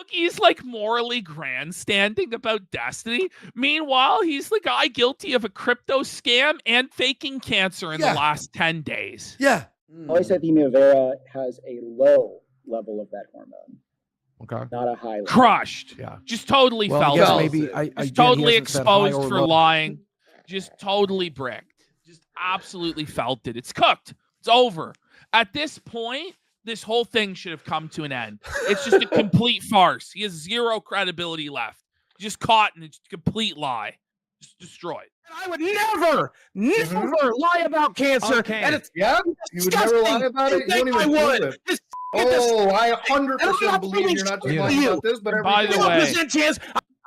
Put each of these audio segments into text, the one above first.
Boogie's like morally grandstanding about destiny. Meanwhile, he's the guy guilty of a crypto scam and faking cancer in the last 10 days. Yeah. Polycythemia vera has a low level of that hormone. Okay. Not a high level. Crushed. Yeah. Just totally felt I guess it. maybe Just totally exposed for lying. Just totally bricked. Just absolutely felt it. It's cooked. It's over. At this point, this whole thing should have come to an end. It's just a complete farce. He has zero credibility left. Just caught in a complete lie. Just destroyed. I would never lie about cancer. Okay. And it's Yeah? You would never lie about it? You don't even believe it. Oh, I 100% believe you're not just lying about this, but by the way, chance.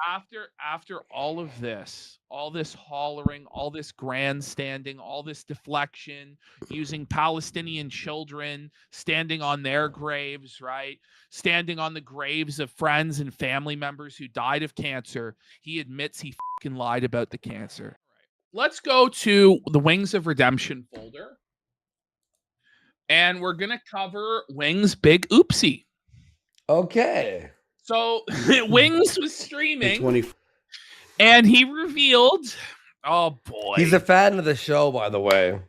after all of this, all this hollering, all this grandstanding, all this deflection, using Palestinian children, standing on their graves, right? Standing on the graves of friends and family members who died of cancer, he admits he fucking lied about the cancer. Let's go to the Wings of Redemption folder. And we're going to cover Wings' big oopsie. Okay. So Wings was streaming and he revealed, oh boy. He's a fan of the show, by the way.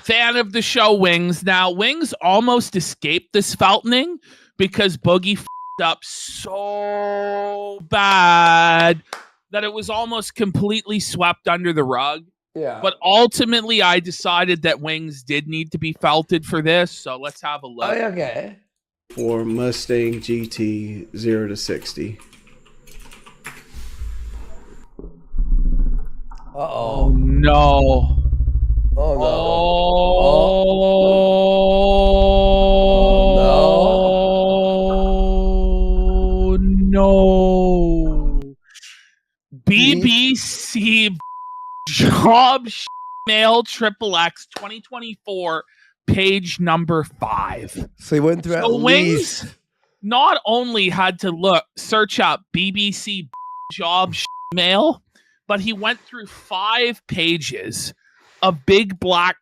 Fan of the show, Wings. Now, Wings almost escaped this feltoning because Boogie f***ed up so bad that it was almost completely swept under the rug. Yeah. But ultimately, I decided that Wings did need to be felted for this. So let's have a look. Oh, okay. For Mustang GT 0 to 60. Uh-oh. No. Oh, no. Oh, no. BBC Job Mail XXX 2024, page number 5. So he went through at least. Wings not only had to search up BBC Job Mail, but he went through 5 pages of big black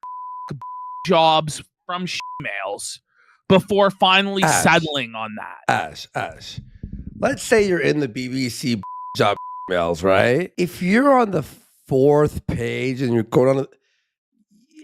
jobs from mails before finally settling on that. Ash. Let's say you're in the BBC job mails, right? If you're on the 4th page and you're going on,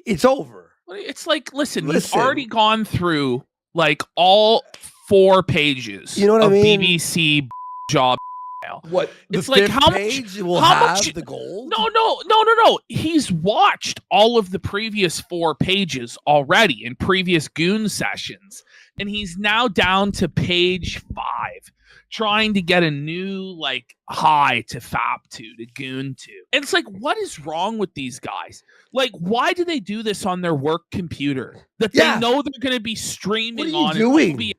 it's over. It's like, listen, you've already gone through like all 4 pages. You know what I mean? BBC job mail. What? It's like how much will have the gold? No. He's watched all of the previous 4 pages already in previous Goon sessions, and he's now down to page 5, trying to get a new like high to fap to Goon to. And it's like, what is wrong with these guys? Like, why do they do this on their work computer that they know they're going to be streaming on? Doing?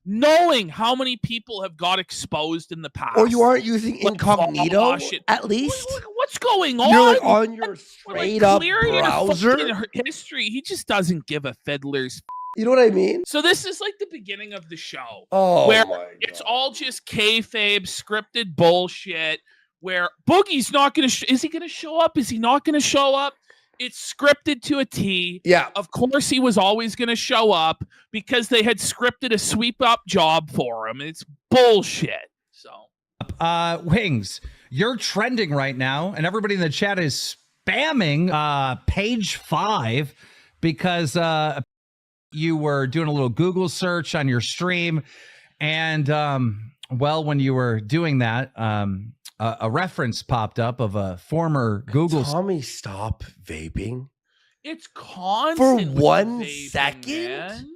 Knowing how many people have got exposed in the past. Or you aren't using incognito at least? What's going on? You're like on your straight up browser? History. He just doesn't give a fiddler's. You know what I mean? So this is like the beginning of the show. Oh, where my God. It's all just kayfabe, scripted bullshit, where Boogie's not going to... Is he going to show up? Is he not going to show up? It's scripted to a T. Yeah. Of course he was always going to show up because they had scripted a sweep up job for him. It's bullshit. So, Wings, you're trending right now, and everybody in the chat is spamming page 5 because you were doing a little Google search on your stream, and well, when you were doing that, a reference popped up of a former Google. Tommy, stop vaping. It's constant for 1 vaping, second. Man.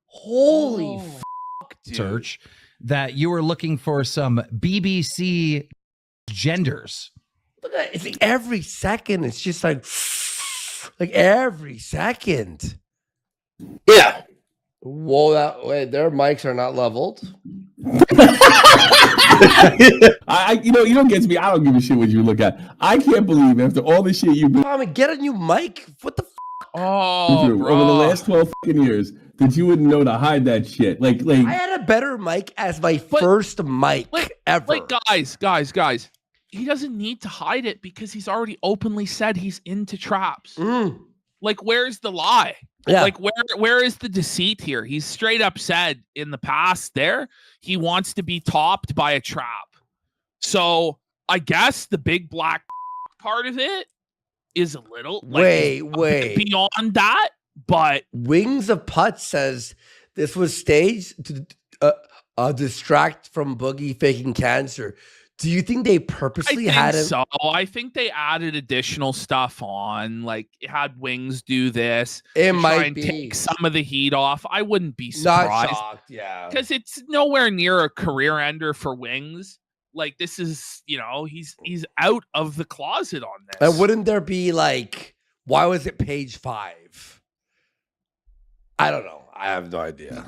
Holy fuck, dude. Search that you were looking for some BBC genders. Look at it. It's like every second. It's just like every second. Yeah. Whoa, wait, their mics are not leveled. You don't get to me. I don't give a shit what you look at. I can't believe after all the shit you've been Tommy, get a new mic. What the through over the last 12 fucking years that you wouldn't know to hide that shit. Like I had a better mic as my first mic ever. Like guys. He doesn't need to hide it because he's already openly said he's into traps. Like, where's the lie? Yeah. Like, where is the deceit here? He's straight up said in the past there he wants to be topped by a trap. So I guess the big black part of it is a little wait. beyond that. But Wings of Putz says this was staged to distract from Boogie faking cancer. Do you think they purposely had him? So I think they added additional stuff on, like had Wings do this. It try might and be take some of the heat off. I wouldn't be surprised. Not shocked, yeah. Because it's nowhere near a career ender for Wings. Like, this is, he's out of the closet on this. And wouldn't there be like, why was it page 5? I don't know. I have no idea.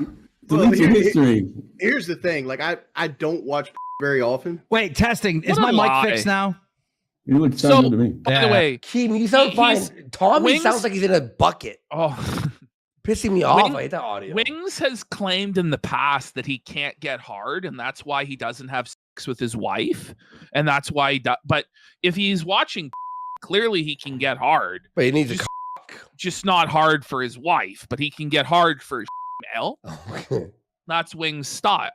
Well, history. Here's the thing. Like, I don't watch very often. Wait, testing. Is my mic fixed now? You look so good to me. By the way, Keem, you sound fine. Tommy Wings sounds like he's in a bucket. Oh, pissing me off. I hate that audio. Wings has claimed in the past that he can't get hard, and that's why he doesn't have sex with his wife, and that's why he does. But if he's watching, clearly he can get hard. But he needs just not hard for his wife, but he can get hard for his male. That's Wings' style.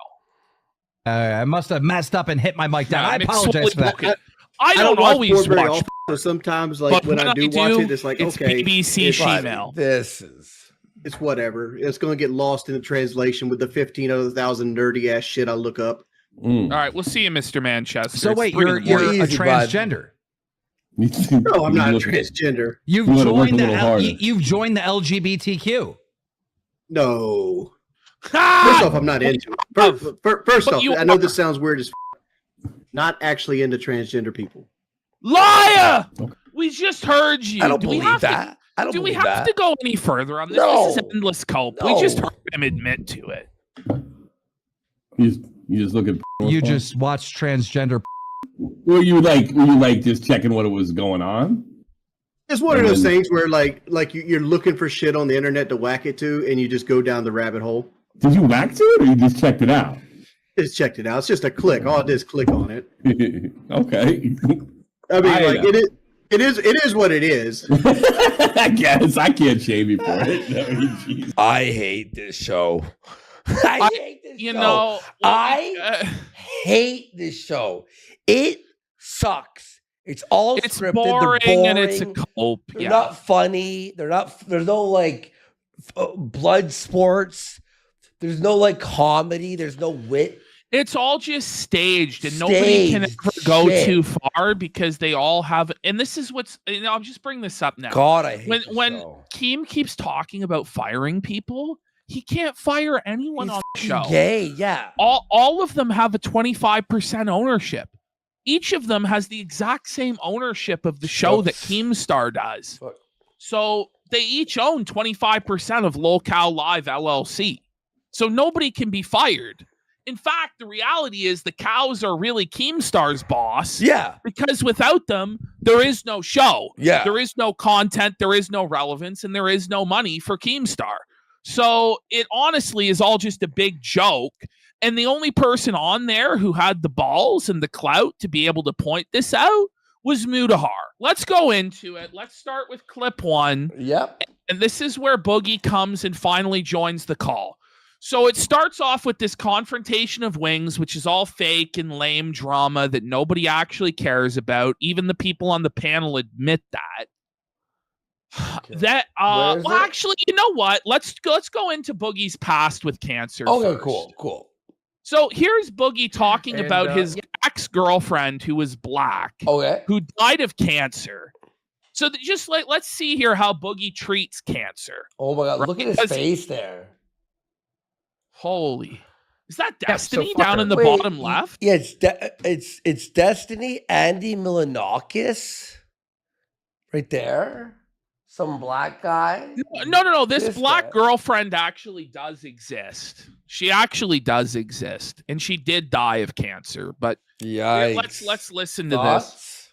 I must have messed up and hit my mic down. I apologize for that. I don't always very watch. often, so sometimes, like, when I do watch it, it's like, it's okay, BBC female. It's whatever. It's going to get lost in the translation with the 15 other thousand nerdy ass shit I look up. All right, we'll see you, Mr. Manchester. So wait, you're a transgender. No, I'm not a transgender. You've joined the LGBTQ. No. First off, I'm not into it. First off, I know this sounds weird as not actually into transgender people. Liar! We just heard you. I don't believe that. Do we have to go any further on this? No. This is endless cope. No. We just heard him admit to it. You just look at. You just watch transgender. Were you like just checking what was going on? It's one of those things where like you're looking for shit on the internet to whack it to, and you just go down the rabbit hole. Did you whack to it, or you just checked it out? Just checked it out. It's just a click. All it is, click on it. Okay. I mean, it is what it is. I guess I can't shame you for it. I hate this show. I hate this show. I hate this show. It sucks. It's all scripted. Boring, they're boring and it's a cope. They're not funny. They're not. There's no like blood sports. There's no like comedy. There's no wit. It's all just staged, and nobody can ever go too far because they all have. And this is what's. I'm just bringing this up now. God, I hate when Keem keeps talking about firing people. He can't fire anyone on the show. Gay, yeah. All of them have a 25% ownership. Each of them has the exact same ownership of the show that Keemstar does. So they each own 25% of Locale Live LLC. So nobody can be fired. In fact, the reality is the cows are really Keemstar's boss. Yeah. Because without them, there is no show. Yeah. There is no content, there is no relevance, and there is no money for Keemstar. So it honestly is all just a big joke. And the only person on there who had the balls and the clout to be able to point this out was Mudahar. Let's go into it. Let's start with clip 1. Yep. And this is where Boogie comes and finally joins the call. So it starts off with this confrontation of Wings, which is all fake and lame drama that nobody actually cares about. Even the people on the panel admit that. Okay. That actually, you know what? Let's go into Boogie's past with cancer. Okay, first. cool. So here's Boogie talking about his ex-girlfriend who was black, who died of cancer. So just like let's see here how Boogie treats cancer. Oh my God! Look at his face there. Holy, is that Destiny down in the bottom left? Yeah, it's Destiny. Andy Milanakis, right there. Some black guy? No. This black girlfriend actually does exist. She actually does exist, and she did die of cancer. But let's listen to this.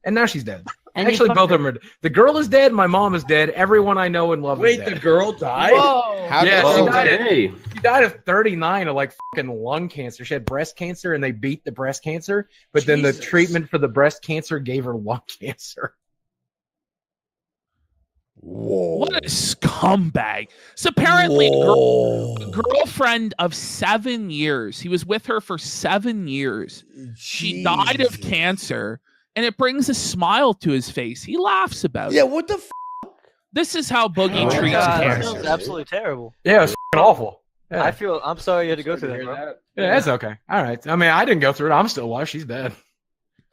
And now she's dead. And actually, both of them are. The girl is dead. My mom is dead. Everyone I know and love is dead. Wait, the girl died? Whoa. She died of 39 of like fucking lung cancer. She had breast cancer, and they beat the breast cancer. But then the treatment for the breast cancer gave her lung cancer. What a scumbag. So apparently a girlfriend of 7 years. He was with her for 7 years. She died of cancer, and it brings a smile to his face. He laughs about it. Yeah, what the This is how Boogie treats cancer. It's absolutely terrible. Yeah, it's awful. Yeah. I'm sorry you had to go through that, bro. Yeah, that's okay. All right. I mean, I didn't go through it. I'm still alive. She's dead.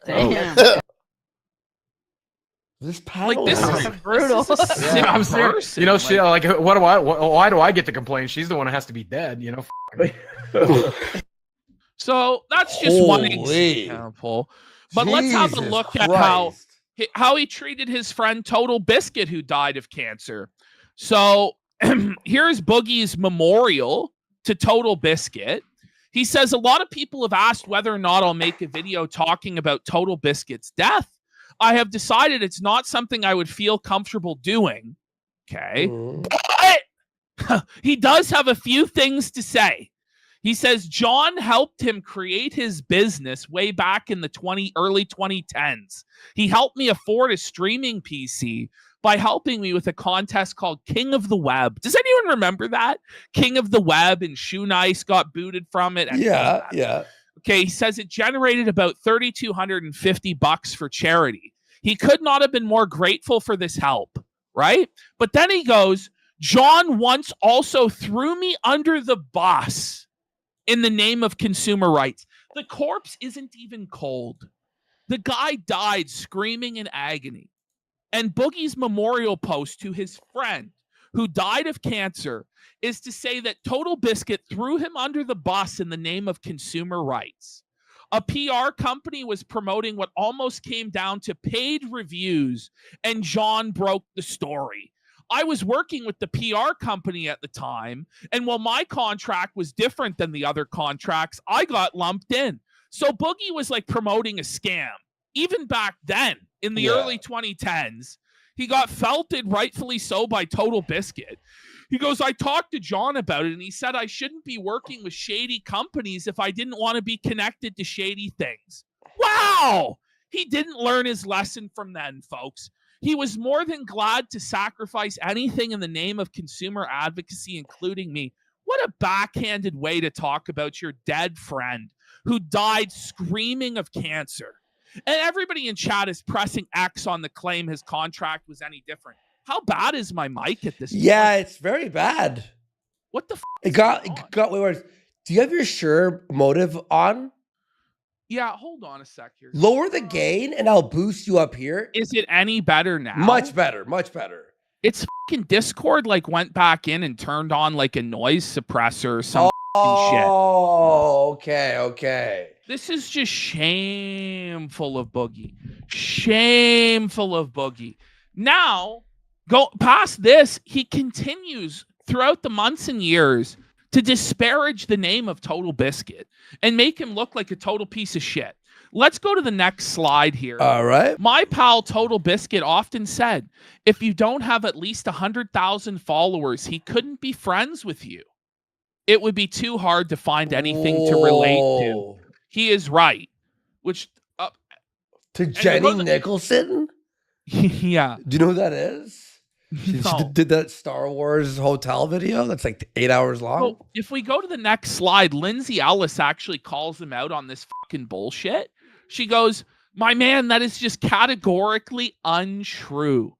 Damn. This panel this is brutal. Yeah, I'm serious. You know, she like, why do I get to complain? She's the one that has to be dead. You know. So that's just one example. But let's have a look at how he treated his friend Total Biscuit, who died of cancer. So here's Boogie's memorial to Total Biscuit. He says, a lot of people have asked whether or not I'll make a video talking about Total Biscuit's death. I have decided it's not something I would feel comfortable doing. Okay. But he does have a few things to say. He says John helped him create his business way back in the early 2010s. He helped me afford a streaming PC by helping me with a contest called King of the Web. Does anyone remember that? King of the Web, and Shoe Nice got booted from it. Yeah. Okay, he says it generated about $3,250 for charity. He could not have been more grateful for this help, right? But then he goes, John once also threw me under the bus in the name of consumer rights. The corpse isn't even cold. The guy died screaming in agony. And Boogie's memorial post to his friend who died of cancer is to say that Total Biscuit threw him under the bus in the name of consumer rights. A PR company was promoting what almost came down to paid reviews, and John broke the story. I was working with the PR company at the time, and while my contract was different than the other contracts, I got lumped in. So Boogie was like promoting a scam. Even back then, in the early 2010s, he got felted, rightfully so, by Total Biscuit. He goes, I talked to John about it, and he said I shouldn't be working with shady companies if I didn't want to be connected to shady things. Wow! He didn't learn his lesson from then, folks. He was more than glad to sacrifice anything in the name of consumer advocacy, including me. What a backhanded way to talk about your dead friend who died screaming of cancer. And everybody in chat is pressing X on the claim his contract was any different. How bad is my mic at this point? Yeah, it's very bad. What the f***? It got way worse. Do you have your Shure motive on? Yeah, hold on a sec here. Lower the gain and I'll boost you up here. Is it any better now? Much better, much better. It's fucking Discord like went back in and turned on like a noise suppressor or some shit. Oh, okay. This is just shameful of Boogie. Shameful of Boogie. Now, go past this, he continues throughout the months and years to disparage the name of Total Biscuit and make him look like a total piece of shit. Let's go to the next slide here. All right. My pal Total Biscuit often said, if you don't have at least 100,000 followers, he couldn't be friends with you. It would be too hard to find anything to relate to. He is right. Which to Jenny Nicholson? Yeah. Do you know who that is? She did that Star Wars hotel video that's like 8 hours long. So if we go to the next slide, Lindsay Ellis actually calls him out on this fucking bullshit. She goes, my man, that is just categorically untrue.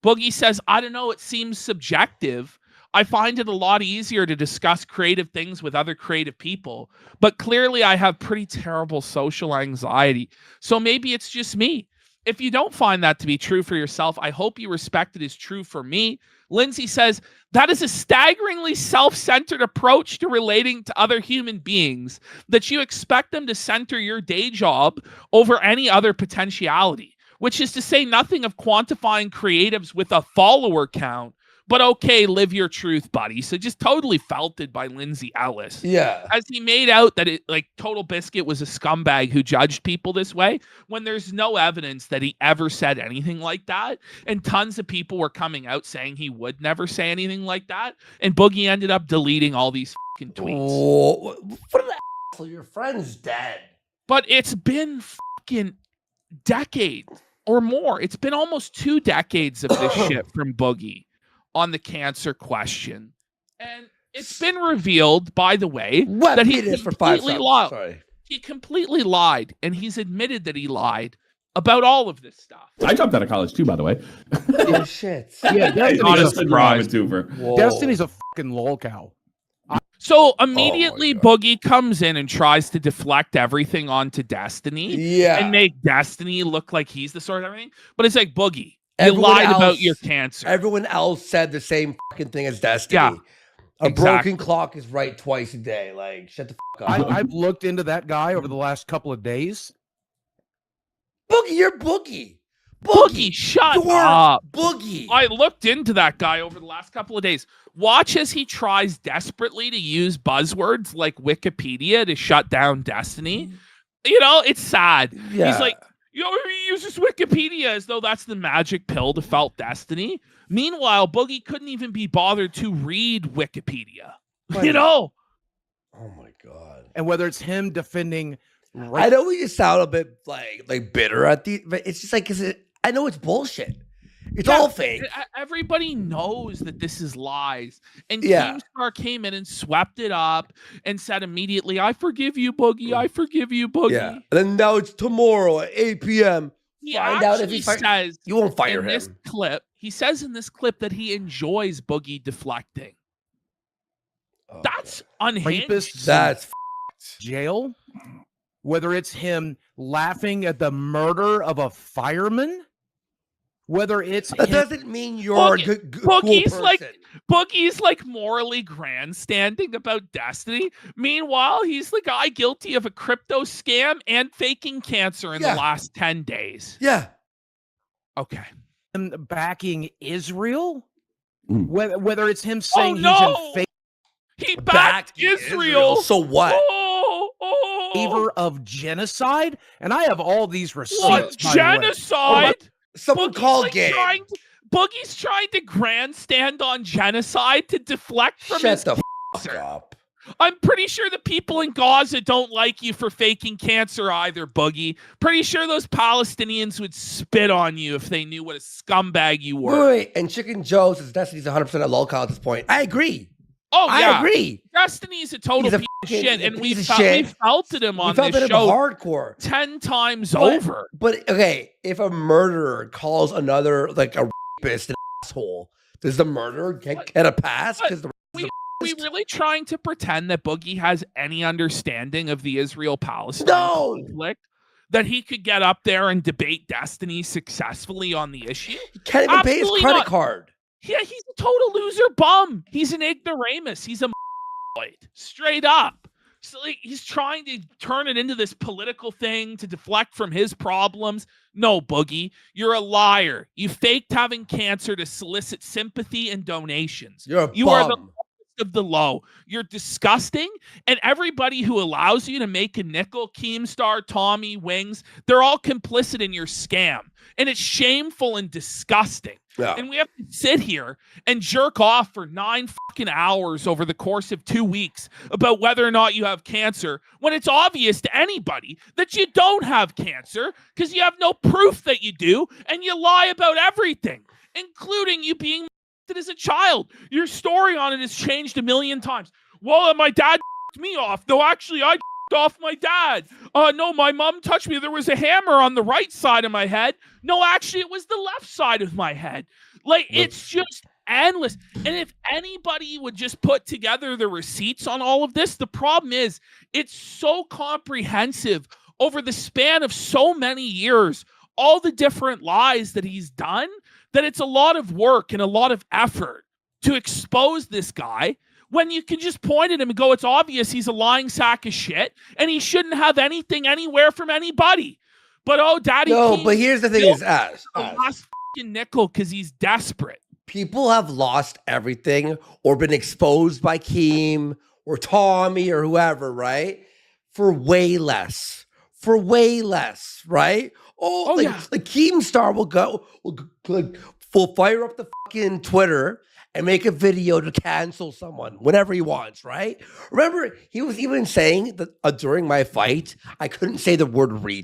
Boogie says, I don't know, it seems subjective. I find it a lot easier to discuss creative things with other creative people, but clearly I have pretty terrible social anxiety. So maybe it's just me. If you don't find that to be true for yourself, I hope you respect it as true for me. Lindsay says, that is a staggeringly self-centered approach to relating to other human beings, that you expect them to center your day job over any other potentiality, which is to say nothing of quantifying creatives with a follower count. But okay, live your truth, buddy. So just totally felted by Lindsay Ellis. Yeah. As he made out that it like Total Biscuit was a scumbag who judged people this way, when there's no evidence that he ever said anything like that. And tons of people were coming out saying he would never say anything like that. And Boogie ended up deleting all these fucking tweets. Oh, what an asshole. Your friend's dead. But it's been fucking decades. or more. It's been almost 2 decades of this shit from Boogie on the cancer question. And it's been revealed, by the way, that he completely lied. Sorry. He completely lied, and he's admitted that he lied about all of this stuff. I dropped out of college too, by the way. Oh, shit. Yeah, Destiny's a fucking lol cow. So immediately Boogie comes in and tries to deflect everything onto Destiny and make Destiny look like he's the source of everything. But it's like, Boogie, you lied about your cancer. Everyone else said the same fucking thing as Destiny. Yeah, a broken clock is right twice a day. Like, shut the fuck up. I've looked into that guy over the last couple of days. Boogie, you're Boogie. Boogie, shut up. Boogie. I looked into that guy over the last couple of days. Watch as he tries desperately to use buzzwords like Wikipedia to shut down Destiny. You know, it's sad. Yeah. He's like, he uses Wikipedia as though that's the magic pill to felt Destiny. Meanwhile, Boogie couldn't even be bothered to read Wikipedia. You know? Oh my God. And whether it's him defending... I know we just sound a bit like bitter at the, but it's just like, I know it's bullshit. It's all fake. Everybody knows that this is lies. And Keemstar came in and swept it up and said immediately, I forgive you, Boogie. I forgive you, Boogie. Yeah. And then now it's tomorrow at 8 p.m. He Find out if he says you won't fire him. This clip, he says in this clip that he enjoys Boogie deflecting. That's unhinged. Rapists, that's jail. Whether it's him laughing at the murder of a fireman, whether it's that doesn't mean you're a good cool person. Boogie's like morally grandstanding about Destiny. Meanwhile, he's the guy guilty of a crypto scam and faking cancer in the last 10 days. Yeah. Okay. And backing Israel, whether it's him saying he's in fake. He backed Israel. So what? Favor of genocide, and I have all these receipts. What genocide? Someone called Gabe. Boogie's trying to grandstand on genocide to deflect from his cancer. Up. I'm pretty sure the people in Gaza don't like you for faking cancer either, Boogie. Pretty sure those Palestinians would spit on you if they knew what a scumbag you were. Wait, and Chicken Joe says Destiny's 100% a low call at this point. I agree. Oh, yeah. I agree. Destiny's a total piece of shit, and we felted him on this show hardcore 10 times over. But, okay, if a murderer calls another, like, a rapist an asshole, does the murderer get a pass? Because we really trying to pretend that Boogie has any understanding of the Israel-Palestine conflict? That he could get up there and debate Destiny successfally on the issue? He can't even pay his credit card. Yeah, he's a total loser bum. He's an ignoramus. He's a straight up. So like, he's trying to turn it into this political thing to deflect from his problems. No, Boogie, you're a liar. You faked having cancer to solicit sympathy and donations. You are the lowest of the low. You're disgusting. And everybody who allows you to make a nickel, Keemstar, Tommy, Wings, they're all complicit in your scam. And it's shameful and disgusting. Yeah. And we have to sit here and jerk off for 9 fucking hours over the course of 2 weeks about whether or not you have cancer when it's obvious to anybody that you don't have cancer because you have no proof that you do and you lie about everything, including you being as a child. Your story on it has changed a million times. Well, my dad me off. No, actually, I off my dad. No, my mom touched me. There was a hammer on the right side of my head. No, actually, it was the left side of my head. Like, it's just endless. And if anybody would just put together the receipts on all of this, the problem is it's so comprehensive over the span of so many years, all the different lies that he's done, that it's a lot of work and a lot of effort to expose this guy when you can just point at him and go, it's obvious he's a lying sack of shit and he shouldn't have anything anywhere from anybody. But Daddy King, but here's the thing is, last fucking nickel because he's desperate. People have lost everything or been exposed by Keem or Tommy or whoever, right? For way less, right? Like Keemstar will fire up the fucking Twitter and make a video to cancel someone whenever he wants, right? Remember, he was even saying that during my fight, I couldn't say the word read.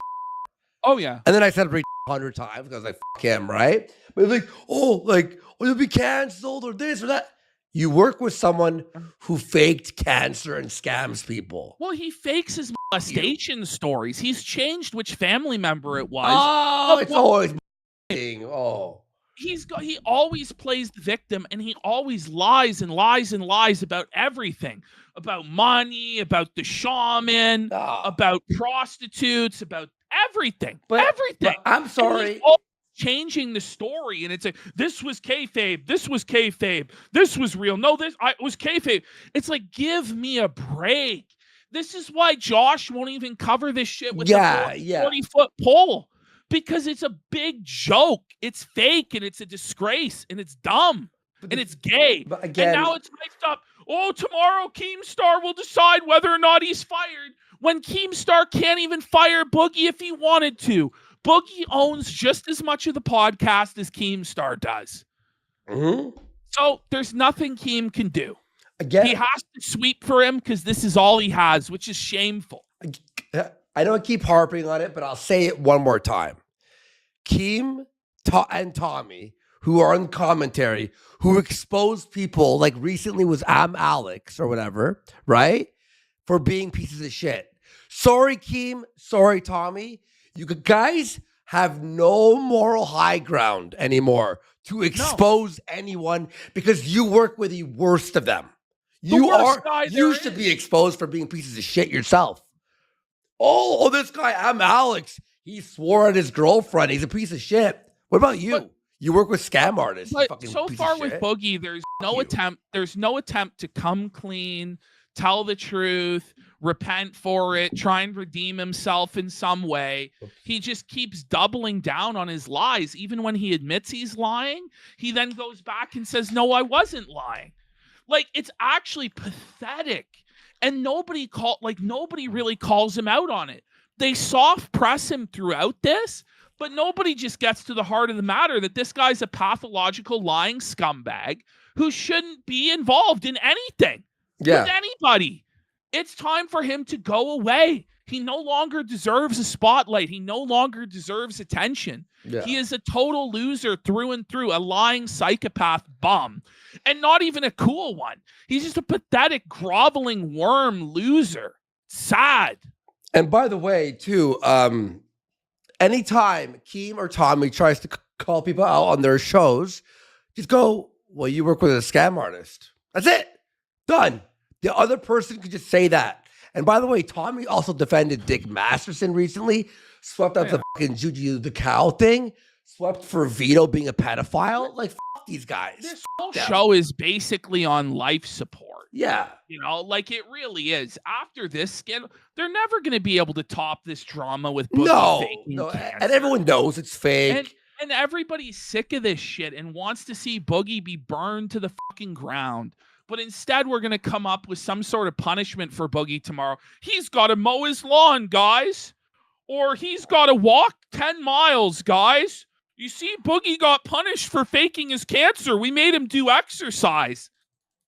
Oh, yeah. And then I said read 100 times because I fuck him, right? But it's like, oh, you'll be canceled or this or that. You work with someone who faked cancer and scams people. Well, he fakes his molestation stories. He's changed which family member it was. Oh, it's always oh. He always plays the victim, and he always lies and lies and lies about everything. About money, about the shaman, about prostitutes, about everything. Everything. But I'm sorry. Changing the story, and it's like, this was kayfabe, this was kayfabe, this was real. No, it was kayfabe. It's like, give me a break. This is why Josh won't even cover this shit with a 40-foot pole, because it's a big joke. It's fake, and it's a disgrace, and it's dumb, and it's gay. But again, and now it's hyped up. Oh, tomorrow Keemstar will decide whether or not he's fired, when Keemstar can't even fire Boogie if he wanted to. Boogie owns just as much of the podcast as Keemstar does. Mm-hmm. So there's nothing Keem can do. Again, he has to sweep for him because this is all he has, which is shameful. I know I keep harping on it, but I'll say it one more time. Keem and Tommy, who are on commentary, who exposed people like recently was Alex or whatever, right? For being pieces of shit. Sorry, Keem. Sorry, Tommy. You guys have no moral high ground anymore to expose anyone because you work with the worst of them. You should be exposed for being pieces of shit yourself. Oh, this guy, Alex. He swore at his girlfriend. He's a piece of shit. What about you? You work with scam artists. But so far with Boogie, there's no attempt. There's no attempt to come clean, tell the truth, repent for it, try and redeem himself in some way. He just keeps doubling down on his lies. Even when he admits he's lying, he then goes back and says, no, I wasn't lying. Like, it's actually pathetic. And nobody really calls him out on it. They soft press him throughout this, but nobody just gets to the heart of the matter that this guy's a pathological lying scumbag who shouldn't be involved in anything with anybody. It's time for him to go away. He no longer deserves a spotlight. He no longer deserves attention. Yeah. He is a total loser through and through, a lying psychopath bum, and not even a cool one. He's just a pathetic, groveling worm loser. Sad. And by the way, too, anytime Keem or Tommy tries to call people out on their shows, just go, well, you work with a scam artist. That's it. Done. The other person could just say that. And by the way, Tommy also defended Dick Masterson recently, swept out the fucking Juju the Cow thing, swept for Vito being a pedophile. Like, fuck these guys. This whole show is basically on life support. Yeah. You know, like it really is. After this scandal, they're never going to be able to top this drama with Boogie faking cancer. And everyone knows it's fake. And everybody's sick of this shit and wants to see Boogie be burned to the fucking ground. But instead, we're going to come up with some sort of punishment for Boogie tomorrow. He's got to mow his lawn, guys. Or he's got to walk 10 miles, guys. You see, Boogie got punished for faking his cancer. We made him do exercise.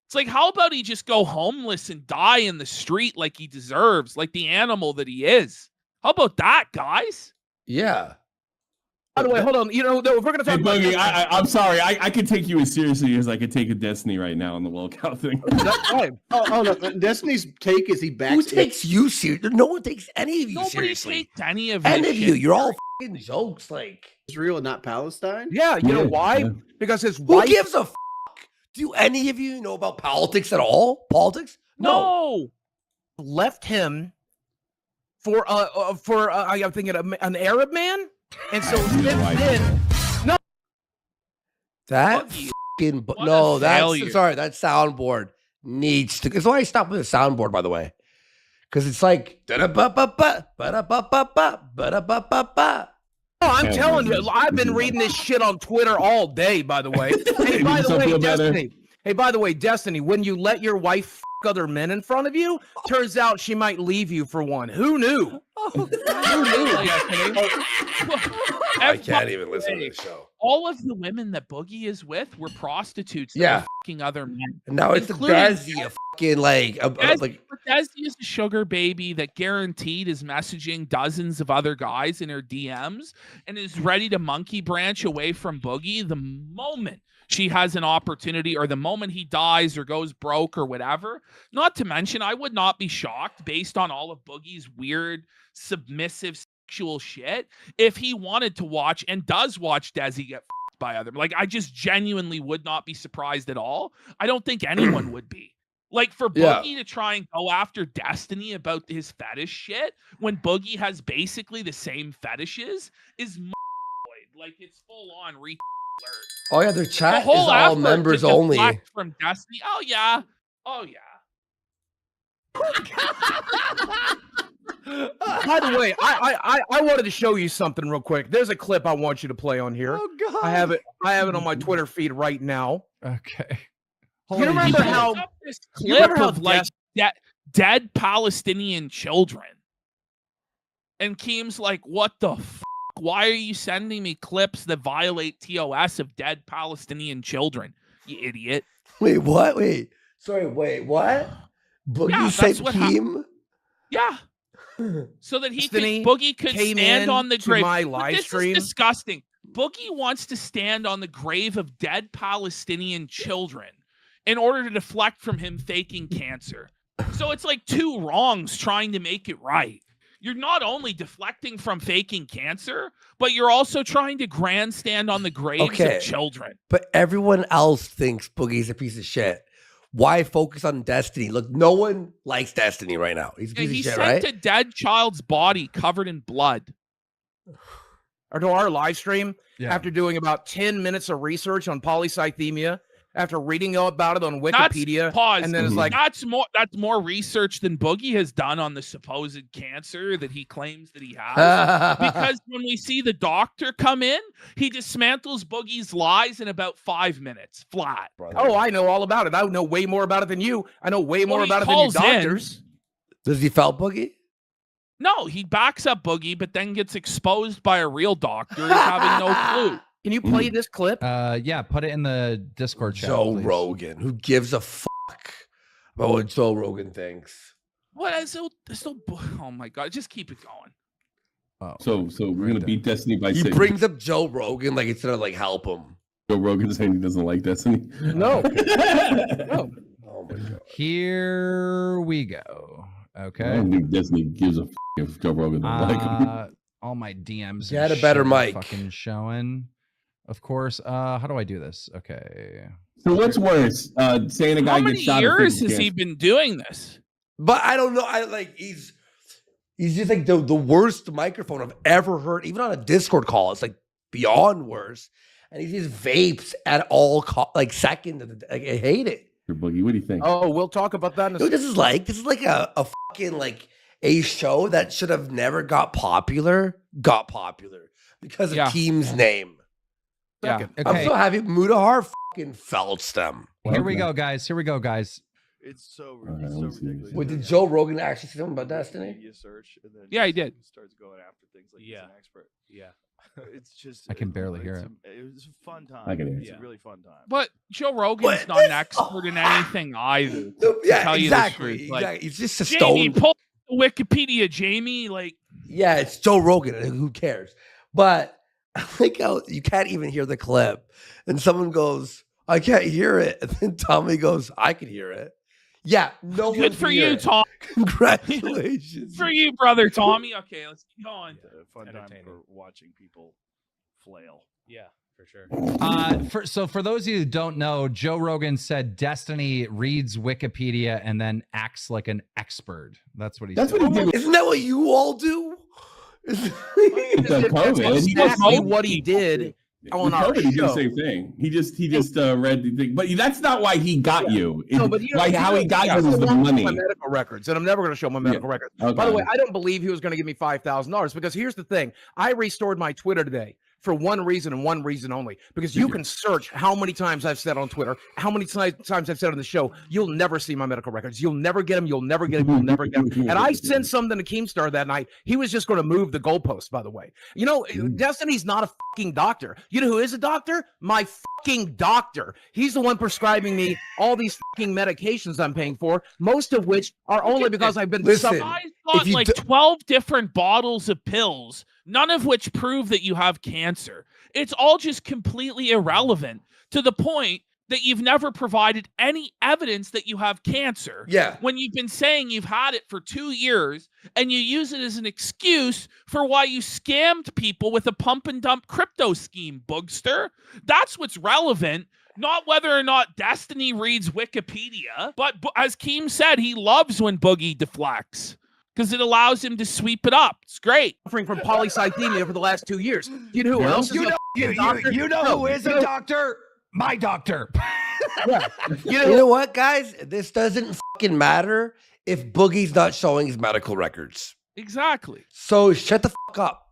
It's like, how about he just go homeless and die in the street like he deserves, like the animal that he is? How about that, guys? Yeah. By the way, hold on. You know, if we're gonna talk about Boogie, I'm sorry. I can take you as seriously as I could take a Destiny right now on the walkout thing. Oh no, Destiny's take is he backs. Who takes you seriously? No one takes any of you seriously. Nobody takes any of you. You're all fucking jokes. Like Israel and not Palestine. Yeah, you know why? Yeah. Because his wife. Who gives a fuck? Do any of you know about politics at all? Politics? No. Left him for I'm thinking an Arab man. And so since then, no. That fucking no, that's sorry. That soundboard needs to. That's why I stopped with the soundboard, by the way, because it's like. Oh, I'm telling you, I've been reading this shit on Twitter all day. By the way, hey, by the way, Destiny. Hey, by the way, Destiny. When you let your wife f other men in front of you, turns out she might leave you for one. Who knew? Oh, who knew? I can't even listen to this show. All of the women that Boogie is with were prostitutes that were fucking other men. And now it's the Desi, a fucking like Desi is a sugar baby that guaranteed is messaging dozens of other guys in her DMs and is ready to monkey branch away from Boogie the moment she has an opportunity or the moment he dies or goes broke or whatever. Not to mention, I would not be shocked based on all of Boogie's weird, submissive sexual shit if he wanted to watch and does watch Desi get f***ed by other. Like, I just genuinely would not be surprised at all. I don't think anyone would be. Like, for Boogie to try and go after Destiny about his fetish shit when Boogie has basically the same fetishes is like, it's full on alert. Oh yeah, their chat is all members only. From Destiny. Oh yeah. Oh yeah. By the way, I wanted to show you something real quick. There's a clip I want you to play on here. Oh God. I have it on my Twitter feed right now. Okay. You remember how this clip of like dead Palestinian children? And Keem's like, what the f***? Why are you sending me clips that violate TOS of dead Palestinian children? You idiot. Wait, what? Wait. Sorry, wait, what? Boogie sent Keem? Yeah. So that Boogie could stand on the grave. This is disgusting. Boogie wants to stand on the grave of dead Palestinian children in order to deflect from him faking cancer. So it's like two wrongs trying to make it right. You're not only deflecting from faking cancer, but you're also trying to grandstand on the graves of children. But everyone else thinks Boogie's a piece of shit. Why focus on Destiny? Look, no one likes Destiny right now. He's a piece of shit, right? He sent a dead child's body covered in blood. Or to our live stream after doing about 10 minutes of research on polycythemia. After reading about it on Wikipedia, and then it's like that's more research than Boogie has done on the supposed cancer that he claims that he has. Because when we see the doctor come in, he dismantles Boogie's lies in about 5 minutes flat. Oh, I know all about it. I know way more about it than you. I know way more about it than you doctors. Does he felt Boogie? No, he backs up Boogie, but then gets exposed by a real doctor having no clue. Can you play this clip? Yeah, put it in the Discord chat. Joe Rogan. Who gives a fuck about what Joe Rogan thinks? What is so? Oh my god! Just keep it going. Oh, so we're gonna beat Destiny by. He brings up Joe Rogan like it's gonna like help him. Joe Rogan saying he doesn't like Destiny. No. No. Oh my god. Here we go. Okay. I don't think Destiny gives a f if Joe Rogan doesn't like him. All my DMs. You had a better mic. Fucking showing. Of course. How do I do this? Okay. So what's worse, saying a guy gets shot? How many years has he been doing this? But I don't know. He's just like the worst microphone I've ever heard, even on a Discord call. It's like beyond worse. And he just vapes at all seconds. I hate it. Boogie, what do you think? Oh, we'll talk about that in a second. This is like a fucking like a show that should have never got popular because of Keem's name. Yeah. Okay. I'm so happy Mudahar fucking felched them. Here we go, guys. It's so ridiculous. Wait, did Joe Rogan actually say something about Destiny? Search, and then Yeah, he did. Starts going after things like he's an expert. Yeah. It's just I can barely hear it. It was a fun time. I can hear It's it. a really fun time. But Joe Rogan's not an expert in anything either. Yeah, exactly. Like, he's just a Jamie, stone. pull the Wikipedia, Jamie. Like, yeah, it's Joe Rogan. Who cares? But I think how you can't even hear the clip, and someone goes, "I can't hear it," and then Tommy goes, "I can hear it." Yeah, no. Good for you, Tom. Congratulations for you, brother Tommy. Okay, let's keep going. Fun time for watching people flail. Yeah, for sure. For those of you who don't know, Joe Rogan said Destiny reads Wikipedia and then acts like an expert. That's what he said. What he did. Isn't that what you all do? That's exactly what he did on our show. He did the same thing. He just read the thing, but that's not why he got you. No, but how he got you was the money. My medical records, and I'm never going to show my medical records. Okay. By the way, I don't believe he was going to give me $5,000 because here's the thing: I restored my Twitter today. for one reason and one reason only, because you can search how many times I've said on Twitter, how many times I've said on the show, you'll never see my medical records. You'll never get them. You'll never get them. You'll never get them. And I sent something to Keemstar that night. He was just going to move the goalpost, by the way. You know, Destiny's not a fucking doctor. You know who is a doctor? My fucking doctor. He's the one prescribing me all these fucking medications I'm paying for, most of which are only because I've been suffering. I got like 12 different bottles of pills, none of which prove that you have cancer. It's all just completely irrelevant to the point that you've never provided any evidence that you have cancer. Yeah. When you've been saying you've had it for 2 years and you use it as an excuse for why you scammed people with a pump and dump crypto scheme, Boogster. That's what's relevant. Not whether or not Destiny reads Wikipedia, but as Keem said, he loves when Boogie deflects because it allows him to sweep it up. It's great. Suffering from polycythemia for the last 2 years. You know who else? You know who is a doctor? My doctor. Yeah. You know what, guys? This doesn't fucking matter if Boogie's not showing his medical records. Exactly. So shut the fuck up.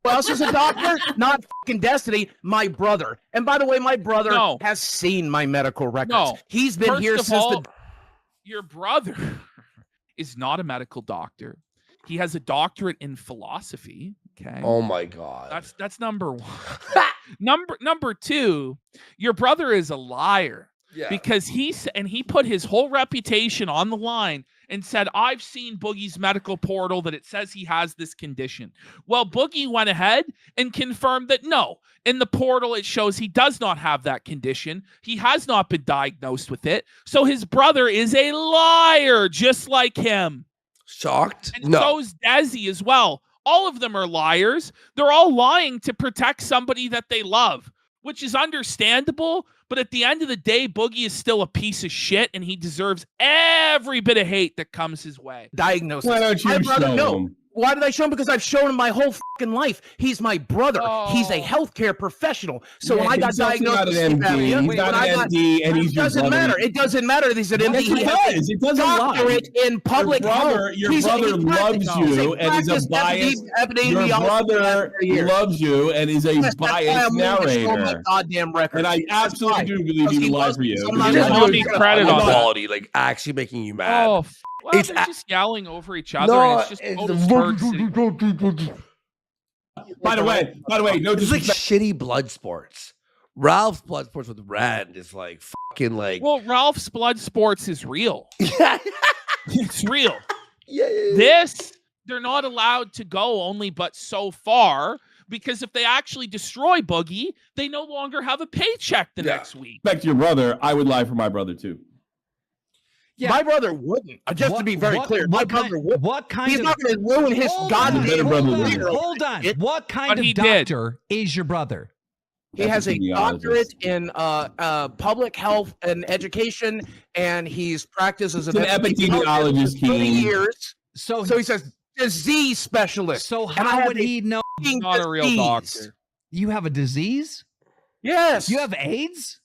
Who else is a doctor? Not fucking Destiny, my brother. And by the way, my brother has seen my medical records. No. He's been here since your brother is not a medical doctor. He has a doctorate in philosophy. Okay. Oh my God. That's number one. Number two, your brother is a liar. Yeah. Because he put his whole reputation on the line and said, I've seen Boogie's medical portal that it says he has this condition. Well, Boogie went ahead and confirmed that no, in the portal it shows he does not have that condition. He has not been diagnosed with it. So his brother is a liar, just like him. Shocked? And so is Desi as well. All of them are liars. They're all lying to protect somebody that they love, which is understandable. But at the end of the day, Boogie is still a piece of shit, and he deserves every bit of hate that comes his way. Diagnosis. Why don't you show him? Why did I show him? Because I've shown him my whole fucking life. He's my brother. He's a healthcare professional. So when I got diagnosed with sleep apnea, he's not an MD, and he's your brother. It doesn't matter. He's an MD. Yes, it does. Doctorate in public health. Your brother loves you and is a biased. Your brother loves you and is a biased narrator. Goddamn record. And I absolutely do believe he would lie for you. You just want me credit on quality, like actually making you mad. Oh, well, they're just yelling over each other. No, and it's just By the way, no, it's like shitty blood sports. Ralph's blood sports with Rand is like fucking like. Well, Ralph's blood sports is real. Yeah, it's real. Yeah. This, they're not allowed to go only but so far, because if they actually destroy Boogie, they no longer have a paycheck the next week. Back to your brother, I would lie for my brother too. Yeah. My brother wouldn't. Just to be very clear, my brother wouldn't. What kind He's not going to ruin his goddamn brother. Hold on. What kind of doctor is your brother? He has a doctorate in public health and education, and he's practiced as an epidemiologist for 30 years. So he says disease specialist. So how would he know he's not a real doctor? You have a disease? Yes. You have AIDS?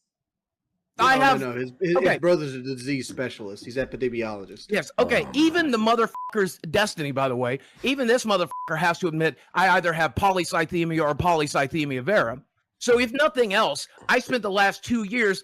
No. His brother's a disease specialist. He's epidemiologist. Yes. Okay. Even the motherfucker's Destiny, by the way, even this motherfucker has to admit I either have polycythemia or polycythemia vera. So if nothing else, I spent the last 2 years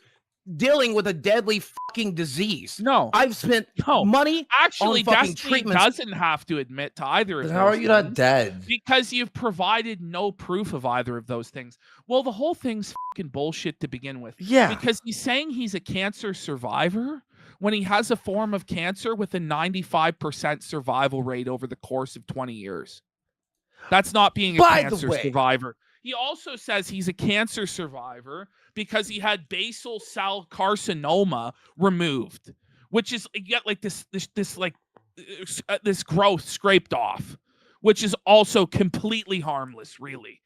dealing with a deadly fucking disease. No. I've spent money actually on fucking Destiny treatments. doesn't have to admit to either of those. How are you not dead? Because you've provided no proof of either of those things. Well, the whole thing's fucking bullshit to begin with. Yeah. Because he's saying he's a cancer survivor when he has a form of cancer with a 95% survival rate over the course of 20 years. That's not being a cancer survivor. He also says he's a cancer survivor because he had basal cell carcinoma removed, which is yet like this growth scraped off, which is also completely harmless, really.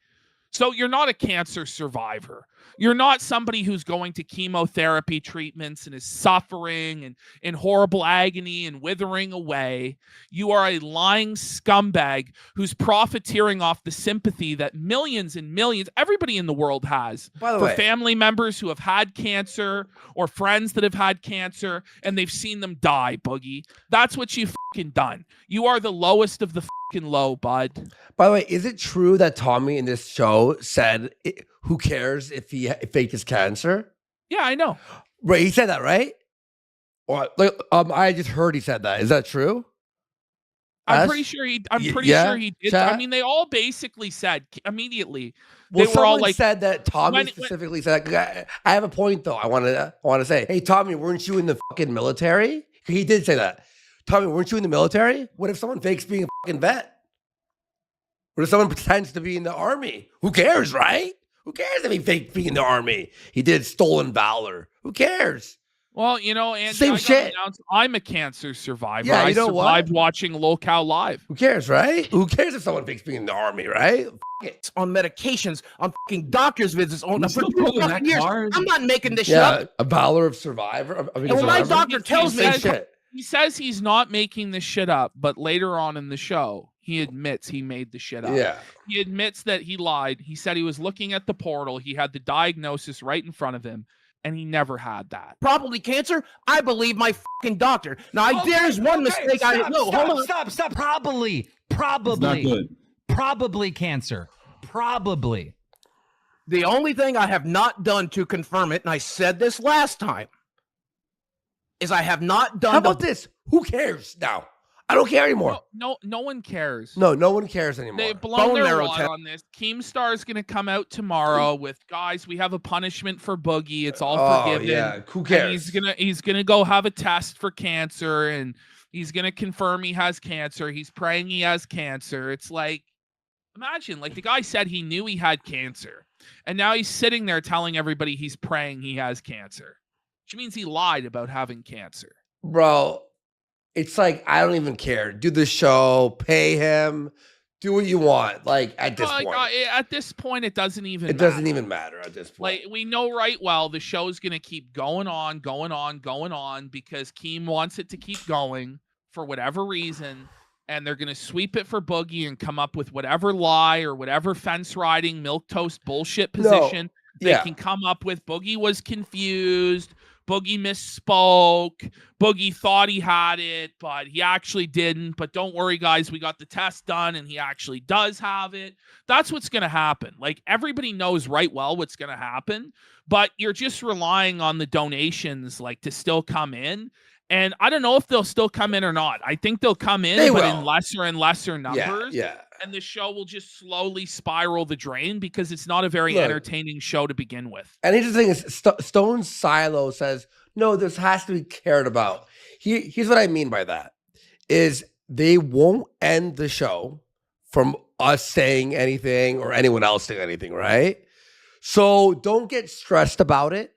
So you're not a cancer survivor. You're not somebody who's going to chemotherapy treatments and is suffering and in horrible agony and withering away. You are a lying scumbag who's profiteering off the sympathy that millions and millions, everybody in the world has, for family members who have had cancer or friends that have had cancer and they've seen them die, Boogie. That's what you've fucking done. You are the lowest of the fucking low, bud. By the way, is it true that Tommy in this show show said, "Who cares if he faked his cancer?" Yeah, I know. Right, he said that, right? Or like, I just heard he said that. Is that true? I'm pretty sure he. I'm pretty sure he did. Chat? I mean, they all basically said immediately. Well, they were all like, said that Tommy specifically said that. I have a point though. I want to say, hey, Tommy, weren't you in the fucking military? He did say that. Tommy, weren't you in the military? What if someone fakes being a fucking vet? What if someone pretends to be in the army? Who cares, right? Who cares if he faked being in the army? He did stolen valor. Who cares? Well, you know, Andy, same shit. I'm a cancer survivor. Yeah, you know I survived watching Locale Live. Who cares, right? Who cares if someone fakes being in the army, right? It. On medications, on fucking doctor's visits, on for fucking years. cars? I'm not making this shit up. A valor of survivor. And when my doctor tells me, he says he's not making this shit up, but later on in the show, he admits he made the shit up. Yeah. He admits that he lied. He said he was looking at the portal. He had the diagnosis right in front of him. And he never had that. Probably cancer. I believe my fucking doctor. Now, there's one mistake I didn't know. Hold on. Stop. Probably. It's not good. Probably cancer. Probably. The only thing I have not done to confirm it, and I said this last time, is I have not done. How about this? Who cares now? I don't care anymore. No one cares. No one cares anymore. They've blown their wad on this. Keemstar is going to come out tomorrow with, guys, we have a punishment for Boogie. It's all forgiven. Yeah, who cares? And he's gonna go have a test for cancer, and he's gonna confirm he has cancer. He's praying he has cancer. It's like, imagine, like the guy said he knew he had cancer, and now he's sitting there telling everybody he's praying he has cancer, which means he lied about having cancer. Bro, it's like, I don't even care. Do the show, pay him, do what you want. Like at this point. At this point, it doesn't even matter. Doesn't even matter at this point. Like, we know right well the show's gonna keep going on because Keem wants it to keep going for whatever reason, and they're gonna sweep it for Boogie and come up with whatever lie or whatever fence riding milquetoast bullshit position they can come up with. Boogie was confused. Boogie misspoke. Boogie thought he had it, but he actually didn't. But don't worry, guys. We got the test done, and he actually does have it. That's what's going to happen. Like, everybody knows right well what's going to happen, but you're just relying on the donations, like, to still come in. And I don't know if they'll still come in or not. I think they'll come in, in lesser and lesser numbers. Yeah. And the show will just slowly spiral the drain because it's not a very entertaining show to begin with. And here's the thing is, Stone Silo says, no, this has to be cared about. Here's what I mean by that, is they won't end the show from us saying anything or anyone else saying anything, right? So don't get stressed about it.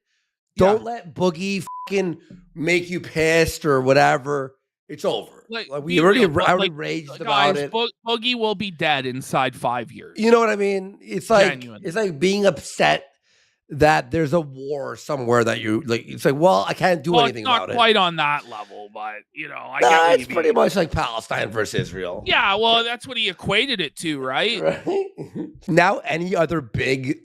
Don't let Boogie fucking make you pissed or whatever. It's over. Like we already raged about it. Boogie will be dead inside 5 years. You know what I mean? It's like It's like being upset that there's a war somewhere that you like. It's like, well, I can't do anything about it. Not quite on that level, but you know, it's pretty much like Palestine versus Israel. Yeah, well, that's what he equated it to, right? Right. Now, any other big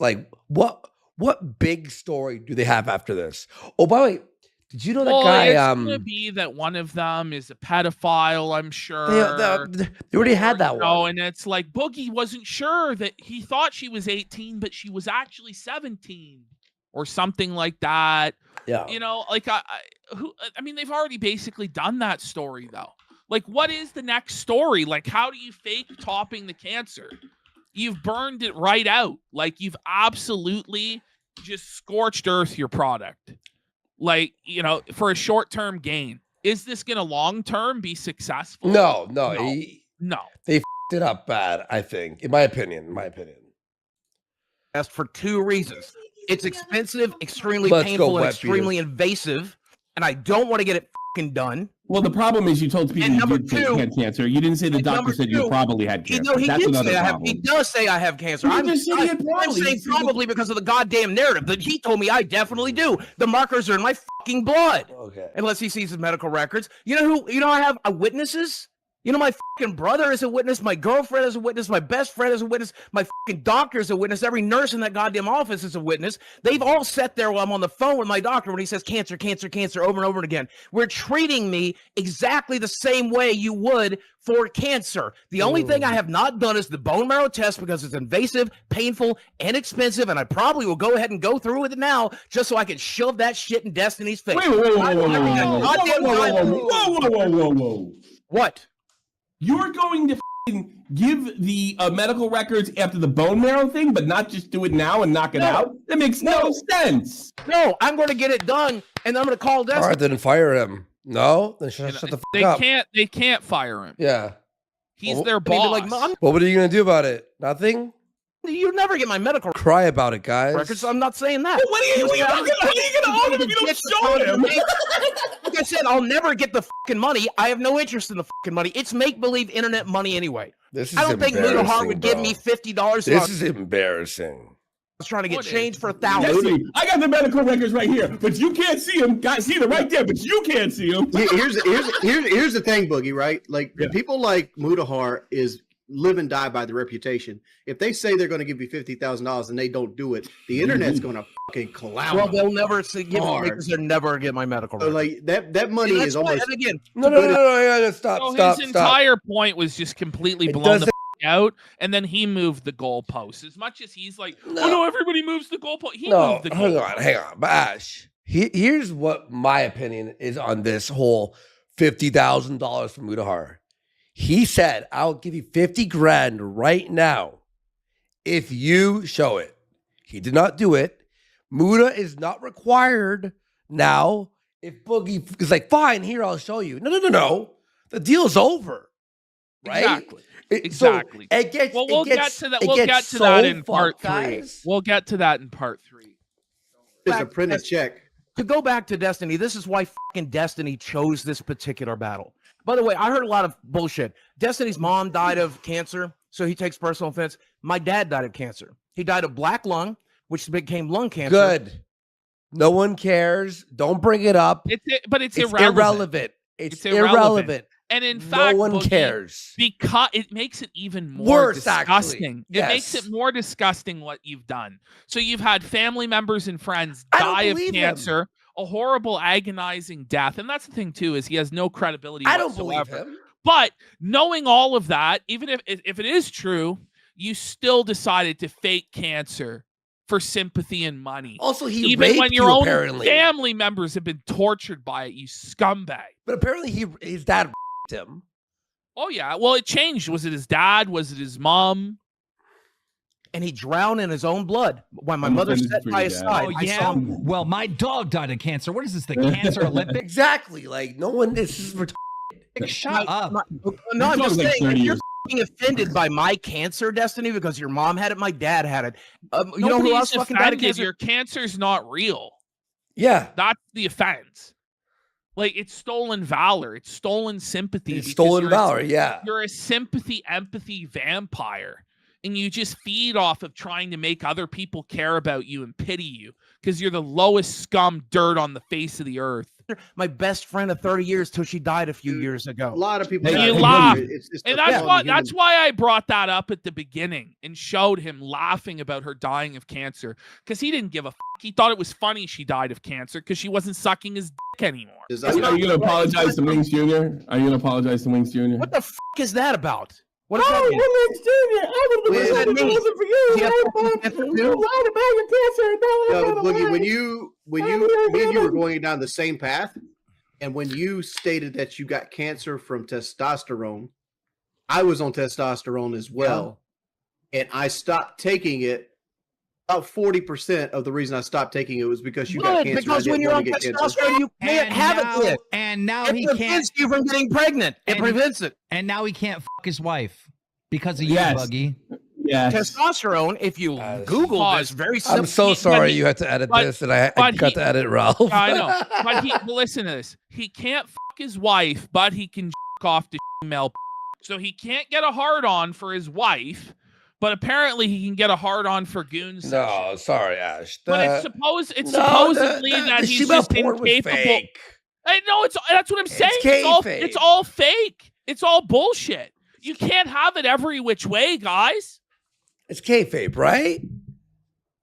what big story do they have after this? Oh, by the way, did you know that guy? It's gonna be that one of them is a pedophile. I'm sure they already had that one. Oh, and it's like Boogie wasn't sure that he thought she was 18, but she was actually 17 or something like that. Yeah, you know, like I mean, they've already basically done that story though. Like, what is the next story? Like, how do you fake topping the cancer? You've burned it right out. Like, you've absolutely just scorched earth your product. Like, you know, for a short-term gain. Is this going to long-term be successful? No. They f***ed it up bad, I think, in my opinion. That's for two reasons. It's expensive, extremely painful, and extremely invasive, and I don't want to get it f***ing done. Well, the problem is you told people you had cancer. You didn't say the doctor said you probably had cancer. No, he does say I have cancer. I'm saying probably because of the goddamn narrative that he told me I definitely do. The markers are in my fucking blood. Okay. Unless he sees his medical records. You know I have witnesses? You know, my fucking brother is a witness. My girlfriend is a witness. My best friend is a witness. My fucking doctor is a witness. Every nurse in that goddamn office is a witness. They've all sat there while I'm on the phone with my doctor when he says cancer, cancer, cancer over and over again. We're treating me exactly the same way you would for cancer. The only thing I have not done is the bone marrow test because it's invasive, painful, and expensive, and I probably will go ahead and go through with it now just so I can shove that shit in Destiny's face. Whoa. What? You're going to give the medical records after the bone marrow thing, but not just do it now and knock it out? That makes no sense. No, I'm going to get it done, and I'm going to call Destiny. All right, then fire him. No, then shut the fuck up. They can't fire him. Yeah. He's their boss. Well, what are you going to do about it? Nothing? You never get my medical Cry about it, guys. records. I'm not saying that. Well, how are you going to own him if you don't show him? Like I said, I'll never get the fucking money. I have no interest in the fucking money. It's make-believe internet money anyway. This is I don't think Mudahar would give bro. me $50. This is embarrassing. I was trying to get change for $1,000. I got the medical records right here, but you can't see them. Guys, see them right there, but you can't see them. Here's the thing, Boogie. Right? Like people like Mudahar is live and die by the reputation. If they say they're going to give you $50,000 and they don't do it, the internet's going to fucking collapse. Well, they'll never give me because they're never get my medical so records. like that money is almost. And again, No, stop. His entire point was just completely blown the out, and then he moved the goalpost. As much as he's like, oh no, everybody moves the goalpost. He moved the goalpost. Hang on. But Ash, here's what my opinion is on this whole $50,000 from Mudahar. He said, I'll give you 50 grand right now if you show it. He did not do it. Muda is not required now. If Boogie is like, fine, here, I'll show you. No. The deal's over. Right? Exactly. So it gets, we'll get to that. We'll get to that in part 3. Guys. We'll get to that in part 3. It's a printed check. To go back to Destiny, this is why fucking Destiny chose this particular battle. By the way, I heard a lot of bullshit. Destiny's mom died of cancer, so he takes personal offense. My dad died of cancer. He died of black lung, which became lung cancer. Good. No one cares. Don't bring it up. But it's irrelevant. It's irrelevant. And in fact, no one Boogie, cares because it makes it even more disgusting. Yes. It makes it more disgusting what you've done. So you've had family members and friends die of cancer, a horrible, agonizing death, and that's the thing too is he has no credibility whatsoever. I don't believe him. But knowing all of that, even if it is true, you still decided to fake cancer for sympathy and money. Also, he even raped when your you, own apparently. family members have been tortured by it, you scumbag. But apparently his dad raped him. Oh yeah, well it changed. Was it his dad? Was it his mom? And he drowned in his own blood when my mother sat by his side. Oh yeah. Well, my dog died of cancer. What is this? The Cancer Olympics? Exactly. Like no one. This is retarded. Shut up. No, I'm just saying. If you're being offended by my cancer, Destiny, because your mom had it, my dad had it. You know who else fucking died of cancer? Your cancer's not real. Yeah, that's the offense. Like it's stolen valor. It's stolen sympathy. It's stolen valor. Yeah, you're a sympathy, empathy vampire. And you just feed off of trying to make other people care about you and pity you because you're the lowest scum dirt on the face of the earth. My best friend of 30 years till she died a few years ago. A lot of people. You laugh. And that's why I brought that up at the beginning and showed him laughing about her dying of cancer because he didn't give a fuck. He thought it was funny she died of cancer because she wasn't sucking his dick anymore. Are you going to apologize to Wings Jr.? Are you going to apologize to Wings Jr.? What the fuck is that about? What does that mean? Wings Jr. I would have been if it wasn't for you. Boogie, me and you were going down the same path, and when you stated that you got cancer from testosterone, I was on testosterone as well, and I stopped taking it. About 40% of the reason I stopped taking it was because you got cancer. Because when you're on testosterone, you can't have it. And now it he prevents you from getting pregnant. It prevents it. And now he can't fuck his wife because of you, Buggy. Yes. Testosterone, if you Google this, very simple. I'm so sorry you had to edit this, and I got to edit Ralph. I know. But listen to this. He can't fuck his wife, but he can off the female. So he can't get a hard-on for his wife. But apparently he can get a hard-on for goons. No, sorry, Ash. But it's supposedly that he's just incapable. No, that's what I'm saying. It's all fake. It's all bullshit. You can't have it every which way, guys. It's kayfabe, right?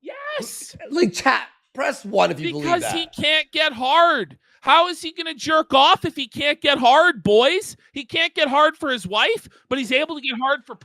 Yes. Like chat, press 1 if you believe that. Because he can't get hard. How is he going to jerk off if he can't get hard, boys? He can't get hard for his wife, but he's able to get hard for.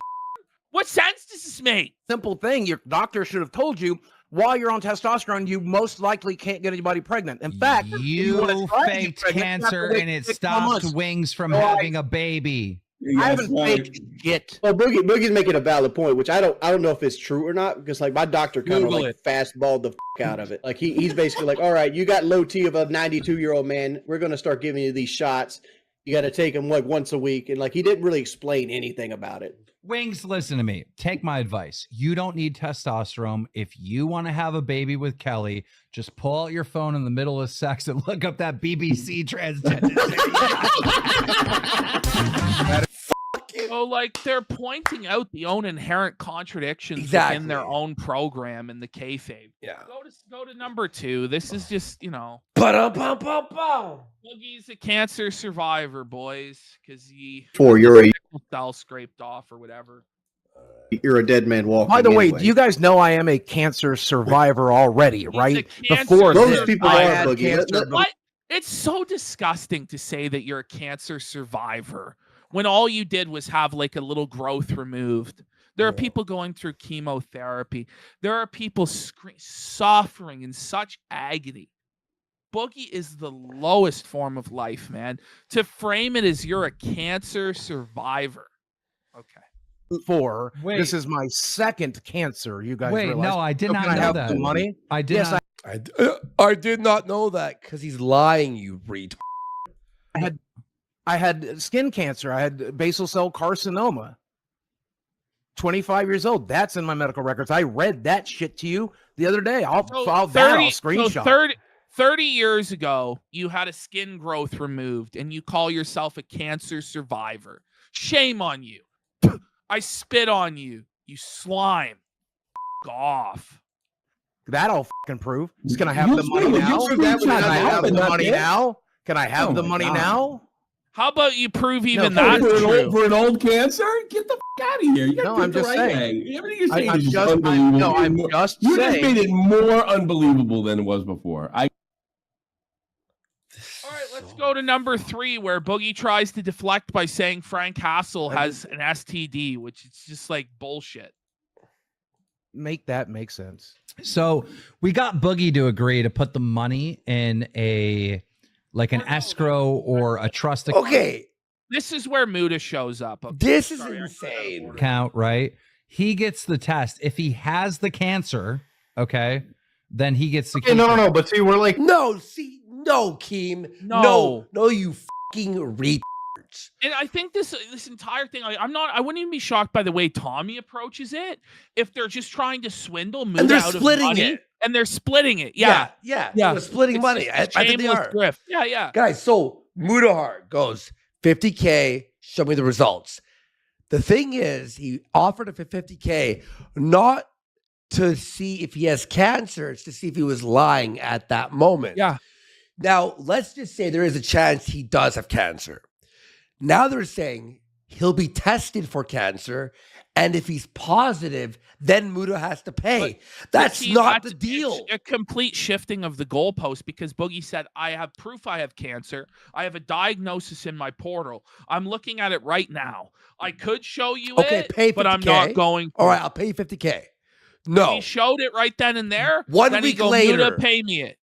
What sense does this make? Simple thing. Your doctor should have told you while you're on testosterone, you most likely can't get anybody pregnant. In fact, you faked cancer and it stopped Wings from having a baby. I haven't faked shit. Well, Boogie's making a valid point, which I don't know if it's true or not, because like my doctor kind of like fastballed the out of it. Like he's basically like, all right, you got low T of a 92-year-old man. We're gonna start giving you these shots. You got to take them like once a week, and like he didn't really explain anything about it. Wings, listen to me. Take my advice. You don't need testosterone. If you want to have a baby with Kelly, just pull out your phone in the middle of sex and look up that BBC transgender. So, like, they're pointing out the own inherent contradictions in their own program in the kayfabe. Yeah. Go to number 2. This is just, Boogie's a cancer survivor, boys, because he cell scraped off or whatever. You're a dead man walking. By the way, do you guys know I am a cancer survivor already, right? Before those people are Boogie. What? It's so disgusting to say that you're a cancer survivor when all you did was have like a little growth removed. There are people going through chemotherapy. There are people suffering in such agony. Boogie is the lowest form of life, man. To frame it as you're a cancer survivor. Okay. This is my second cancer. You guys realize? No, I did not can I know have that. the money? I did not. I did not know that because he's lying, you retard. I had skin cancer. I had basal cell carcinoma. 25 years old. That's in my medical records. I read that shit to you the other day. I'll screenshot. So 30 years ago, you had a skin growth removed and you call yourself a cancer survivor. Shame on you. I spit on you, you slime. F off. That I'll fucking prove. Can I have the money now? Can I have the money now? Can I have the money now? How about you prove even that's true? For an old cancer? Get the out of here. You I'm just saying. Everything you're saying is just unbelievable. You just made it more unbelievable than it was before. All right, let's go to number 3, where Boogie tries to deflect by saying Frank Hassel has an STD, which is just like bullshit. Make that make sense. So we got Boogie to agree to put the money in an escrow or a trust account. Okay. This is where Muda shows up. Okay. This is insane. Account, right? He gets the test. If he has the cancer, okay, then he gets the cancer. No. But see, we're like, no, Keem. No, you fucking retards. And I think this entire thing, I wouldn't even be shocked by the way Tommy approaches it if they're just trying to swindle Muda out of money. And they're splitting it. Yeah. They're splitting money. I think they are. Grift. Yeah. Guys, so Mudahar goes 50K, show me the results. The thing is, he offered him for 50K, not to see if he has cancer, it's to see if he was lying at that moment. Yeah. Now, let's just say there is a chance he does have cancer. Now they're saying he'll be tested for cancer, and if he's positive, then Muda has to pay. That's not the deal. A complete shifting of the goalpost, because Boogie said, I have proof I have cancer. I have a diagnosis in my portal. I'm looking at it right now. I could show you pay 50K. But I'm not going to. All right, I'll pay you 50K. No. He showed it right then and there. One week later. Muda, pay me it.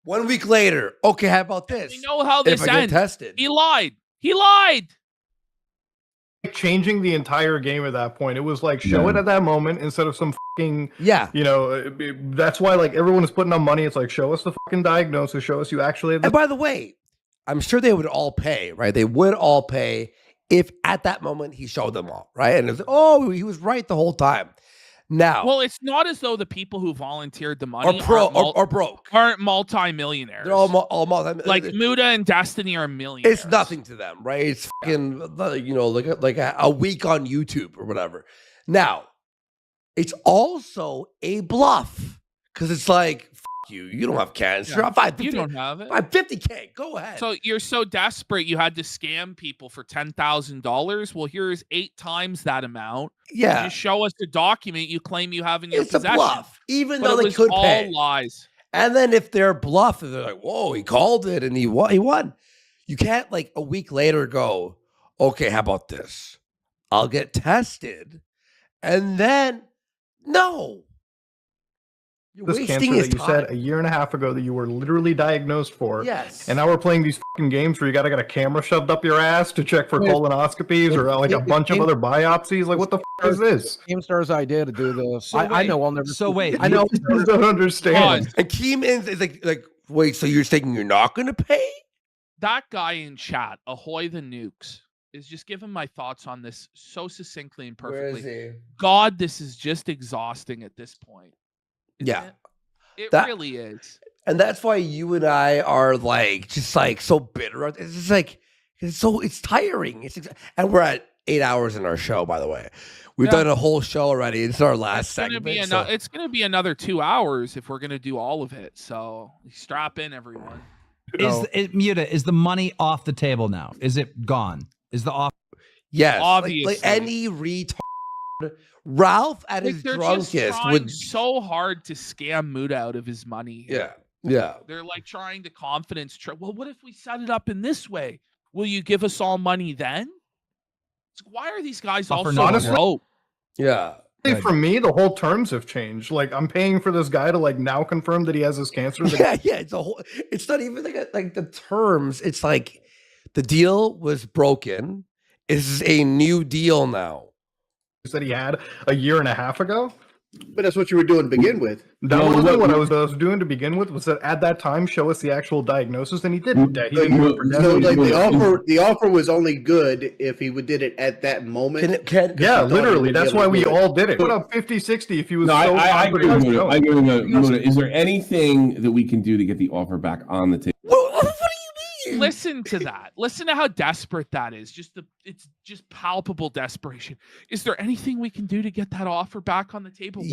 1 week later. Okay, how about this? You know how this ends. Tested. He lied. He lied. Changing the entire game at that point. It was like, show it at that moment instead of some fucking, that's why like everyone is putting on money. It's like, show us the fucking diagnosis, show us you actually have And by the way, I'm sure they would all pay, right? They would all pay if at that moment he showed them all, right? And it was like, oh, he was right the whole time. Now, well, it's not as though the people who volunteered the money are broke, aren't multi-millionaires. They're all multi. Like Muda and Destiny are millionaires. It's nothing to them, right? It's fucking like a week on YouTube or whatever. Now, it's also a bluff because it's like, fuck you. You don't have cancer. Yeah, I'm fine. you don't have it. I'm 50K. Go ahead. So you're so desperate you had to scam people for $10,000. Well, here's 8 times that amount. Yeah. Just show us the document you claim you have in your It's a possession. bluff, even But though it they was could all pay. lies. And then if they're bluffing, they're like, whoa, he called it and he won. You can't like a week later go, okay, how about this? I'll get tested. And then, no. You're This wasting cancer his that you time. said a year and a half ago that you were literally diagnosed for. Yes. And now we're playing these fucking games where you gotta get a camera shoved up your ass to check for colonoscopies or like a bunch of other biopsies. Like, what the fuck is this? Keemstar's idea to do this. So I wait, know I'll never. so wait, I know. I don't understand. And Keem is like, wait, so you're saying you're not going to pay? That guy in chat, Ahoy the Nukes, is just giving my thoughts on this so succinctly and perfectly. Where is he? God, this is just exhausting at this point. Yeah. It That- really is. And that's why you and I are like, just like so bitter. It's just like, it's tiring. And we're at 8 hours in our show, by the way. We've done a whole show already. It's our last segment. It's going to be another 2 hours if we're going to do all of it. So strap in, everyone. Is the money off the table now? Is it gone? Is the offer? Yes. Obviously. Like any retard. Ralph at his They're drunkest just trying would. so hard to scam Muda out of his money. Yeah. Yeah. They're like trying to confidence trip. Well, what if we set it up in this way? Will you give us all money then? It's like, why are these guys all so honestly, broke? Yeah. For me, the whole terms have changed. Like, I'm paying for this guy to like now confirm that he has this cancer. Yeah, yeah. It's not even like the terms. It's like the deal was broken. This is a new deal now. That he had a year and a half ago. But that's what you were doing to begin with. That wasn't what I was doing to begin with. Was that at that time show us the actual diagnosis, and he didn't. He didn't do it for So like the offer was only good if he did it at that moment. Yeah, literally. That's why we all did it. Put up 50-60 if he was so I agree confident. with Muda. I agree with Muda. Is there anything that we can do to get the offer back on the table? Listen to that. Listen to how desperate that is. It's just palpable desperation. Is there anything we can do to get that offer back on the table? Why?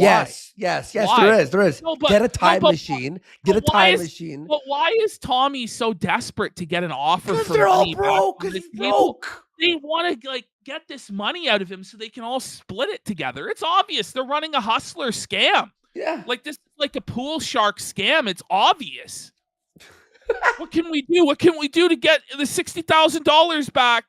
Yes. Why? There is. No, get a time machine. Get a time machine. But why is Tommy so desperate to get an offer? Because for they're all money back broke. on the It's table? broke. They want to like get this money out of him so they can all split it together. It's obvious they're running a hustler scam. Yeah. Like this is like a pool shark scam. It's obvious. What can we do? What can we do to get the $60,000 back?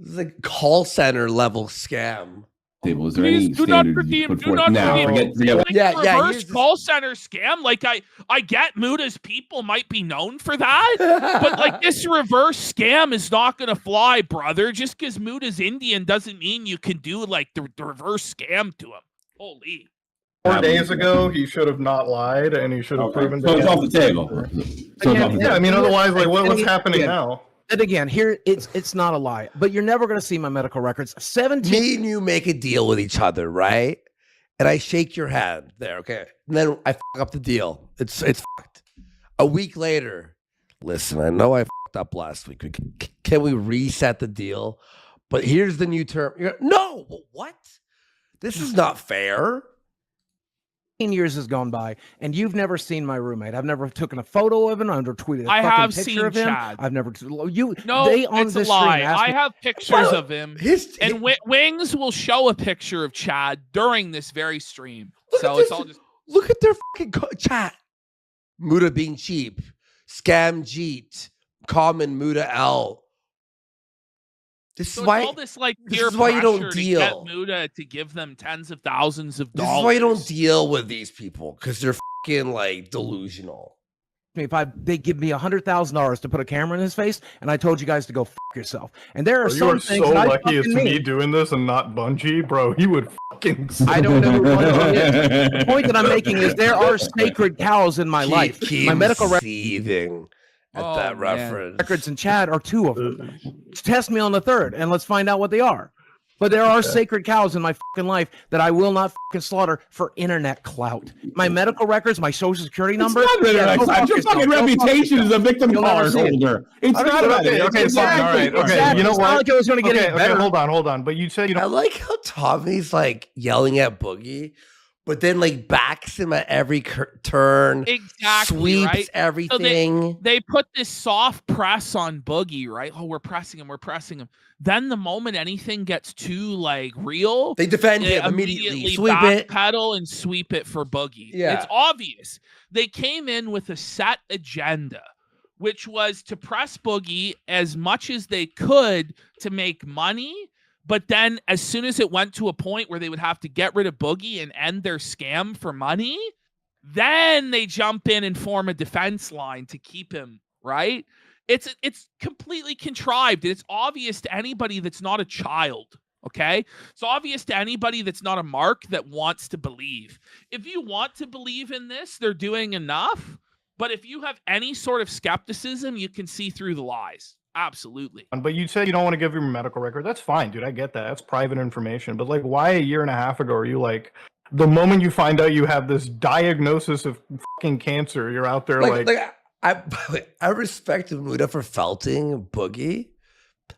It's like call center level scam. Table. Is there Please any do not standards you redeem. put Do forth not now? redeem. Forget Like reverse call center scam. Like I get Muda's people might be known for that, but like this reverse scam is not going to fly, brother. Just because Muda's Indian doesn't mean you can do like the reverse scam to him. Holy. 4 days ago, he should have not lied, and he should have proven. So it's off the table. I mean, otherwise, like, what's happening now? And again, here it's not a lie, but you're never going to see my medical records. 17. Me and you make a deal with each other, right? And I shake your hand there, okay? And then I fuck up the deal. It's fucked. A week later, listen, I know I fucked up last week. Can we reset the deal? But here's the new term. No, what? This is not fair. 15 years has gone by, and you've never seen my roommate. I've never taken a photo of him. I've never tweeted a I fucking have picture seen of him. Chad. I've never. You No, they on it's a this lie. stream asked I me- have pictures of him, and Wings will show a picture of Chad during this very stream. So it's all just look at their fucking chat. Muda being cheap, scam Jeet, common Muda L. This so is why it's all this like this peer is why you don't pressure to deal. get Muda to give them tens of thousands of This dollars. is why you don't deal with these people because they're fucking like delusional. If they give me $100,000 to put a camera in his face, and I told you guys to go fuck yourself, and there are You some are things so that I lucky it's fucking me mean. doing this and not Bungie, bro. He would fucking. I don't know who Bungie is. The point that I'm making is there are sacred cows in my life. My medical seething at that reference. records in chat are 2 of them. Test me on the 3rd, and let's find out what they are. But there are sacred cows in my fucking life that I will not fucking slaughter for internet clout. My medical records, my social security number. It's not internet go clout. fuck Your yourself. fucking Go fuck reputation yourself. as a victim You'll never card see it. holder. It's not about it. Okay, fine. All right. Okay. Exactly. You know It's what? not like it was going to get any better. Hold on. But you said you I know. like how Tommy's like yelling at Boogie, but then like backs him at every turn. Exactly, sweeps right? everything. So they put this soft press on Boogie, right? Oh, we're pressing him. Then the moment anything gets too like real, they defend him immediately. Sweep it, pedal and sweep it for Boogie. Yeah, it's obvious they came in with a set agenda, which was to press Boogie as much as they could to make money. But then as soon as it went to a point where they would have to get rid of Boogie and end their scam for money, then they jump in and form a defense line to keep him, right? It's completely contrived. It's obvious to anybody that's not a child, okay? It's obvious to anybody that's not a mark that wants to believe. If you want to believe in this, they're doing enough. But if you have any sort of skepticism, you can see through the lies. Absolutely. But you said you don't want to give your medical record. That's fine, dude. I get that. That's private information. But like, why a year and a half ago are you like, the moment you find out you have this diagnosis of fucking cancer, you're out there like I respect Muda for felting Boogie.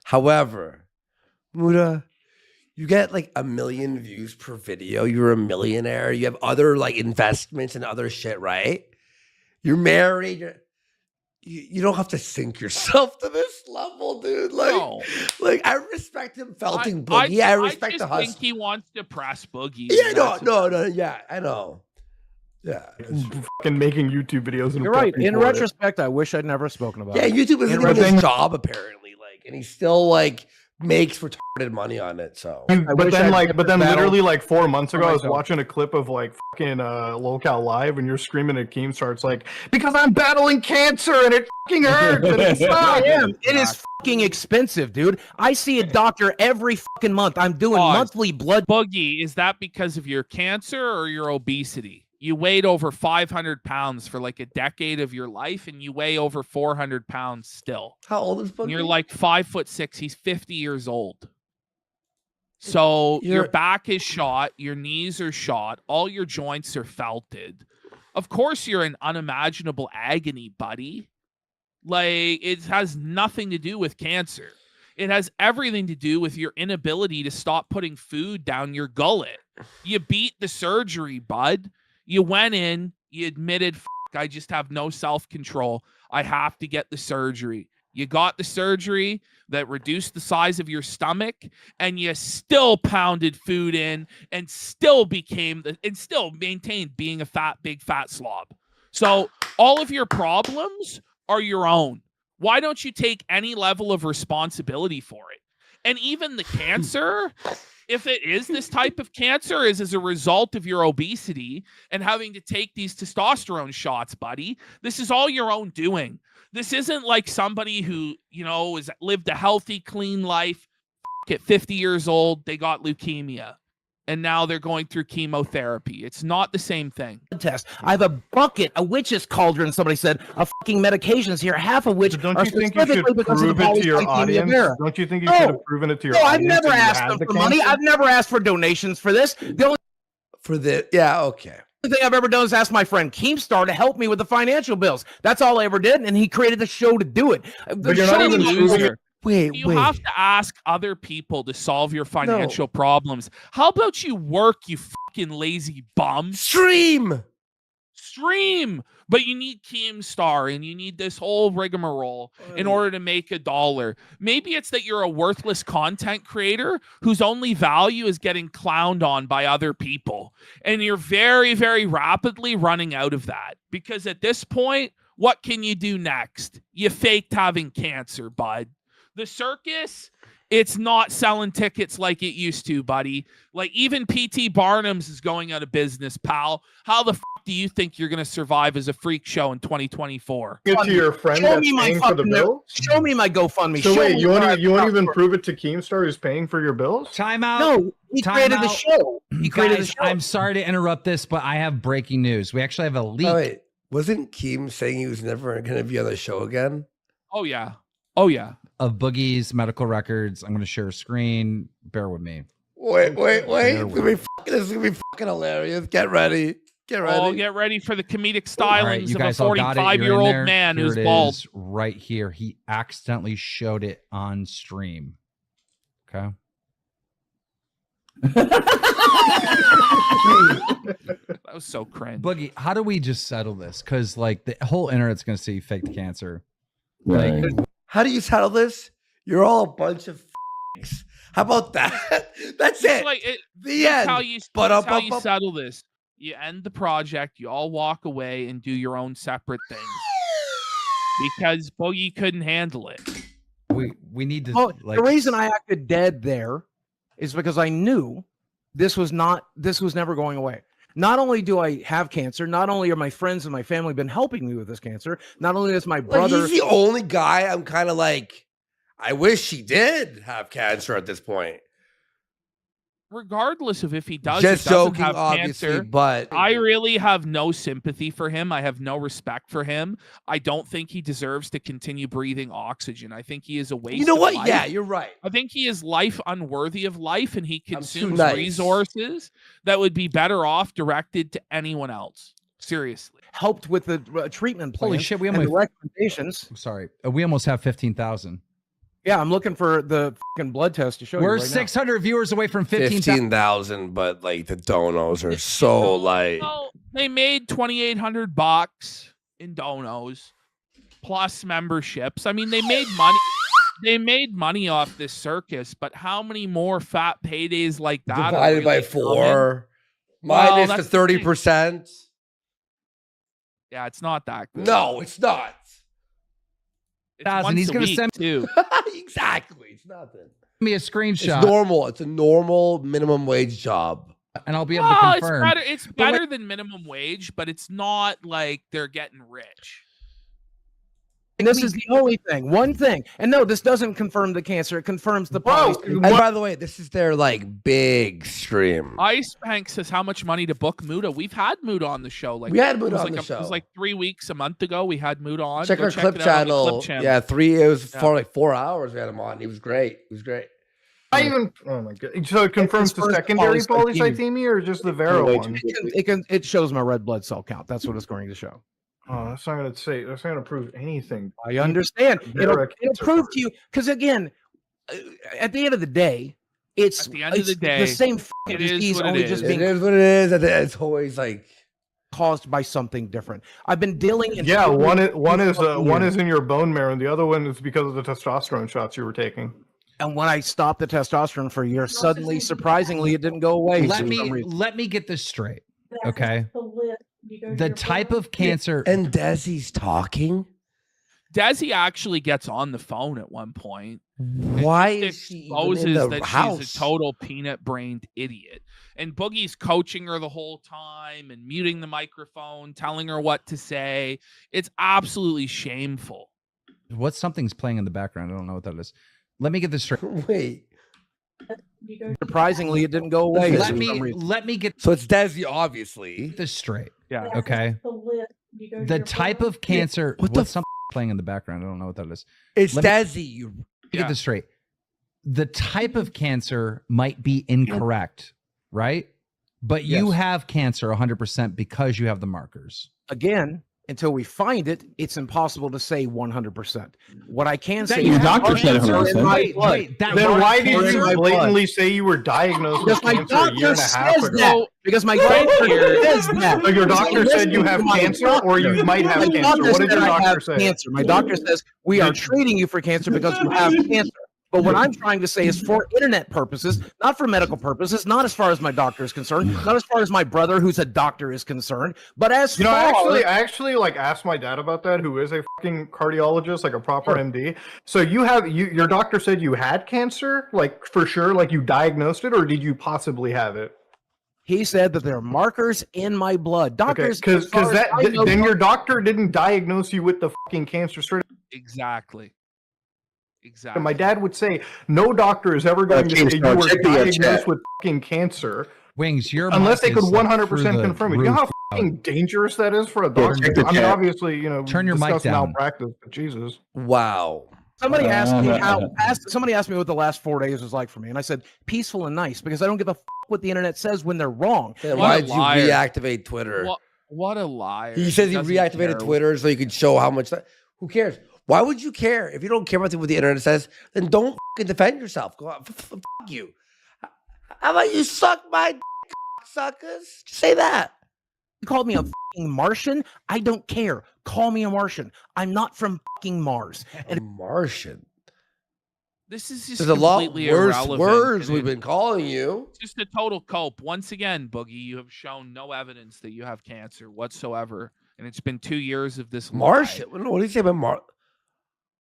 However, Muda, you get like 1 million views per video. You're a millionaire. You have other like investments and other shit, right? You're married. You don't have to sink yourself to this level, dude. Like, no. Like I respect him felting Boogie. I respect the hustle. I think he wants to press Boogie. Yeah, no. Yeah, I know. Yeah, fucking making YouTube videos. You're right. In retrospect, I wish I'd never spoken about it. Yeah, YouTube isn't even his job apparently. Like, and he still like makes retarded money on it. So, but then literally like 4 months ago, I was watching a clip of like fucking Locale Live, and you're screaming at Keemstar. It's like, because I'm battling cancer and it fucking hurts. And it's I am. It is fucking expensive, dude. I see a doctor every fucking month. I'm doing monthly blood. Boogie, is that because of your cancer or your obesity? You weighed over 500 pounds for like a decade of your life, and you weigh over 400 pounds still. How old is Boogie? And you're like 5'6". He's 50 years old. So your back is shot, your knees are shot, all your joints are felted. Of course, you're in unimaginable agony, buddy. Like, it has nothing to do with cancer. It has everything to do with your inability to stop putting food down your gullet. You beat the surgery, bud. You went in, you admitted, I just have no self-control. I have to get the surgery. You got the surgery that reduced the size of your stomach, and you still pounded food in and still maintained being a big fat slob. So all of your problems are your own. Why don't you take any level of responsibility for it? And even the cancer, if it is this type of cancer, is as a result of your obesity and having to take these testosterone shots, buddy. This is all your own doing. This isn't like somebody who, has lived a healthy, clean life. At 50 years old, they got leukemia, and now they're going through chemotherapy. It's not the same thing. Test. I have a bucket, a witch's cauldron, somebody said, of fucking medications here, half of which don't you think you should prove it to your audience? Don't you think you should have proven it to your audience? No, I've never asked them for money. I've never asked for donations for this. Yeah, okay. The thing I've ever done is ask my friend Keemstar to help me with the financial bills. That's all I ever did, and he created the show to do it. But you're not even loser. You have to ask other people to solve your financial problems. How about you work, you fucking lazy bum? Stream! But you need Keemstar, and you need this whole rigmarole in order to make $1. Maybe it's that you're a worthless content creator whose only value is getting clowned on by other people. And you're very, very rapidly running out of that. Because at this point, what can you do next? You faked having cancer, bud. The circus, it's not selling tickets like it used to, buddy. Like, even P.T. Barnum's is going out of business, pal. How the do you think you're going to survive as a freak show in 2024? Get to your friend that's paying for the bill? Show me my GoFundMe. So wait, you won't even prove it to Keemstar who's paying for your bills? Time out. No, he created the show. He created the show. I'm sorry to interrupt this, but I have breaking news. We actually have a leak. Oh, wait. Wasn't Keem saying he was never going to be on the show again? Oh, yeah. Of Boogie's medical records. I'm going to share a screen. Bear with me. Wait. This is going to be fucking hilarious. Get ready. Get ready for the comedic stylings of a 45-year-old man who's bald. Right here. He accidentally showed it on stream. Okay. was so cringe. Boogie, how do we just settle this? Because like the whole internet's gonna see fake cancer. Right. Like, How do you settle this? You're all a bunch of f***ings. How about that? That's it. Like The that's end. how you, that's how you settle this. You end the project. You all walk away and do your own separate things because Boogie couldn't handle it. we need to. Well, like, the reason I acted dead there is because I knew this was never going away. Not only do I have cancer, not only are my friends and my family been helping me with this cancer, not only is my brother. He's the only guy I'm kind of like, I wish he did have cancer at this point. Regardless of if he does Just or doesn't joking, have obviously, cancer, but I really have no sympathy for him. I have no respect for him. I don't think he deserves to continue breathing oxygen. I think he is a waste. You know of what? life. Yeah, you're right. I think he is life unworthy of life, and he consumes nice. resources that would be better off directed to anyone else. Seriously. Helped with the treatment plan. Holy shit, we and the almost. recommendations. I'm sorry, we almost have 15,000. Yeah, I'm looking for the fucking blood test to show you. We're right 600 viewers away from 15,000. 15,000, but like the donos are so like. Well, they made $2,800 in donos plus memberships. I mean, they made money. They made money off this circus, but how many more fat paydays like that are Divided by really 4, Well, minus that's the the thing. 30%. Yeah, it's not that good. No, it's not. It's 1,000. once He's a gonna week, send too. Exactly. It's nothing. me a It's screenshot, normal. It's a normal minimum wage job. and I'll be able Well, to confirm. it's better than minimum wage, but it's not like they're getting rich. And this is the only thing, one thing. And no, this doesn't confirm the cancer. It confirms the policy. And by the way, this is their like big stream. Ice Bank says how much money to book Muda. We've had Muda on the show. Like We had it Muda was on like the It was show. like 3 weeks, a month ago. We had Muda on. Check Go our clip it out on the channel. Clip channel. Yeah, it was Yeah. for like 4 hours. We had him on. He was great. It was great. I even oh my god! So it confirms the first secondary polycythemia. polycythemia or just the Vera one? It shows my red blood cell count. That's what it's going to show. Oh, that's not going to say. That's not going to prove anything. I understand. Vera It'll cancer prove part. to you because again, at the end of the day, it's At the end of the it's day, the same fucking it is disease, what it only is. just It being is what it is. It's always like caused by something different. I've been dealing. Yeah, one is years. in your bone marrow, and the other one is because of the testosterone shots you were taking. And when I stopped the testosterone for a year, suddenly, surprisingly, it didn't go away. Let for some me reason. get this straight, okay? The type of cancer. And Desi's talking. Desi actually gets on the phone at one point. Why It is she even exposes in the that house? she's a total peanut-brained idiot. And Boogie's coaching her the whole time and muting the microphone, telling her what to say. It's absolutely shameful. What's something's playing in the background? I don't know what that is. Let me get this straight. Wait. Surprisingly, it didn't go away. Let for me some reason. let me get So it's Desi, obviously. this straight. Yeah. Okay. The type of cancer. What the What's something playing in the background? I don't know what that is. It's Let me- Desi. You Let me Yeah. get this straight. The type of cancer might be incorrect, right? But you Yes. have cancer 100% because you have the markers. Again, until we find it, it's impossible to say 100%. What I can say you is have doctor said cancer 100%. in my Wait, blood. wait. That Then was why did cancer in my you blood. blatantly say you were diagnosed with Because my cancer a year doctor and a half says ago? that. Because my doctor says that. So your doctor Listen said you have to my cancer, or you doctor. might have My cancer. doctor What did said your I doctor have say? cancer. My doctor says we are treating you for cancer because you have cancer. But what I'm trying to say is for internet purposes, not for medical purposes, not as far as my doctor is concerned, not as far as my brother, who's a doctor, is concerned, but as You know, far I actually like asked my dad about that, who is a fucking cardiologist, like a proper Sure. MD. So your doctor said you had cancer, like for sure, like you diagnosed it, or did you possibly have it? he said that there are markers in my blood. Okay, Doctors, because as far as that I know, then your doctor didn't diagnose you with the fucking cancer straight. Exactly. And Exactly. my dad would say no doctor is ever going to say you Keemstar, were check the diagnosed chat. with fucking cancer Wings, your unless they mic could is, like, 100% through the confirm it. You know how roof. fucking dangerous that is for a Yeah, doctor. check the I mean, chat. obviously, you know, Turn your mic discuss down. malpractice, but Jesus. wow. somebody asked me somebody asked me what the last 4 days was like for me, and I said peaceful and nice because I don't give a what the internet says when they're wrong. Then What why a did you liar. reactivate Twitter? What a liar. He says he doesn't reactivated care. Twitter so you could show how much. Who cares? Why would you care if you don't care about what the internet says? Then don't fucking defend yourself. Go out, fuck you. How about you suck my dick, suckers? Just say that. You called me a fucking Martian. I don't care. Call me a Martian. I'm not from fucking Mars. A Martian. This is just There's a lot completely worse irrelevant, words and we've been calling you. It's just a total cope. Once again, Boogie, you have shown no evidence that you have cancer whatsoever, and it's been 2 years of this lie. Martian. What do you say about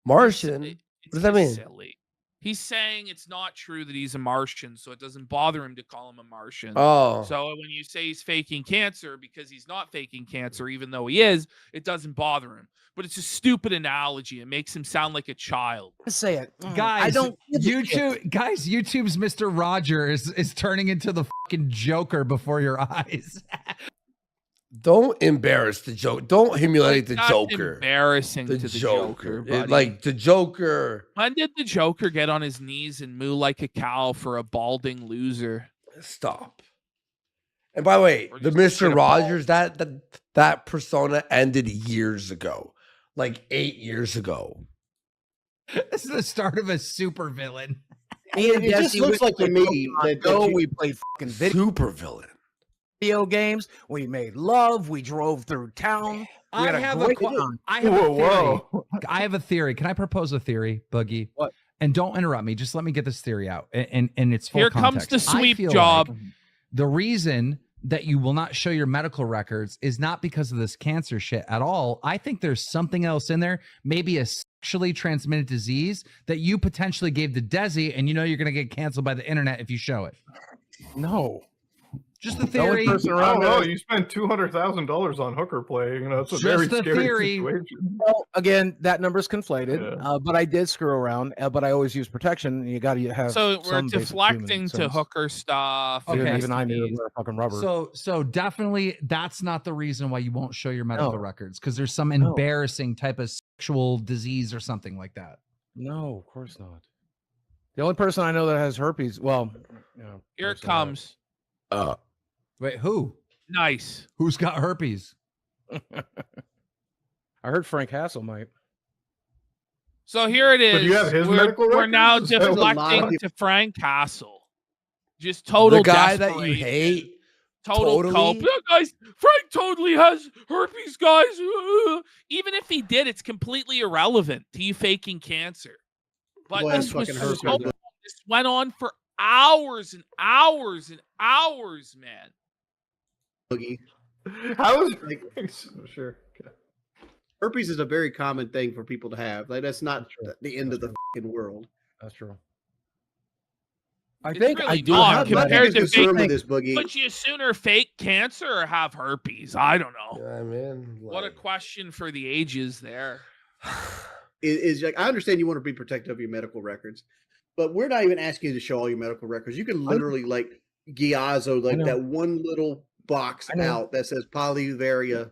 Martian? It's What does that mean? silly. He's saying it's not true that he's a Martian, so it doesn't bother him to call him a Martian. Oh. So when you say he's faking cancer because he's not faking cancer, even though he is, it doesn't bother him. But it's a stupid analogy. It makes him sound like a child. Say it, Guys. I don't. YouTube's Mr. Roger is turning into the fucking Joker before your eyes. Don't embarrass the joke. Don't humiliate the Not Joker. Embarrassing to the Joker. Buddy. Like the Joker. When did the Joker get on his knees and moo like a cow for a balding loser? Stop. And by the way, the Mr. Rogers, that persona ended years ago. Like 8 years ago. This is the start of a super villain. It just looks like to me that we played fucking super villain. Video games. We made love. We drove through town. I have a theory. Can I propose a theory, Boogie? What? And don't interrupt me. Just let me get this theory out in its full Here context. comes the I sweep feel job. like the reason that you will not show your medical records is not because of this cancer shit at all. I think there's something else in there, maybe a sexually transmitted disease that you potentially gave to Desi, and you know you're going to get canceled by the internet if you show it. No. Just the theory. You spent $200,000 on hooker play. You know, it's a very scary situation. Well, again, that number's conflated. But I did screw around. But I always use protection. You got to have. So we're some basic deflecting human to sense. hooker stuff. Okay. Even I knew to wear fucking rubber. So definitely that's not the reason why you won't show your medical records, because there's some embarrassing type of sexual disease or something like that. No, of course not. The only person I know that has herpes. Well, Here it comes. Wait, who? Nice. Who's got herpes? I heard Frank Hassel might. So here it is. do you have his medical we're now records? That was a lot deflecting of- to Frank Castle. Just total The guy that you desperation. hate. Total Totally? cope. Yeah, guys, Frank totally has herpes, guys. Even if he did, it's completely irrelevant to you faking cancer. But Well, this was fucking so herpes. long. This went on for hours and hours and hours, man. Boogie. How is Like, sure? herpes is a very common thing for people to have. Like that's not the end of the fucking world. That's true. I It's think really I do not. have My that. Compared biggest to concern with fake, this, Boogie, would you sooner fake cancer or have herpes? I don't know. Yeah, man. What a question for the ages there. is like I understand you want to be protective of your medical records, but we're not even asking you to show all your medical records. You can literally like Giazzo, like that one little box out that says polycythemia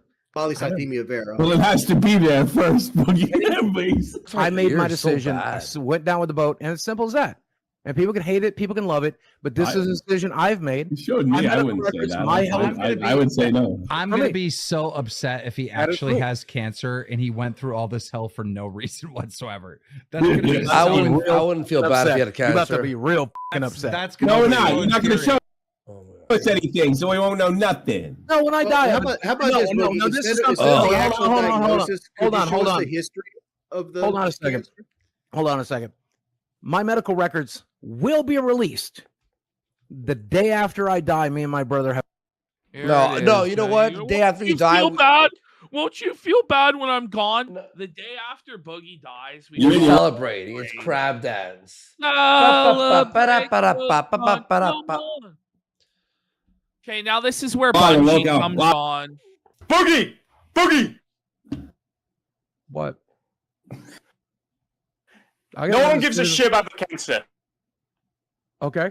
vera. Well, it has to be there first, Boogie. Please. I made my You're so decision. I bad. went down with the boat, and it's simple as that. And people can hate it, people can love it, but this is a decision I've made. You showed My me. I medical wouldn't say records, that. my health- I would say no. I'm For gonna me. be so upset if he That is actually true. has cancer and he went through all this hell for no reason whatsoever. That's gonna be I so wouldn't feel bad if he had a You're about cancer. to be real fucking upset. That's gonna No, we're be not. so You're not going to show infuriating. us anything, so we won't know nothing. No, when I die, How I'm- about no, this? no, Boogie? no, this is Instead of something. the actual diagnosis, could Hold you on, show hold us on. the history of the Hold on a second. cancer? Hold on a second. My medical records will be released the day after I die. Me and my brother have. Here No, it no, is, you know man. what? You The day after you die, feel we- bad? Won't you feel bad when I'm gone? No. The day after Boogie dies, we You're Yeah. celebrating. It's crab dance. celebrate the one. Okay, now this is where Fine, Bungie look out. comes Lock- on. Boogie! Boogie! What? No one gives a shit about the cancer. Okay.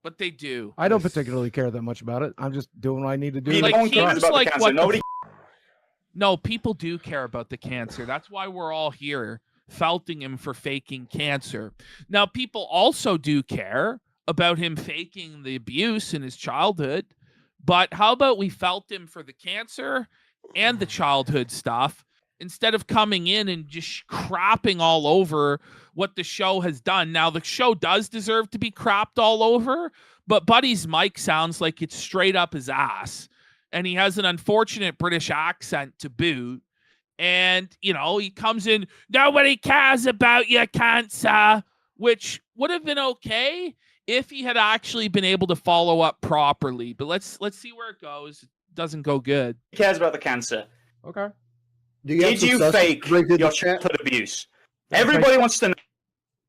But they do. I don't particularly care that much about it. I'm just doing what I need to do. People Like, don't care Keem's about like, the cancer. what the Nobody. No, people do care about the cancer. That's why we're all here felting him for faking cancer. Now, people also do care about him faking the abuse in his childhood. But how about we felt him for the cancer and the childhood stuff instead of coming in and just crapping all over what the show has done? Now, the show does deserve to be crapped all over, but Buddy's mic sounds like it's straight up his ass, and he has an unfortunate British accent to boot. And, you know, he comes in, nobody cares about your cancer, which would have been okay if he had actually been able to follow up properly. But let's see where it goes. It doesn't go good. Who cares about the cancer? Okay. Did you fake your childhood abuse? Everybody wants to know.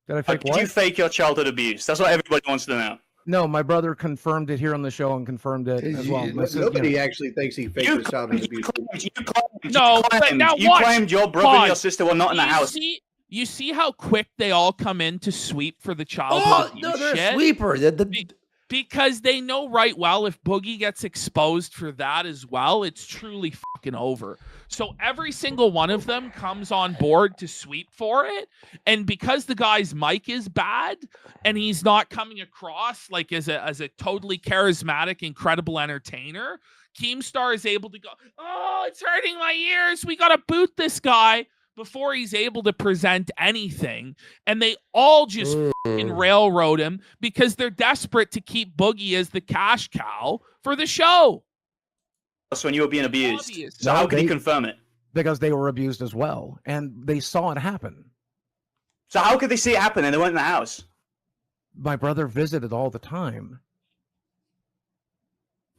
Did I fake Did what? you fake your childhood abuse? That's what everybody wants to know. No, my brother confirmed it here on the show and confirmed it as well. Nobody actually thinks he faked his childhood abuse. You claimed your brother and your sister were not in the house. You see how quick they all come in to sweep for the childhood abuse no, they're shit? a sweeper. Because they know right well if Boogie gets exposed for that as well, it's truly fucking over. So every single one of them comes on board to sweep for it. And because the guy's mic is bad and he's not coming across like as a totally charismatic, incredible entertainer, Keemstar is able to go, oh, it's hurting my ears. We got to boot this guy before he's able to present anything. And they all just fucking railroad him because they're desperate to keep Boogie as the cash cow for the show. That's when you were being abused. So how can you confirm it? Because they were abused as well, and they saw it happen. So how could they see it happen and they weren't in the house? My brother visited all the time.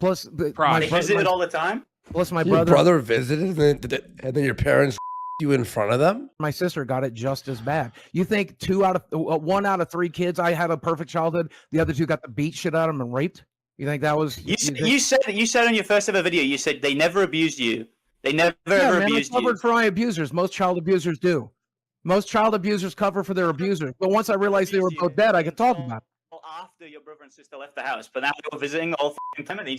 Plus, They visited all the time? Plus, my Your brother visited, and then your parents you in front of them. My sister got it just as bad. You think 1 out of 3 kids I had a perfect childhood, the other 2 got the beat shit out of them and raped? You think that was you said on your first ever video, you said they never abused you. They never ever abused you. I covered for my abusers. Most child abusers do. Most child abusers cover for their abusers. But once I realized they were both dead, I could talk about it. After your brother and sister left the house, but now they were visiting all the time, and he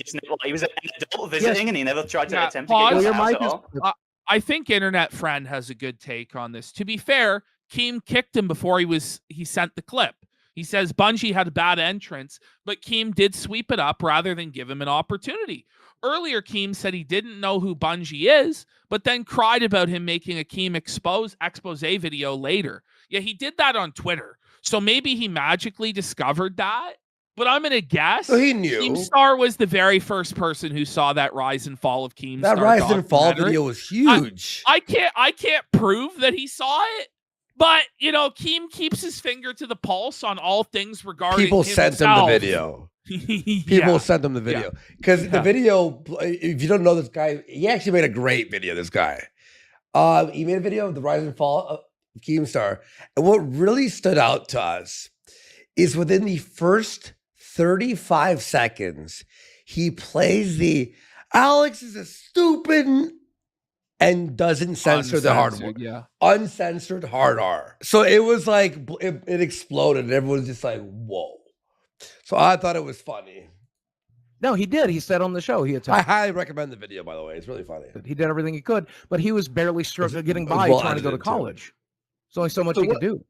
was an adult visiting, and he never tried to attempt to get into the house at all. I think Internet Friend has a good take on this. To be fair, Keem kicked him before he sent the clip. He says Bungie had a bad entrance, but Keem did sweep it up rather than give him an opportunity. Earlier, Keem said he didn't know who Bungie is, but then cried about him making a Keem expose video later. Yeah, he did that on Twitter. So maybe he magically discovered that. But I'm going to guess he knew. Keemstar was the very first person who saw that rise and fall of Keemstar. That rise and fall video was huge. I can't prove that he saw it, but you know, Keem keeps his finger to the pulse on all things regarding people himself. sent him the video. People sent him the video because the video. If you don't know this guy, he actually made a great video. This guy, he made a video of the rise and fall of Keemstar, and what really stood out to us is within the first 35 seconds, he plays the Alex is a stupid and doesn't censor the hard R. Yeah. Uncensored hard R. So it was like, it exploded and everyone's just like, whoa. So I thought it was funny. No, he did. He said on the show I highly recommend the video, by the way. It's really funny. He did everything he could, but he was barely getting by trying to go to college. There's only so much he could do.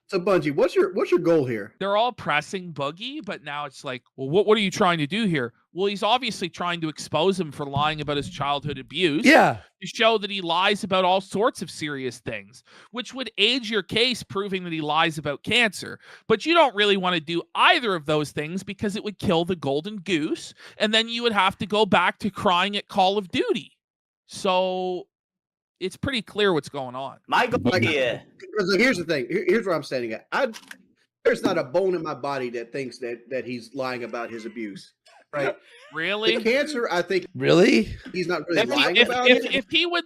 So Bungie, what's your goal here? They're all pressing Boogie, but now it's like, well, what are you trying to do here? Well, he's obviously trying to expose him for lying about his childhood abuse. Yeah. To show that he lies about all sorts of serious things, which would aid your case proving that he lies about cancer. But you don't really want to do either of those things because it would kill the golden goose, and then you would have to go back to crying at Call of Duty. So it's pretty clear what's going on. My goal here. Here's the thing. Here's where I'm standing at. There's not a bone in my body that thinks that he's lying about his abuse. Right? Really? The cancer, I think. Really? He's not really lying about it.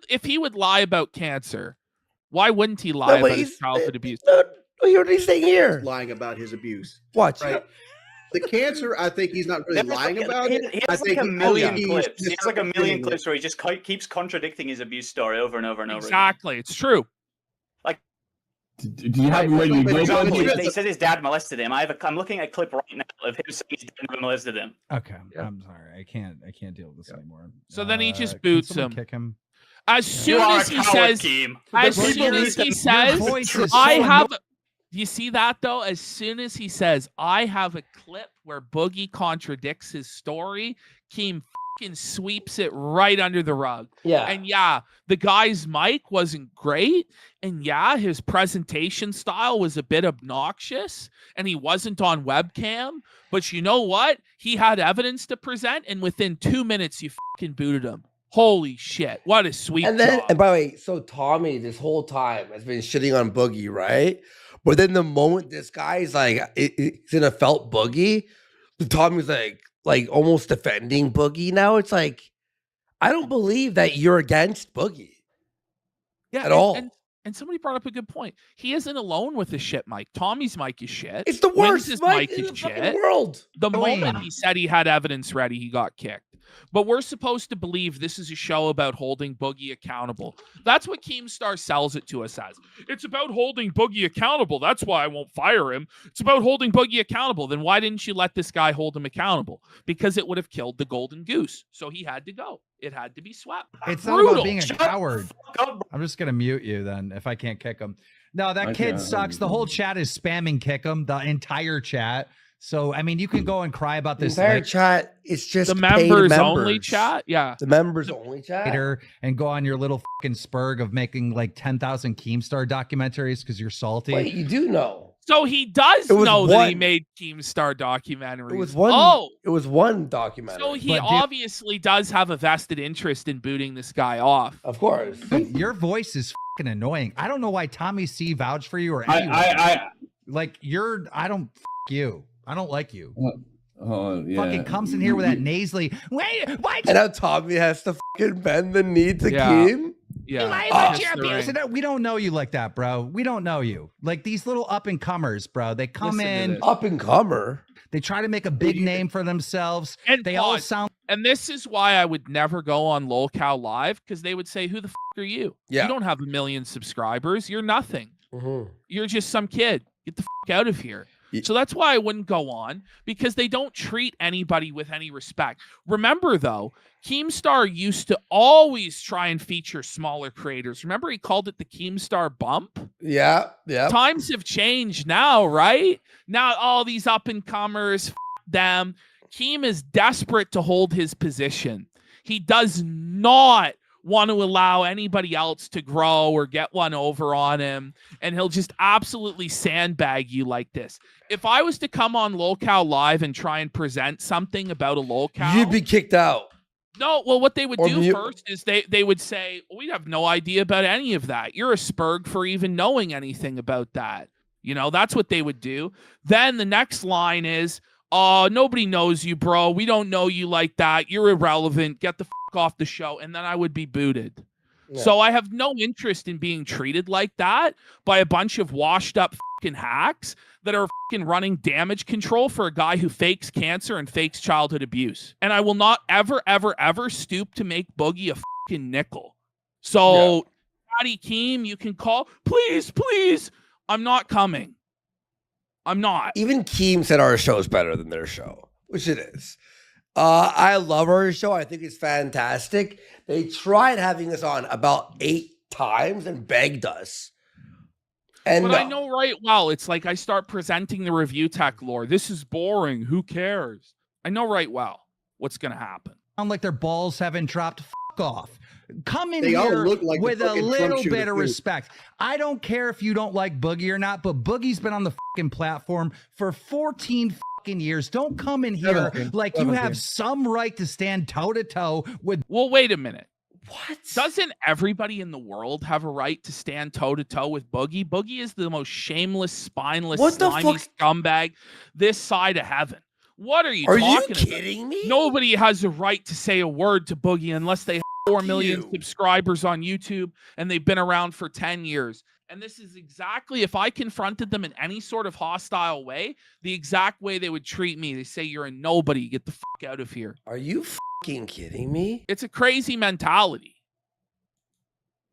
If he would lie about cancer, why wouldn't he lie about his childhood abuse? Hear what he's saying here. He's lying about his abuse. Watch. Right? The cancer, I think he's not really lying about it. He has like a million clips. He has like a million clips where he just keeps contradicting his abuse story over and over and over. Exactly, it's true. Like, do you have him ready to go? He said his dad molested him. I'm looking at a clip right now of him saying his dad never molested him. Okay, I'm sorry, I can't deal with this anymore. So then he just boots him. Kick him. As soon as he says, I have. You see that though? As soon as he says, I have a clip where Boogie contradicts his story, Keem fucking sweeps it right under the rug. Yeah. And yeah, the guy's mic wasn't great. And yeah, his presentation style was a bit obnoxious. And he wasn't on webcam. But you know what? He had evidence to present. And within 2 minutes, you fucking booted him. Holy shit. What a sweet And then, job. and by the way, so Tommy this whole time has been shitting on Boogie, right? But then the moment this guy's like, it's in a felt Boogie, Tommy's like almost defending Boogie now. It's like, I don't believe that you're against Boogie. Yeah, at all. And somebody brought up a good point. He isn't alone with the shit mic. Tommy's mic is shit. It's the worst Wings' mic in the fucking world. The moment he said he had evidence ready, he got kicked. But we're supposed to believe this is a show about holding Boogie accountable. That's what Keemstar sells it to us as. It's about holding Boogie accountable. That's why I won't fire him. It's about holding Boogie accountable. Then why didn't you let this guy hold him accountable? Because it would have killed the golden goose. So he had to go. It had to be swept. It's not about being a coward. I'm just going to mute you then if I can't kick him. No, that kid sucks. The whole chat is spamming kick him, the entire chat. So, I mean, you can go and cry about this. The entire chat, it's just the members only chat. Yeah. The members only chat. And go on your little fucking spurg of making like 10,000 Keemstar documentaries because you're salty. Wait, you do know. So he does know that he made Keemstar documentaries. It was one. It was one documentary. So he obviously does have a vested interest in booting this guy off. Of course. Your voice is fucking annoying. I don't know why Tommy C vouched for you or anyone. I don't you. I don't like you. Yeah. Fucking comes in here with that nasally. Wait, why? And now Tommy has to fucking bend the knee to Keem. Yeah. We don't know you like that, bro. We don't know you. Like these little up and comers, bro. They come in up and comer. They try to make a big name for themselves. And they all sound. And this is why I would never go on LolCow Live, because they would say, "Who the are you? Yeah. You don't have 1 million subscribers. You're nothing. You're just some kid. Get the out of here." So that's why I wouldn't go on, because they don't treat anybody with any respect. Remember, though, Keemstar used to always try and feature smaller creators. Remember, he called it the Keemstar bump? Yeah, yeah. Times have changed now, right? Now, all these up-and-comers, them. Keem is desperate to hold his position. He does not want to allow anybody else to grow or get one over on him, and he'll just absolutely sandbag you like this. If I was to come on LolCow Live and try and present something about a LolCow, you'd be kicked out. No, well, what they would do first is they would say, "We have no idea about any of that. You're a spurg for even knowing anything about that." You know, that's what they would do. Then the next line is, "Oh, nobody knows you, bro. We don't know you like that. You're irrelevant. Get the off the show." And then I would be booted. Yeah. So I have no interest in being treated like that by a bunch of washed up fucking hacks that are fucking running damage control for a guy who fakes cancer and fakes childhood abuse. And I will not ever, ever, ever stoop to make Boogie a fucking nickel. So, Daddy Keem, you can call. Please, please. I'm not coming. I'm not. Even Keem said our show is better than their show, which it is. I love our show. I think it's fantastic. They tried having us on about 8 times and begged us. But I know right well, it's like I start presenting the review tech lore. This is boring. Who cares? I know right well what's going to happen. Sound like their balls haven't dropped. Fuck off. Come in They all here look like with the a fucking little Trump shooter, bit of too. respect. I don't care if you don't like Boogie or not, but Boogie's been on the fucking platform for 14 fucking years. Don't come in here like you have some right to stand toe to toe with. Well, wait a minute. What? Doesn't everybody in the world have a right to stand toe-to-toe with Boogie? Boogie is the most shameless, spineless, slimy scumbag this side of heaven. What are you talking about? Are you kidding me? Nobody has a right to say a word to Boogie unless they have 4 million subscribers on YouTube and they've been around for 10 years. And this is exactly, if I confronted them in any sort of hostile way, the exact way they would treat me. They say, "You're a nobody. Get the fuck out of here." Are you fucking kidding me? It's a crazy mentality.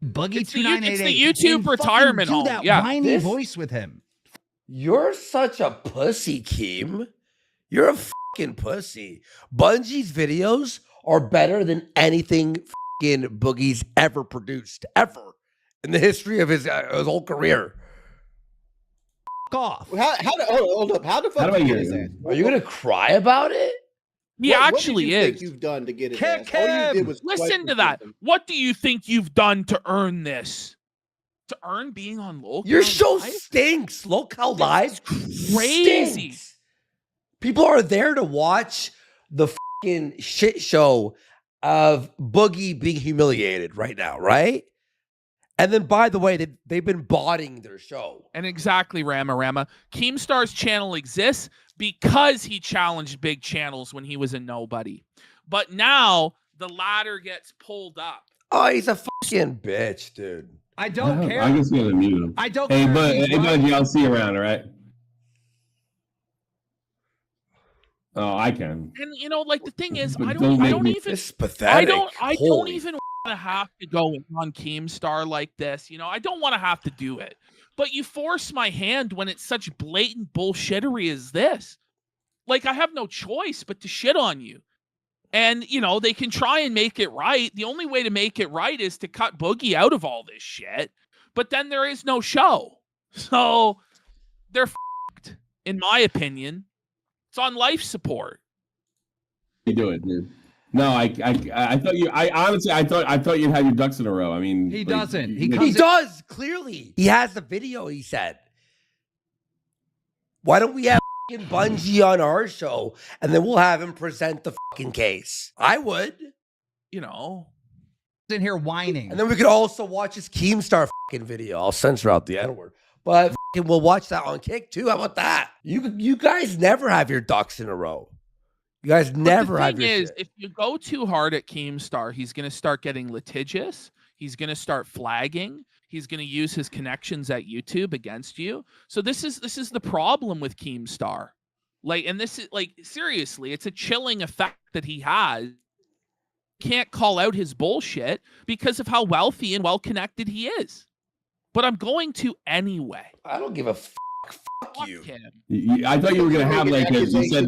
Boogie it's the 2988. YouTube retirement do home. that Yeah. whiny voice with him. You're such a pussy, Keem. You're a fucking pussy. Bungie's videos are better than anything fucking Boogie's ever produced, ever, in the history of his whole career. Off. Hold up. How the fuck do you say that? Are you gonna cry about it? He What actually did you is. think you've done to get it? Kick All you him! did was Listen to that. What do you think you've done to earn this? To earn being on local? Your show stinks. Local Live crazy. stinks. People are there to watch the fucking shit show of Boogie being humiliated right now, right? And then, by the way, they've been botting their show. And exactly, Rama. Keemstar's channel exists because he challenged big channels when he was a nobody. But now the ladder gets pulled up. Oh, he's a fucking bitch, dude. I don't care. I just want to mute him. I don't hey, care. Budgie, I'll see you around, all right? Oh, I can. And you know, like the thing is, But I don't even. It's pathetic. I don't Holy even want to have to go on Keemstar like this. You know, I don't want to have to do it. But you force my hand when it's such blatant bullshittery as this. Like I have no choice but to shit on you. And you know, they can try and make it right. The only way to make it right is to cut Boogie out of all this shit. But then there is no show. So they're fucked, in my opinion. It's on life support. You do it, dude. No, I thought you. I honestly, I thought you'd have your ducks in a row. I mean, He like, doesn't. He does, clearly. He has the video, he said. Why don't we have fucking Bungie on our show and then we'll have him present the fucking case? I would. You know. In here whining. And then we could also watch his Keemstar fucking video. I'll censor out the N-word. But fucking we'll watch that on Kick too. How about that? You guys never have your ducks in a row. You guys never have your is, shit. if you go too hard at Keemstar, he's going to start getting litigious. He's going to start flagging. He's going to use his connections at YouTube against you. So this is the problem with Keemstar. Like, and this is like, seriously, it's a chilling effect that he has. Can't call out his bullshit because of how wealthy and well-connected he is. But I'm going to anyway. I don't give a fuck. Fuck you. I thought you were gonna have like you said,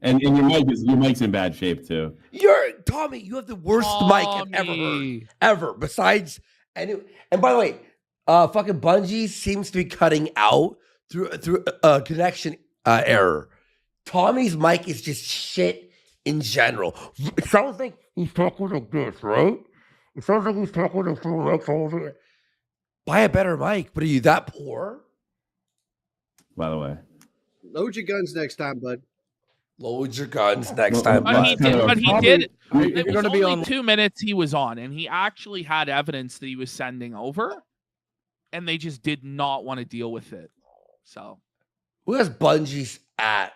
and your mic's in bad shape too. Tommy. You have the worst mic I've ever heard, ever. Besides, and by the way, fucking Bungie seems to be cutting out through a connection error. Tommy's mic is just shit in general. It sounds like he's talking like this, right? It sounds like he's talking to someone else over. Buy a better mic, but are you that poor? By the way, load your guns next time, bud. Load your guns next time, But bud. he did. It was gonna be only on 2 minutes he was on, and he actually had evidence that he was sending over, and they just did not want to deal with it. So, where's Bungie's at?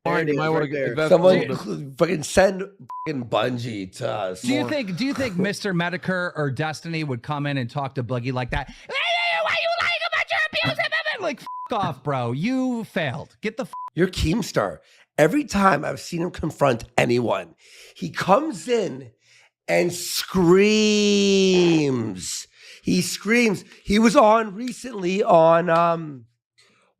Fine, you might want to get someone fucking send fucking Bungie to us. Do you think Mr. Medicare or Destiny would come in and talk to Boogie like that? Why you lying about your abuse? Like, f off, bro. You failed. Get the You're Keemstar. Every time I've seen him confront anyone, he comes in and screams. He screams. He was on recently on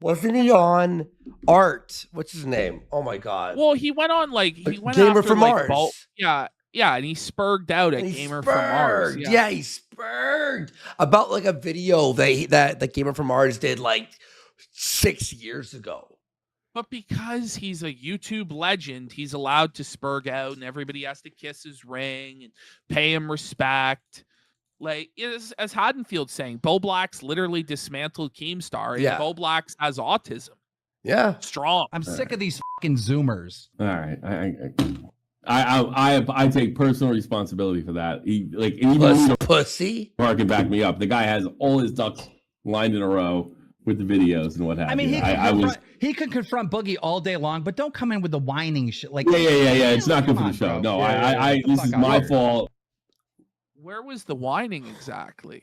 wasn't he on Art? What's his name? Oh my god. well, he went on like he went Gamer after from like Mars. yeah, and he spurged out at Gamer from Mars. Yeah, he spurged about like a video that the Gamer from Mars did like 6 years ago. But because he's a YouTube legend, he's allowed to spurg out, and everybody has to kiss his ring and pay him respect. Like, as Haddonfield's saying, Bo Black's literally dismantled Keemstar, and Yeah. Bo Black's has autism. Yeah. Strong. I'm sick of these fucking Zoomers. all right. I take personal responsibility for that. Even pussy. Mark can back me up. The guy has all his ducks lined in a row with the videos and what have I mean, you. he could confront Boogie all day long, but don't come in with the whining shit. Like, yeah. It's not good for the show. bro. No, this is my fault. Where was the whining exactly?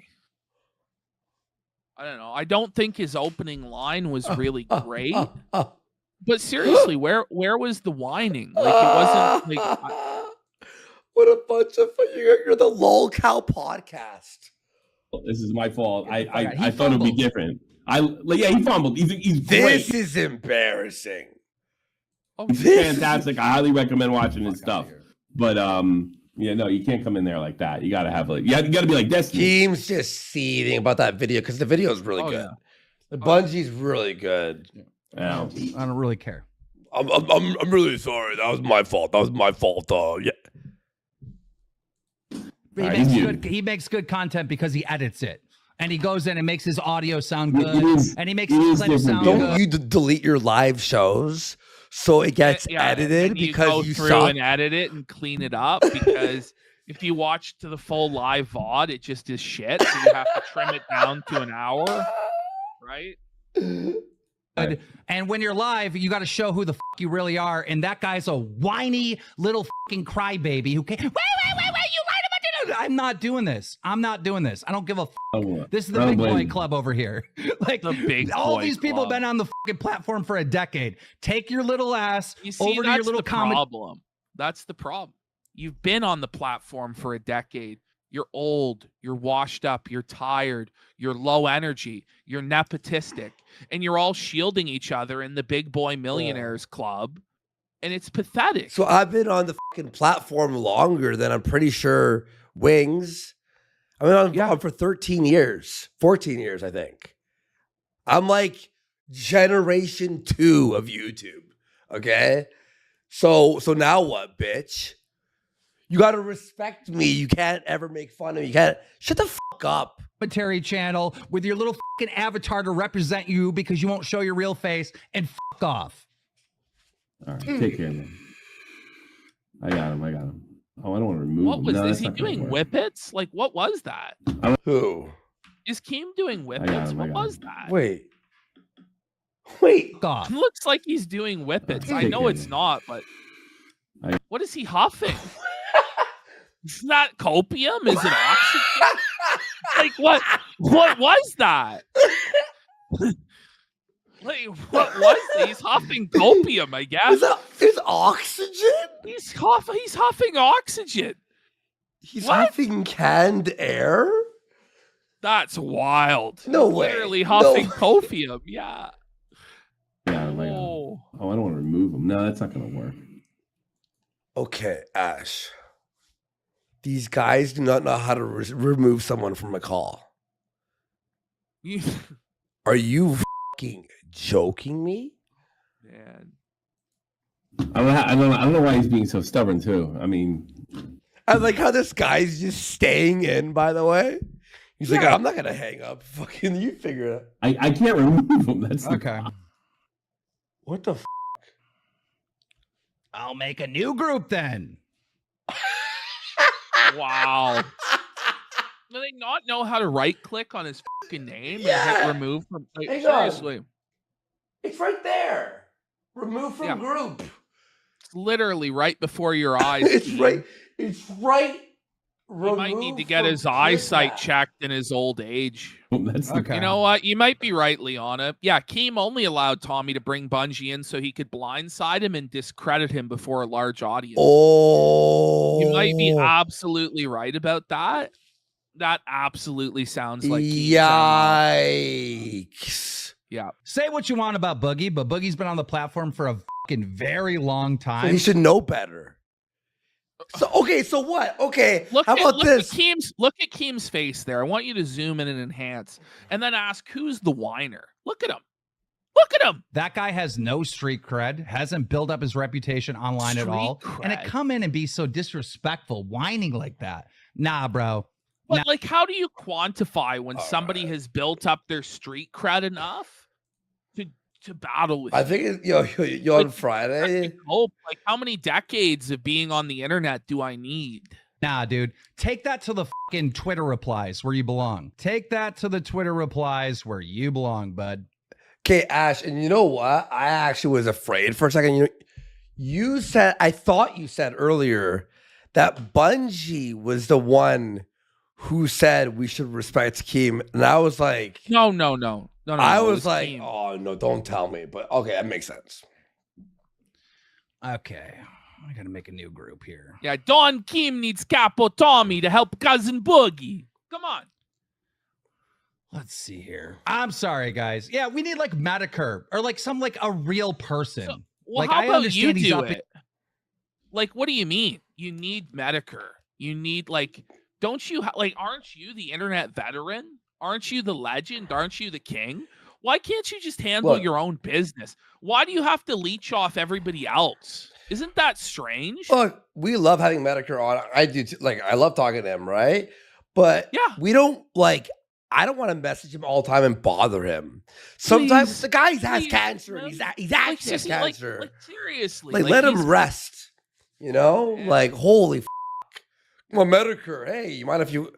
I don't know. I don't think his opening line was really great. But seriously, where was the whining? Like, it wasn't like what a bunch of you're the lolcow podcast. This is my fault. I thought it'd be different. He fumbled. He's great. This is embarrassing. He's fantastic. I highly recommend watching his stuff. But no, you can't come in there like that. You gotta have you gotta be like Destiny. Keem's just seething about that video because the video is really good. Yeah. The Bungie's really good. Yeah. I don't really care. I'm really sorry. That was my fault. Yeah. He makes good content because he edits it. And he goes in and makes his audio sound good. And he makes his clips sound good. Don't you delete your live shows so it gets edited because you go through suck? and edit it and clean it up because if you watch to the full live VOD, it just is shit. So you have to trim it down to an hour, right? And when you're live, you got to show who the fuck you really are. And that guy's a whiny little fucking crybaby who can't. Wait, you right about it. I'm not doing this. I don't give a fuck. This is the big boy club over here. Like the big all boy these people have been on the fucking platform for a decade. Take your little ass over to your little comedy. That's the problem. You've been on the platform for a decade. You're old, you're washed up, you're tired, you're low energy, you're nepotistic, and you're all shielding each other in the big boy millionaires club, and it's pathetic. So I've been on the fucking platform longer than I'm pretty sure Wings. I've been on for 13 years, 14 years, I think. I'm like generation 2 of YouTube. Okay. So now what, bitch? You got to respect me. You can't ever make fun of me. You can't. Shut the fuck up. Commentary channel with your little fucking avatar to represent you because you won't show your real face and fuck off. All right, take care, man. I got him. Oh, I don't want to remove him. What was this? Is he doing whippets? Like, what was that? Who? Is Keem doing whippets? What was that? Wait. God. It looks like he's doing whippets. I know it's not, but what is he huffing? It's not copium. Is it oxygen? Like what? What was that? Like what was it? He's huffing copium, I guess. Is oxygen? He's huffing oxygen. He's huffing canned air? That's wild. No He's way. Literally huffing copium. Yeah. Yeah, I don't want to remove him. No, that's not going to work. Okay, Ash. These guys do not know how to remove someone from a call. Are you fucking joking me? Man. I don't know why he's being so stubborn too. I mean, I like how this guy's just staying in, by the way. He's like, I'm not gonna hang up. Fucking you figure it out. I can't remove him. That's okay. What the I'll make a new group then. Wow. Do they not know how to right click on his fucking name and hit remove from like, seriously? It's right there. Remove from group. It's literally right before your eyes. It's right. He might need to get his eyesight checked in his old age. That's okay. You know what? You might be right, Liana. Yeah, Keem only allowed Tommy to bring Bungie in so he could blindside him and discredit him before a large audience. Oh. You might be absolutely right about that. That absolutely sounds like yikes. Yeah. Say what you want about Boogie, but Boogie's been on the platform for a fucking very long time. So he should know better. So okay, so what? Okay, how about this? Look at Keem's face there. I want you to zoom in and enhance, and then ask who's the whiner. Look at him. Look at him. That guy has no street cred, hasn't built up his reputation online at all, and to come in and be so disrespectful, whining like that. Nah, bro. But like, how do you quantify when somebody has built up their street cred enough to battle with? I think you're on Friday. Like, how many decades of being on the internet do I need? Nah, dude. Take that to the fucking Twitter replies where you belong. Take that to the Twitter replies where you belong, bud. Okay, Ash, and you know what? I actually was afraid for a second. I thought you said earlier that Bungie was the one who said we should respect Keem, and I was like, No. I was like, Keem. Oh no, don't tell me. But okay, that makes sense. Okay, I gotta make a new group here. Yeah, Don Keem needs Capo Tommy to help cousin Boogie. Come on. Let's see here. I'm sorry, guys. Yeah, we need like Medicare or like a real person. So, like, how I about understand you he's do up it? Like, what do you mean? You need Medicare. You need don't you aren't you the internet veteran? Aren't you the legend? Aren't you the king? Why can't you just handle Look. your own business? Why do you have to leech off everybody else? Isn't that strange? Look, we love having Medicare on. I do too. Like, I love talking to him, right? But Yeah. we don't like. I don't want to message him all the time and bother him. Sometimes Please, the guy has please, cancer and he's actually has cancer. Like, seriously. Like, let him he's- rest. You know, Yeah. like, holy f. Well, Medicare. Hey, you mind if you?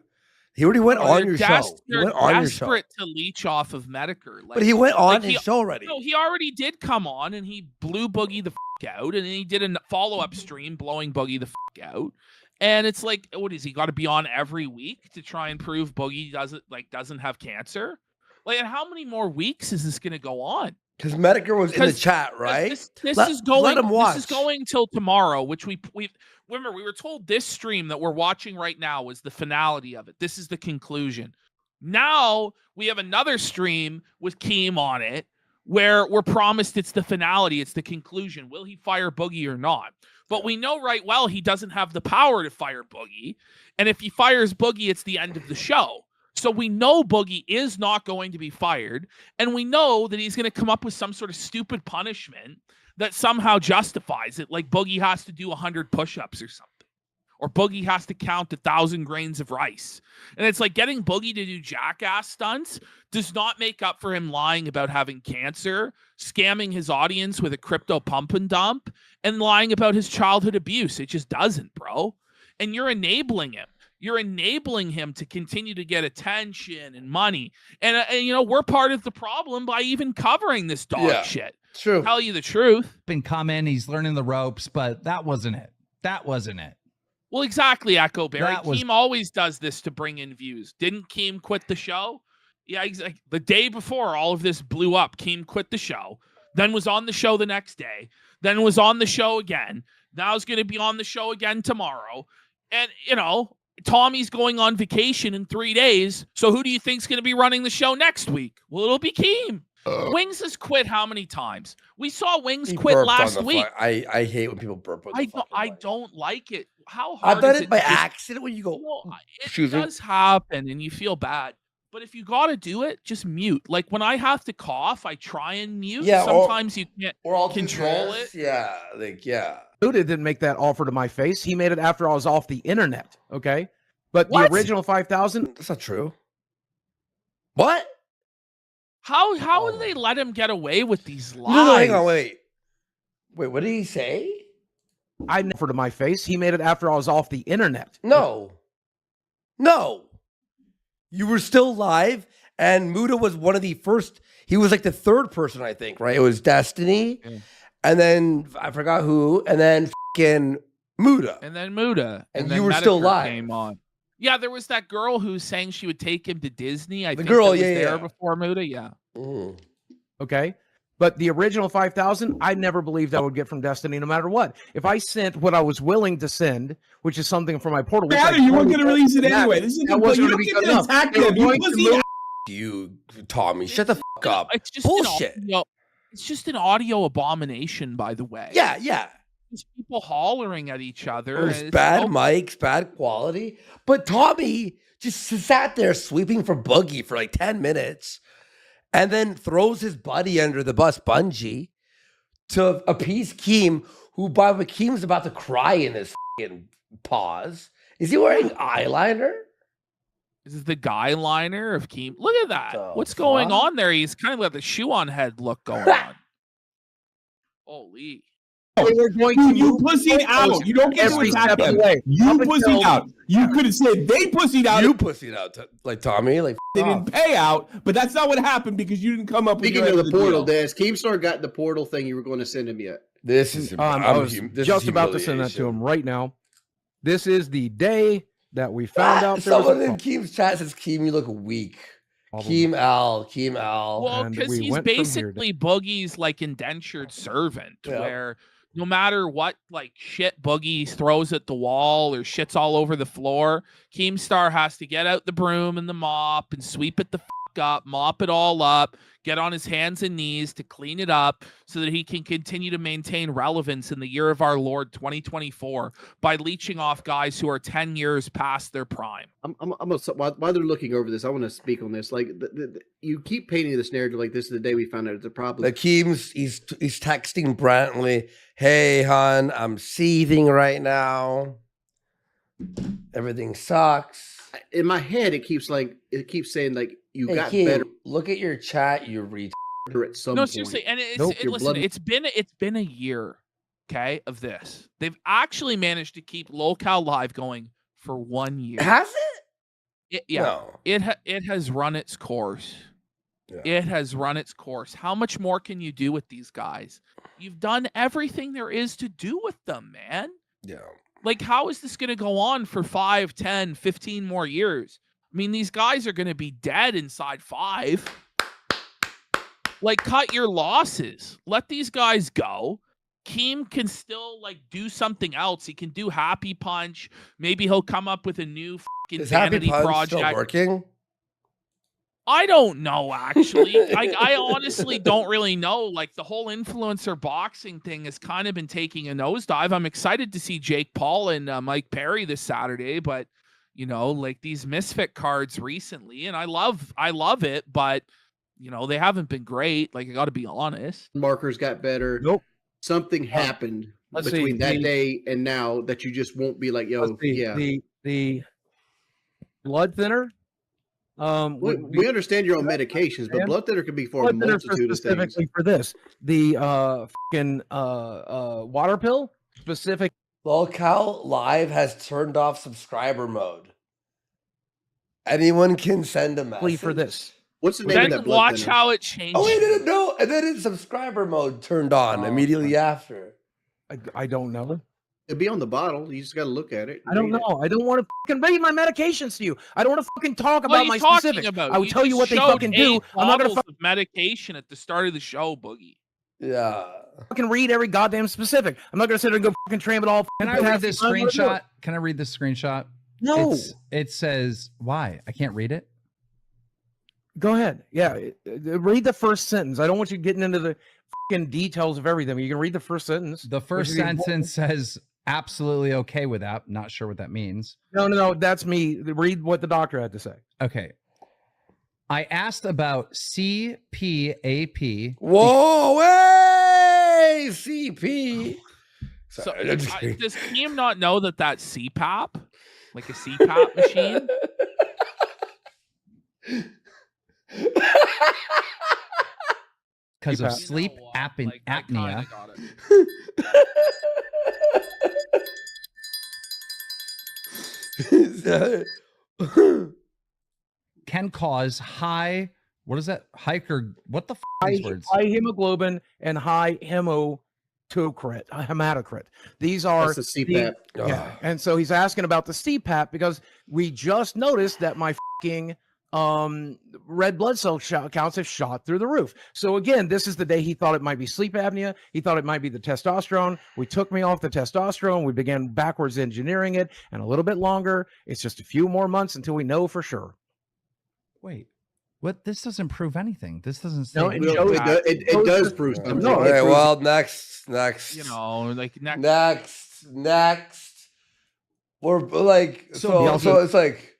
He already went on your show. He went on your show. Desperate to leech off of Medicare. Like, But he went on like his show already. No, he already did come on, and he blew Boogie the out, and then he did a follow-up stream blowing Boogie the out. And it's like, what is he got to be on every week to try and prove Boogie doesn't have cancer? Like, and how many more weeks is this going to go on? Because Medicare was in the chat, right? This Let- is going. let him watch. This is going till tomorrow, which we remember. We were told this stream that we're watching right now was the finality of it. This is the conclusion. Now we have another stream with Keem on it, where we're promised it's the finality, it's the conclusion. Will he fire Boogie or not? But we know right well he doesn't have the power to fire Boogie. And if he fires Boogie, it's the end of the show. So we know Boogie is not going to be fired. And we know that he's going to come up with some sort of stupid punishment that somehow justifies it. Like Boogie has to do 100 push-ups or something. Or Boogie has to count 1,000 grains of rice. And it's like getting Boogie to do jackass stunts does not make up for him lying about having cancer, scamming his audience with a crypto pump and dump, and lying about his childhood abuse. It just doesn't, bro. And you're enabling him. You're enabling him to continue to get attention and money. And you know, we're part of the problem by even covering this dog shit. True. Tell you the truth. Been coming, he's learning the ropes, but that wasn't it. That wasn't it. Well, exactly, Echo Barry. That was- Keem always does this to bring in views. Didn't Keem quit the show? Yeah, exactly. The day before all of this blew up, Keem quit the show, then was on the show the next day, then was on the show again. Now he's going to be on the show again tomorrow. And, you know, Tommy's going on vacation in 3 days. So who do you think's going to be running the show next week? Well, it'll be Keem. Wings has quit how many times? We saw Wings He quit burped on last the week. I hate when people burp on the I don't like it. How I hard bet is it by to just- accident when you go. Well, it Excuse me? does happen, and you feel bad. But if you got to do it, just mute. Like when I have to cough, I try and mute. Yeah, sometimes you can't or I'll do control this. it. Yeah, like yeah. Buddha didn't make that offer to my face. He made it after I was off the internet. Okay. But What? the original 5,000. That's not true. What? How would they let him get away with these lies? No, hang on, wait. Wait, what did he say? I never to my face. He made it after I was off the internet. No. No. You were still live, and Muda was one of the first. He was like the third person, I think, right? It was Destiny, and then I forgot who, and then fucking Muda. And then Muda. And then you were still Medicare live. Came on. Yeah, there was that girl who was saying she would take him to Disney. I The think girl, that was yeah, there yeah. before Muda. Yeah. Okay. But the original 5,000, I never believed I would get from Destiny no matter what. If I sent what I was willing to send, which is something from my portal. which Matter, I you weren't totally- going to release it that- anyway. This is that the wasn't you going to don't be get enough. to attack They were them. You going to pussy move- You, Tommy, shut the fuck up. It's just Bullshit. It's just an audio abomination, by the way. Yeah, yeah. It's people hollering at each other. There's and it's bad no- mics, bad quality. But Tommy just sat there sweeping for Boogie for like 10 minutes and then throws his buddy under the bus, Bungie, to appease Keem, who, by the way, Keem's about to cry in his fucking pause. Is he wearing eyeliner? This is the guy liner of Keem. Look at that. The What's going fuck? on there? He's kind of got the shoe on head look going on. Holy. We're going to You move pussied out. You don't get to every attack step of them. the way. You Up pussied until- out. You could have said they pussied out. You pussied out, like Tommy. Like They didn't pay out, but that's not what happened because you didn't come up with Speaking your of end the portal, deal. Des, Keemstar got the portal thing you were going to send him yet. This is I was just about to send that to him right now. This is the day that we found out there was Someone a in Keem's chat says, "Keem, you look weak." Keem Al. Well, And because we he's went from here to- basically Boogie's like indentured servant, Yeah. where no matter what like shit Boogie throws at the wall or shits all over the floor, Keemstar has to get out the broom and the mop and sweep it the fuck up, mop it all up, get on his hands and knees to clean it up so that he can continue to maintain relevance in the year of our Lord 2024 by leeching off guys who are 10 years past their prime. While they're looking over this, I want to speak on this. Like, you keep painting this narrative like this is the day we found out it's a problem. Like he's texting Brantley, "Hey, hon, I'm seething right now. Everything sucks." In my head, it keeps saying like you Hey, got Keem, better. Look at your chat, you read. At some No, point. seriously, and Your listen, blood- it's been a year, okay, of this. They've actually managed to keep Local Live going for 1 year. Has it? Yeah, No. it has run its course. Yeah. It has run its course. How much more can you do with these guys? You've done everything there is to do with them, man. Yeah. Like, how is this going to go on for 5, 10, 15 more years? I mean, these guys are going to be dead inside 5. Like, cut your losses. Let these guys go. Keem can still, like, do something else. He can do Happy Punch. Maybe he'll come up with a new fucking Is Happy vanity Punch project. still working? I don't know, actually. I honestly don't really know. Like, the whole influencer boxing thing has kind of been taking a nosedive. I'm excited to see Jake Paul and Mike Perry this Saturday, but, you know, like, these Misfit cards recently, and I love it, but, you know, they haven't been great. Like, I got to be honest. Markers got better. Nope. Something happened Let's between see, that day and now that you just won't be like, yo, yeah. The blood thinner. We understand your own medications, but blood thinner could be for a blood thinner multitude of things. specifically for this. The water pill specific. Local Live has turned off subscriber mode. Anyone can send a message for this. What's the name Then of that blood watch thinner? how it changes. Oh, wait, no. And then it's subscriber mode turned on immediately after. I don't know. It'd be on the bottle. You just got to look at it. I don't know. I don't want to fucking read my medications to you. I don't want to fucking talk What are about you my talking specifics. about? I would tell you what they showed fucking do. 8 I'm not gonna bottles of medication at the start of the show, Boogie. Yeah. fucking read every goddamn specific. I'm not gonna sit there and go fucking tram it all. Can I read this screenshot? Can I read this screenshot? No. It says why? I can't read it. Go ahead. Yeah, read the first sentence. I don't want you getting into the fucking details of everything. You can read the first sentence. The first sentence says absolutely okay with that. Not sure what that means. No, that's me. Read what the doctor had to say. Okay. I asked about CPAP. Whoa, hey, CP. So does Keem not know that that's CPAP? Like a CPAP machine? Because of sleep apnea. Can cause high, what is that? What the f are these words? High hemoglobin and high hematocrit. These are That's the CPAP. Yeah. And so he's asking about the CPAP because we just noticed that my fucking red blood cell counts have shot through the roof. So again, this is the day he thought it might be sleep apnea. He thought it might be the testosterone. We took me off the testosterone. We began backwards engineering it, and a little bit longer. It's just a few more months until we know for sure. Wait, what? This doesn't prove anything. This doesn't say. No, it does prove something. No, okay, well, next. You know, like next. We're like, so it's like,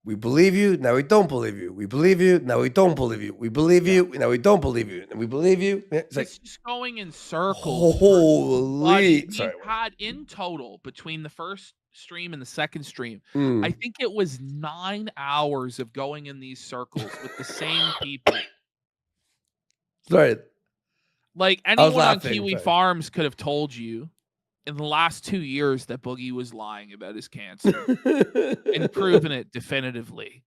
we believe you, now we don't believe you. We believe you, now we don't believe you. We believe you, now we don't believe you. And we believe you. It's like, just going in circles. Holy. We've had in total between the first stream and the second stream, Mm. I think it was 9 hours of going in these circles with the same people. Sorry. Like anyone on laughing, Kiwi sorry. Farms could have told you in the last 2 years that Boogie was lying about his cancer and proven it definitively.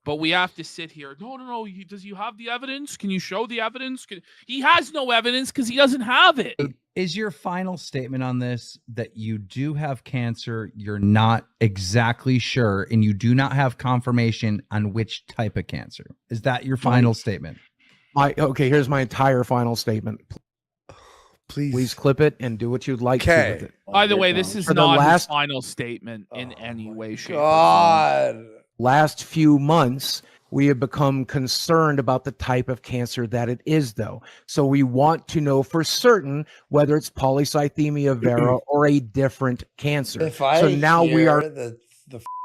But we have to sit here. No. Does you have the evidence? Can you show the evidence? He has no evidence because he doesn't have it. Is your final statement on this that you do have cancer, you're not exactly sure, and you do not have confirmation on which type of cancer? Is that your final statement? Okay, here's my entire final statement. Please clip it and do what you'd like to with it. By the way, this is For the not last- his final statement in any way, shape, or form. God. Last few months, We have become concerned about the type of cancer that it is, though. So we want to know for certain whether it's polycythemia vera or a different cancer. If I so now hear we are the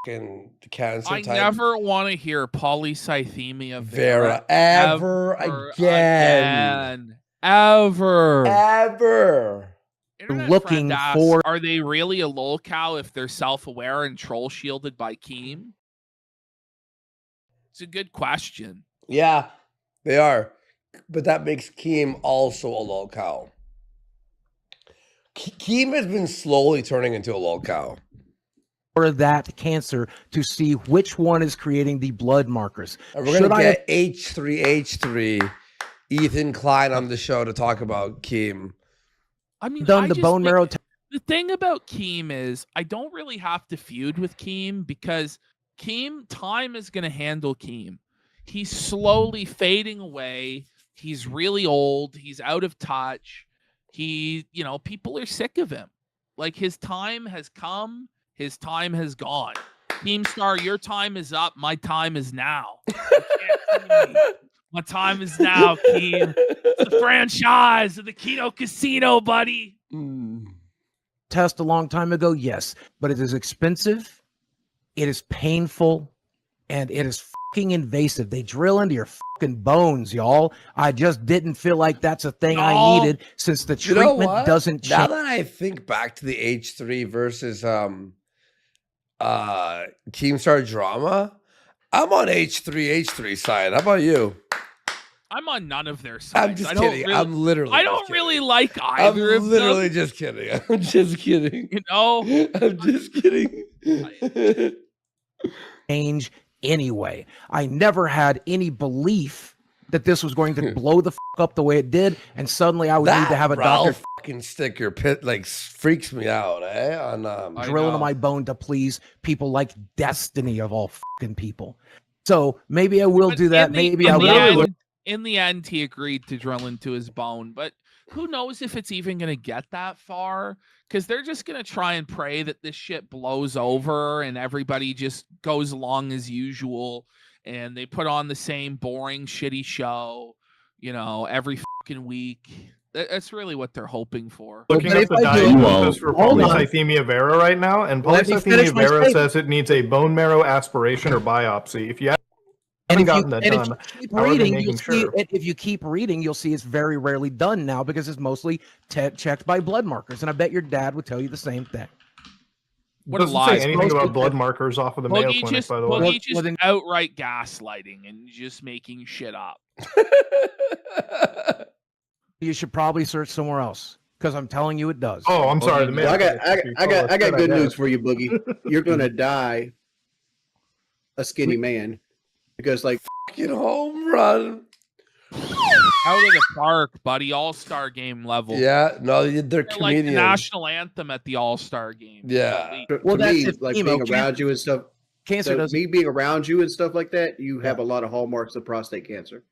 fucking cancer I type, never want to hear polycythemia vera ever again. Ever. Internet looking friend asks, for. are they really a lol cow if they're self-aware and troll shielded by Keem? It's a good question. Yeah, they are. But that makes Keem also a lol cow. Keem has been slowly turning into a lol cow. For that cancer to see which one is creating the blood markers. And we're going to get H3H3, Ethan Klein on the show to talk about Keem. I mean, done the bone marrow. The thing about Keem is I don't really have to feud with Keem because time is going to handle Keem. He's slowly fading away. He's really old. He's out of touch. People are sick of him. Like, his time has come. His time has gone. Keemstar, your time is up. My time is now. You can't see me. My time is now, Keem. It's the franchise of the Keno Casino, buddy. Test a long time ago, yes, but it is expensive, it is painful, and it is fucking invasive. They drill into your fucking bones, y'all. I just didn't feel like that's a thing I needed since the treatment doesn't change. Now that I think back to the H3 versus Keemstar drama, I'm on H3 side. How about you? I'm on none of their sides. I'm just kidding. I don't really like either of them. I'm literally just kidding. I'm just kidding. I'm just kidding. Change anyway. I never had any belief that this was going to blow the up the way it did, and suddenly I would need to have a doctor fucking stick your pit freaks me out, on drill into my bone to please people like Destiny of all fucking people. So maybe I will do that. Maybe I will. In the end, he agreed to drill into his bone, but who knows if it's even going to get that far? Because they're just going to try and pray that this shit blows over and everybody just goes along as usual, and they put on the same boring, shitty show, every fucking week. That's really what they're hoping for. Looking at the diagnosis for polycythemia vera right now, and polycythemia vera says it needs a bone marrow aspiration or biopsy. If you And if you keep reading, you'll see it's very rarely done now because it's mostly checked by blood markers. And I bet your dad would tell you the same thing. What a lie! Say anything about blood markers off of the Mayo Clinic, by the way. Boogie just outright gaslighting and just making shit up. You should probably search somewhere else because I'm telling you it does. Oh, I'm sorry. I got good news for you, Boogie. You're gonna die a skinny man. Because fucking home run out of the park, buddy. All-star game level. Yeah, no, they're comedians. Like the national anthem at the All-Star game. Yeah. Well, that's me, being around you and stuff. Cancer does me being around you and stuff like that. You have a lot of hallmarks of prostate cancer.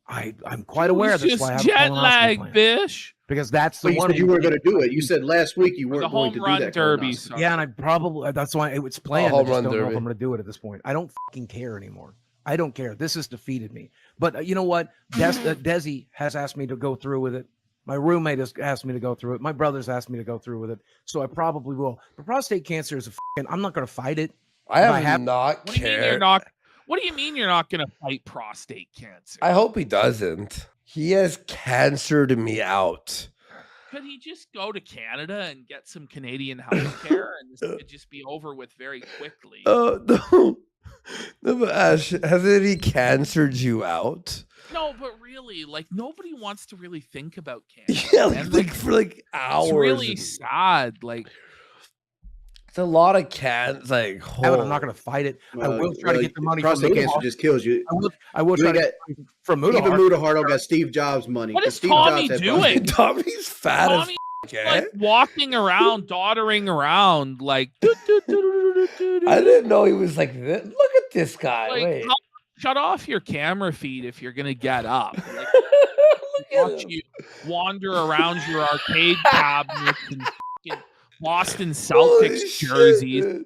I'm quite aware. That's why I have jet lag, bish. Because that's the one. You said you weren't going to do it. You said last week you weren't going to do that. Derby. Yeah, and I probably that's why it's planned. I just don't know if I'm going to do it at this point. I don't fucking care anymore. I don't care. This has defeated me. But you know what? Desi has asked me to go through with it. My roommate has asked me to go through it. My brother's asked me to go through with it. So I probably will. But prostate cancer is I'm not going to fight it. I have not cared. What do you mean you're not going to fight prostate cancer? I hope he doesn't. He has cancered me out. Could he just go to Canada and get some Canadian health care and this could just be over with very quickly? Oh, no. No, but Ash, hasn't he cancered you out? No, but really, nobody wants to really think about cancer. Yeah, for hours. It's really sad. It's a lot of I'm not going to fight it. I will try to get the money. Prostate cancer just kills you. I will try to get from Mudahar. Even Mudahar got Steve Jobs money. What is Tommy doing? Tommy's fat as walking around, doddering around, I didn't know he was like this. Look at this guy. Wait. Shut off your camera feed if you're gonna get up. Watch you wander around your arcade cabinets and Boston Celtics jerseys.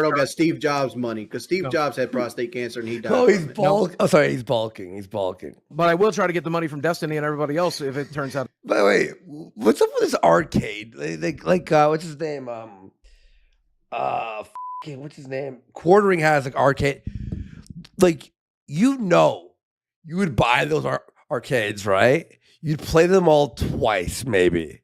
Ricardo got Steve Jobs money because Steve Jobs had prostate cancer and he died. Oh, he's bulking. Oh, sorry, he's bulking. He's bulking. But I will try to get the money from Destiny and everybody else if it turns out. By the way, what's up with this arcade? What's his name? What's his name? Quartering has like arcade. Like, you would buy those arcades, right? You'd play them all twice, maybe,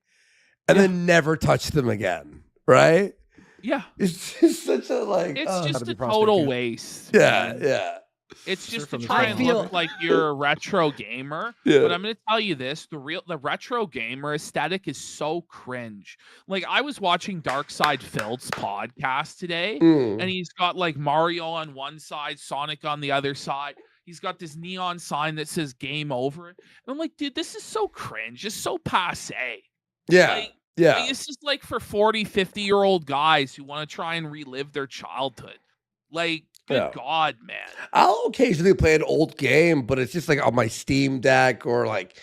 and then never touch them again, right? Yeah, it's just such a It's just a total waste. Yeah. It's just to try and look like you're a retro gamer. Yeah. But I'm going to tell you this: the retro gamer aesthetic is so cringe. Like, I was watching Darkside Phil's podcast today, and he's got like Mario on one side, Sonic on the other side. He's got this neon sign that says "Game Over," and I'm like, dude, this is so cringe. It's so passe. Yeah. Like, it's just like for 40, 50-year-old guys who want to try and relive their childhood. Like, good God, man. I'll occasionally play an old game, but it's just like on my Steam Deck or like,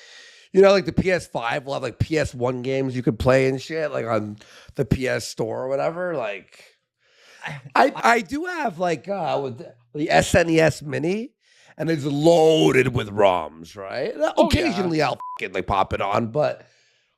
like the PS5 will have like PS1 games you could play and shit, like on the PS Store or whatever. Like, I do have like with the SNES Mini, and it's loaded with ROMs, right? Occasionally I'll fucking like pop it on, but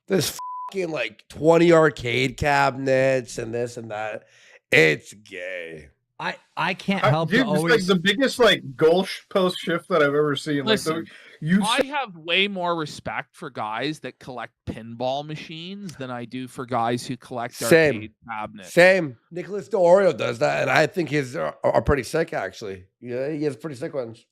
there's fucking like 20 arcade cabinets and this and that. It's gay. I can't help dude, to always like the biggest like goal post shift that I've ever seen. Listen, like I have way more respect for guys that collect pinball machines than I do for guys who collect arcade cabinets. Same. Nicholas DeOrio does that, and I think his are pretty sick, actually. Yeah, he has pretty sick ones.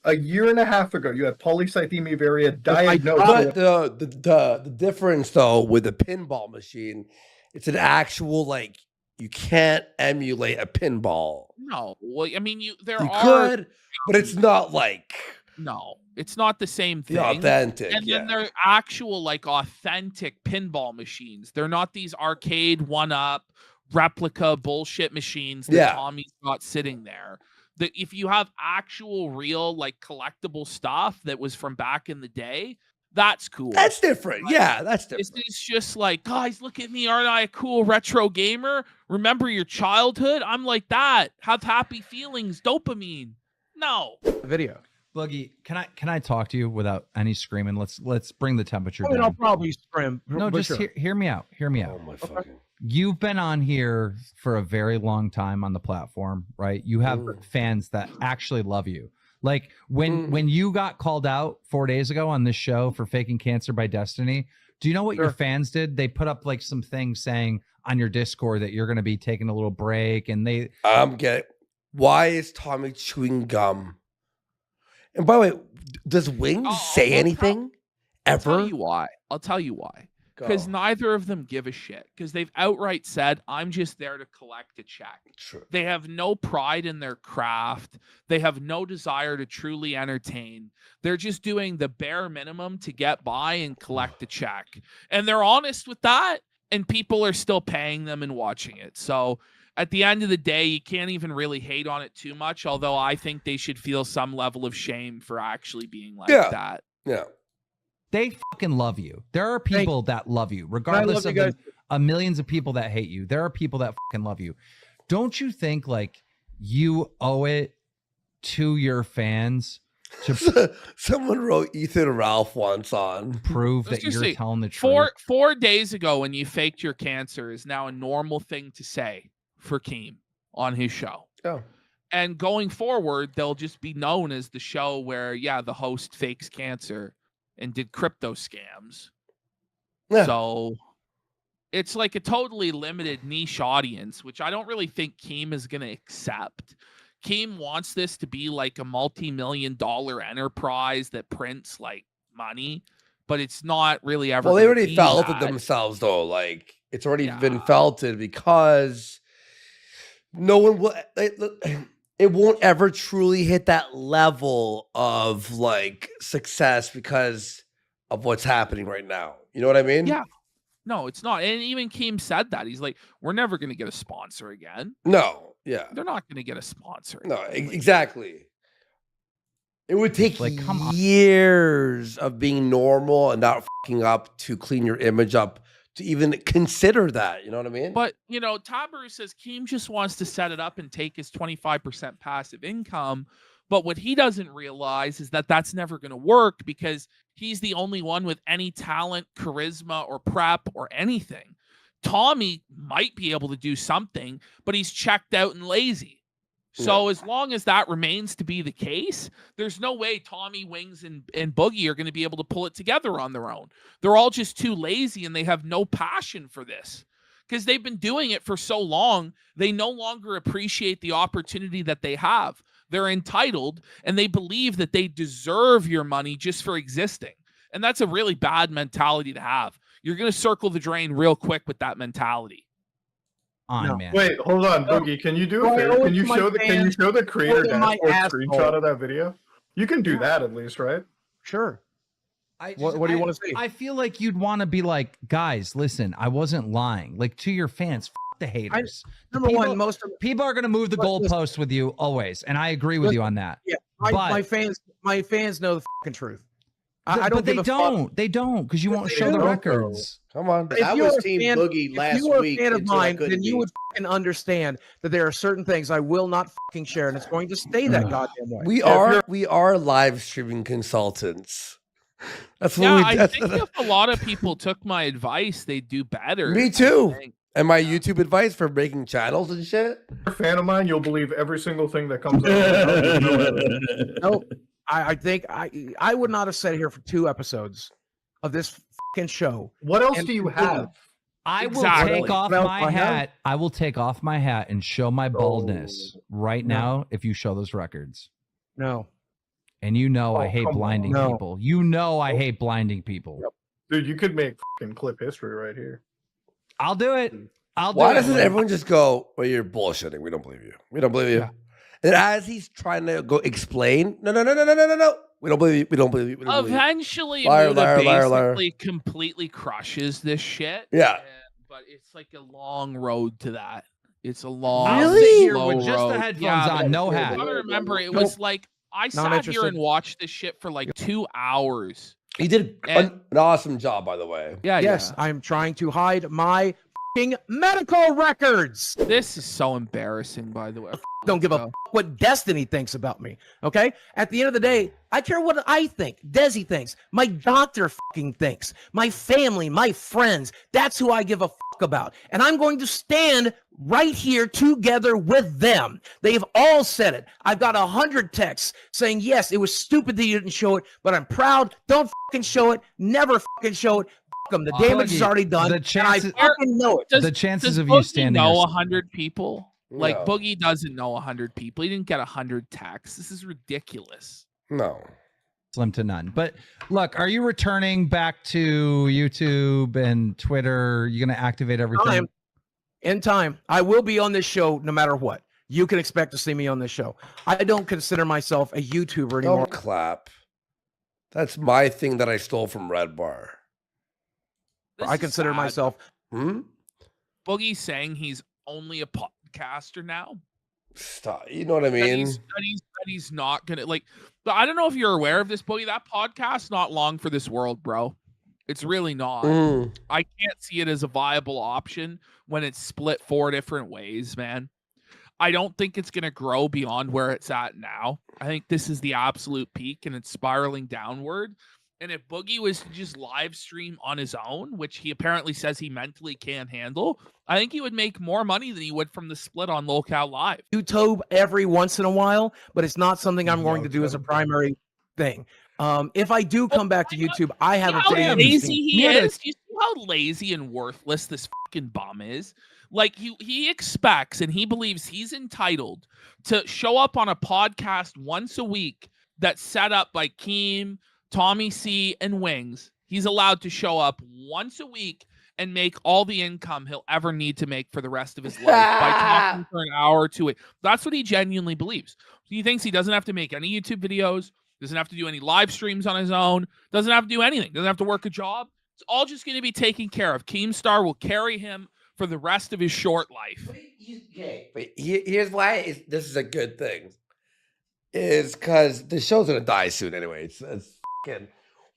A year and a half ago, you had polycythemia vera diagnosed. But the difference, though, with the pinball machine, it's an actual, like, you can't emulate a pinball. No. Well, I mean, you could, but it's not like... No, it's not the same thing. The authentic, and then they're actual, like, authentic pinball machines. They're not these arcade one-up replica bullshit machines that Tommy's got sitting there. That if you have actual, real, like, collectible stuff that was from back in the day, that's cool. That's different. But yeah, that's different. It's just like, guys, look at me. Aren't I a cool retro gamer? Remember your childhood? I'm like that. Have happy feelings. Dopamine. No. Video. Boogie, can I talk to you without any screaming? Let's bring the temperature I mean, down. I'll probably scream. No, just hear me out. Hear me out. Oh my fucking. You've been on here for a very long time on the platform, right? You have fans that actually love you. Like when you got called out 4 days ago on this show for faking cancer by Destiny, do you know what your fans did? They put up like some things saying on your Discord that you're going to be taking a little break, and they. Why is Tommy chewing gum? And by the way, does Wings say anything ever? I'll tell you why. I'll tell you why. Because neither of them give a shit. Because they've outright said, I'm just there to collect a check. True. They have no pride in their craft. They have no desire to truly entertain. They're just doing the bare minimum to get by and collect a check. And they're honest with that. And people are still paying them and watching it. So at the end of the day, you can't even really hate on it too much. Although I think they should feel some level of shame for actually being like that. Yeah. They fucking love you. There are people that love you, regardless of the millions of people that hate you. There are people that fucking love you. Don't you think like you owe it to your fans to someone wrote Ethan Ralph once on prove that you're telling the truth? 4 days ago when you faked your cancer is now a normal thing to say for Keem on his show. Oh. And going forward, they'll just be known as the show where, the host fakes cancer and did crypto scams. Yeah. So it's like a totally limited niche audience, which I don't really think Keem is going to accept. Keem wants this to be like a multi-million-dollar enterprise that prints like money, but it's not really ever. Well, they already felt it themselves, though. Like, it's already been felted because no one will. It won't ever truly hit that level of like success because of what's happening right now. You know what I mean? Yeah. No, it's not. And even Keem said that. He's like, we're never going to get a sponsor again. No. Yeah. They're not going to get a sponsor. No, exactly. It would take years of being normal and not fucking up to clean your image up to even consider that. You know what I mean? But, you know, Tabaru says Keem just wants to set it up and take his 25% passive income. But what he doesn't realize is that that's never going to work because he's the only one with any talent, charisma, or prep or anything. Tommy might be able to do something, but he's checked out and lazy. So as long as that remains to be the case, there's no way Tommy, Wings, and Boogie are going to be able to pull it together on their own. They're all just too lazy and they have no passion for this because they've been doing it for so long. They no longer appreciate the opportunity that they have. They're entitled and they believe that they deserve your money just for existing. And that's a really bad mentality to have. You're going to circle the drain real quick with that mentality. Man. Wait, hold on, Boogie. Can you do a favor? Can you show the creator dashboard screenshot of that video? You can do that at least, right? Sure. What do you want to say? I feel like you'd want to be like, guys, listen, I wasn't lying. Like to your fans, the haters. Number one, most people are going to move the goalposts with you always, and I agree with you on that. Yeah, my fans know the fucking truth. I don't. But they don't. They don't because you won't show the records. Come on. I was Team Boogie last week. If you were a fan of mine, then you would fucking understand that there are certain things I will not fucking share, and it's going to stay that goddamn way. We are live streaming consultants. That's what I think if a lot of people took my advice, they'd do better. Me too. And my YouTube advice for making channels and shit. If you're a fan of mine, you'll believe every single thing that comes out. Nope. I think I would not have sat here for 2 episodes of this fucking show. What else do you have? I will take off my hat. I will take off my hat and show my baldness right now if you show those records. No. And you know I hate blinding people. You know I hate blinding people. Dude, you could make fucking clip history right here. I'll do it. Why doesn't everyone just go, well, you're bullshitting. We don't believe you. We don't believe you. Yeah. And as he's trying to go explain, no. We don't believe you. We don't believe you. We don't Eventually, liar, basically completely crushes this shit. Yeah. But it's like a long road to that. It's a long, slow road. With just the headphones on, no hat. I remember it was like, I sat here and watched this shit for like 2 hours. He did an awesome job, by the way. Yeah. Yes, I'm trying to hide my medical records. This is so embarrassing, by the way. Don't give a fuck what Destiny thinks about me. Okay? At the end of the day, I care what I think. Desi thinks. My doctor fucking thinks. My family, my friends. That's who I give a fuck about. And I'm going to stand right here together with them. They've all said it. I've got 100 texts saying, yes, it was stupid that you didn't show it, but I'm proud. Don't fucking show it. Never fucking show it. Them. The damage is already done. The chances, I fucking know it. The chances of you standing. Know 100 people? Like Boogie doesn't know 100 people. He didn't get 100 texts. This is ridiculous. No, slim to none. But look, are you returning back to YouTube and Twitter? You're gonna activate everything in time. I will be on this show no matter what. You can expect to see me on this show. I don't consider myself a YouTuber anymore. Don't clap. That's my thing that I stole from Red Bar. I consider myself. Boogie's saying he's only a podcaster now. Stop. You know what I mean? That he's not gonna like. But I don't know if you're aware of this, Boogie. That podcast's not long for this world, bro. It's really not. I can't see it as a viable option when it's split 4 different ways, man. I don't think it's gonna grow beyond where it's at now. I think this is the absolute peak, and it's spiraling downward. And if Boogie was to just live stream on his own, which he apparently says he mentally can't handle, I think he would make more money than he would from the split on LoCal Live. YouTube every once in a while, but it's not something I'm going to do as a primary thing. If I do come back to YouTube, I have a pretty lazy he is. You see how lazy and worthless this fucking bum is? Like he expects and he believes he's entitled to show up on a podcast once a week that's set up by Keem, Tommy C, and Wings. He's allowed to show up once a week and make all the income he'll ever need to make for the rest of his life by talking for an hour or 2. That's what he genuinely believes. He thinks he doesn't have to make any YouTube videos, doesn't have to do any live streams on his own, doesn't have to do anything, doesn't have to work a job. It's all just going to be taken care of. Keemstar will carry him for the rest of his short life. Okay, but here's why this is a good thing. Is because the show's going to die soon anyway. It's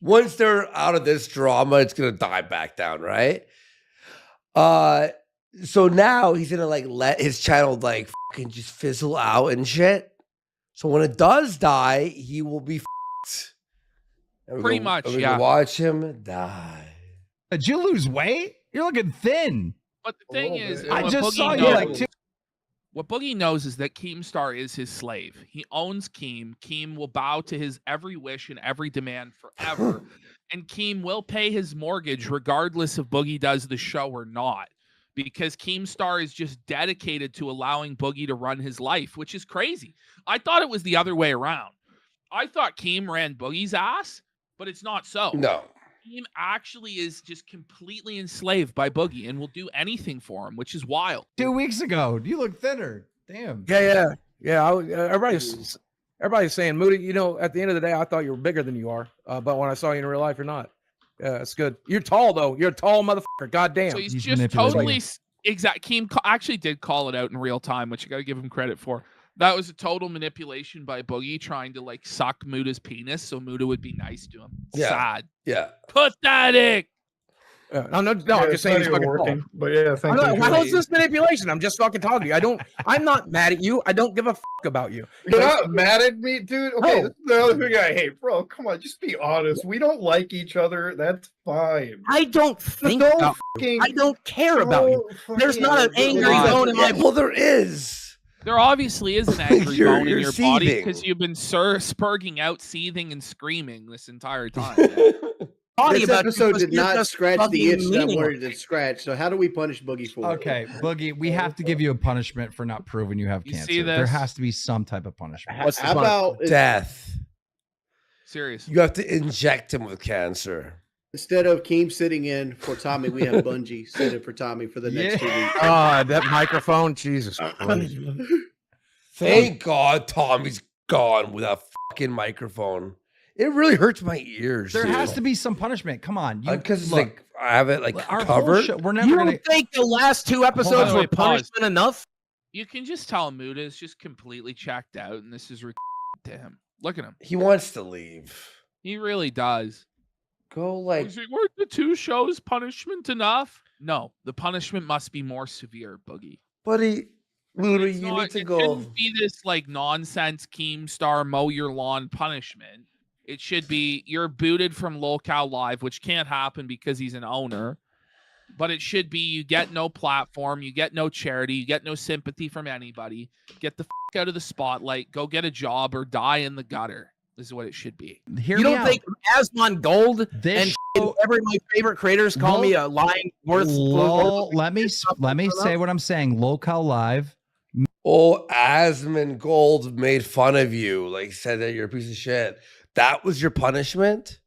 once they're out of this drama, it's gonna die back down, right? So now he's gonna like let his channel like fucking just fizzle out and shit. So when it does die, he will be fucked. Pretty much, we yeah. Watch him die. Did you lose weight? You're looking thin. But the thing is, I what just Boogie saw you knows- like two. What Boogie knows is that Keemstar is his slave. He owns Keem. Keem will bow to his every wish and every demand forever. And Keem will pay his mortgage regardless if Boogie does the show or not. Because Keemstar is just dedicated to allowing Boogie to run his life, which is crazy. I thought it was the other way around. I thought Keem ran Boogie's ass, but it's not so. No. Keem actually is just completely enslaved by Boogie and will do anything for him, which is wild. 2 weeks ago, you look thinner. Damn. Yeah. Everybody's saying, Moody, you know, at the end of the day, I thought you were bigger than you are. But when I saw you in real life, you're not. Yeah, it's good. You're tall, though. You're a tall motherfucker. Goddamn. So he's just totally exact. Keem actually did call it out in real time, which I got to give him credit for. That was a total manipulation by Boogie trying to like suck Muda's penis so Muda would be nice to him. Yeah. Sad. Yeah. Pathetic. No, I'm Yeah, just saying it's he's not fucking even tall. working. But yeah, thank you. How is this manipulation? I'm just fucking talking to you. I'm not mad at you. I don't give a fuck about you. You're not mad at me, dude? Okay, No. this is the other thing I hate. Bro, come on, just be honest. We don't like each other. That's fine. I don't think don't about fucking- I don't care about you. There's not an angry bone in my Well, there is. There obviously is an angry bone in You're your body seething. because you've been spurging out, seething, and screaming this entire time. This about you episode because did you're not just scratch the fucking itch that I meaningless. wanted to scratch. So how do we punish Boogie for it? Okay, Boogie, we have to give you a punishment for not proving you have You cancer. see There this? has to be some type of punishment. How about Death? Serious. You have to inject him with cancer. instead of Keem sitting in for Tommy, we have Bungie sitting for Tommy for the next 2 weeks? God, that microphone, Jesus Christ. Thank God Tommy's gone with a fucking microphone. It really hurts my ears. There has to be some punishment. Come on, because look, like I have it like our whole covered. show- we're never You gonna. don't think the last 2 episodes on, were wait, pause. punishment enough? You can just tell Muda is just completely checked out, and this is to him. Look at him. He wants to leave. He really does. Go like. He's like, were the 2 shows punishment enough? No, the punishment must be more severe, Boogie. Buddy, Muda, It's you not- need to it go. shouldn't be this like nonsense Keemstar mow your lawn punishment. It should be you're booted from Lolcow Live, which can't happen because he's an owner. But it should be you get no platform, you get no charity, you get no sympathy from anybody. Get the fuck out of the spotlight, go get a job or die in the gutter. This is what it should be. Hear You me don't out. think Asmon Gold This and every my favorite creators call me a lying worth? let me say what I'm saying. Local Live. Oh, Asmon Gold made fun of you, like said that you're a piece of shit. That was your punishment?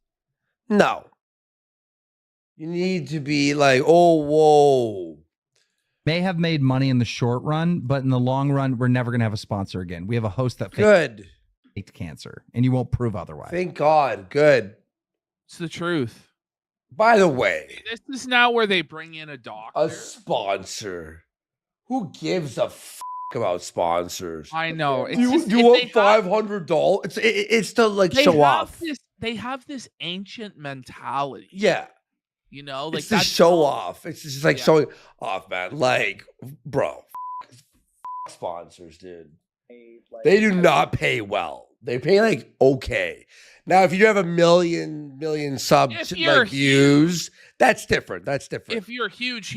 No. You need to be like, oh, whoa. May have made money in the short run, but in the long run, we're never gonna have a sponsor again. We have a host that Good. faked cancer, and you won't prove otherwise. Thank God. Good. It's the truth. By the way, This is now where they bring in a doctor. a sponsor. Who gives a about sponsors? I know. It's You, just, you if want they have- $500? It's to like they show have off. They have this ancient mentality. Yeah. You know, like It's to that's show all- off. It's just like Yeah. showing off, man. Like, bro, sponsors, dude. They do not pay well. They pay like okay. Now, if you have a million sub If you're like views, that's different. That's different. If you're huge,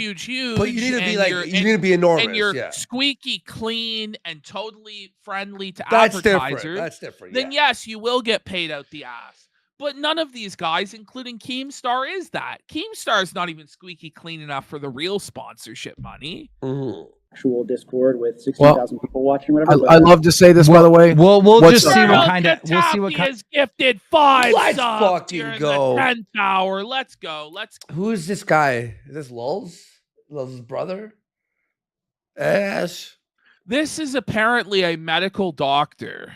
But you need to be and like you're- you need to be enormous. and you're Yeah, squeaky clean and totally friendly to that's advertisers, different. That's different. then yeah. yes, you will get paid out the ass. But none of these guys, including Keemstar, is that. Keemstar is not even squeaky clean enough for the real sponsorship money. Mhm. Actual Discord with 16,000 people watching, whatever. I love to say this, by the way. We'll What's just see up? what kind of we'll see what He kind. has gifted 5 Let's subs fucking during go. the 10th hour. Let's go. Let's Who is this guy? Is this Lulz? Lulz's brother? Ash. This is apparently a medical doctor.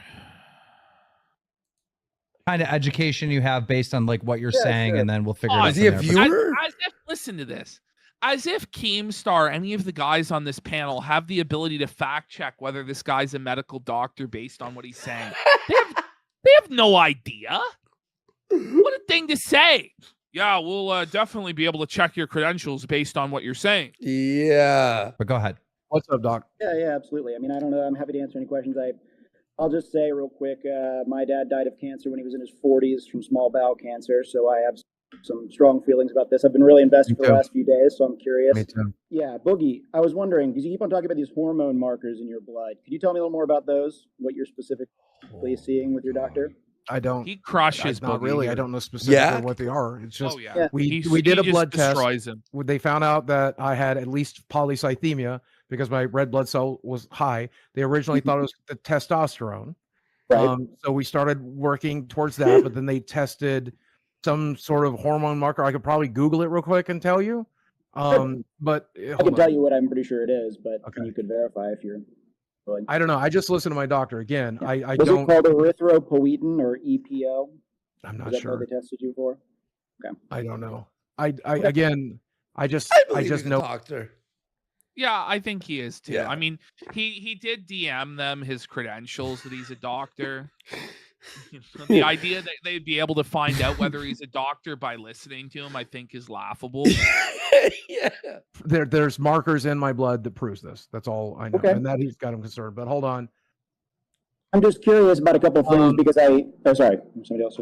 kind of education you have based on like what you're saying, sure. and then we'll figure Oh, it out. Is he a from there. viewer? As if, listen to this. As if Keemstar, any of the guys on this panel, have the ability to fact check whether this guy's a medical doctor based on what he's saying. They have no idea. What a thing to say. Yeah, we'll definitely be able to check your credentials based on what you're saying. Yeah. But go ahead. What's up, Doc? Yeah, absolutely. I mean, I don't know. I'm happy to answer any questions. I'll just say real quick, my dad died of cancer when he was in his 40s from small bowel cancer, so I have some strong feelings about this. I've been really invested for the last few days, so I'm curious. Me too. Yeah, Boogie, I was wondering, because you keep on talking about these hormone markers in your blood. Could you tell me a little more about those, what you're specifically seeing with your doctor? I don't. He crushes Not Boogie really. here. I don't know specifically Yeah? what they are. It's just we He did a just blood test. destroys him. They found out that I had at least polycythemia because my red blood cell was high. They originally thought it was the testosterone. Right. So we started working towards that, but then they tested some sort of hormone marker. I could probably Google it real quick and tell you. But I can tell you what I'm pretty sure it is, but you could verify if you're willing. I don't know. I just listened to my doctor again. Yeah. I Was don't. it called erythropoietin or EPO? I'm Is not that sure. what they tested you for? Okay. I don't know. I just believe know. Doctor. Yeah, I think he is too. Yeah. I mean, he did DM them his credentials that he's a doctor. The idea that they'd be able to find out whether he's a doctor by listening to him, I think, is laughable. Yeah. There's markers in my blood that proves this. That's all I know, and that he's got him concerned. But hold on. I'm just curious about a couple of things because sorry, somebody else.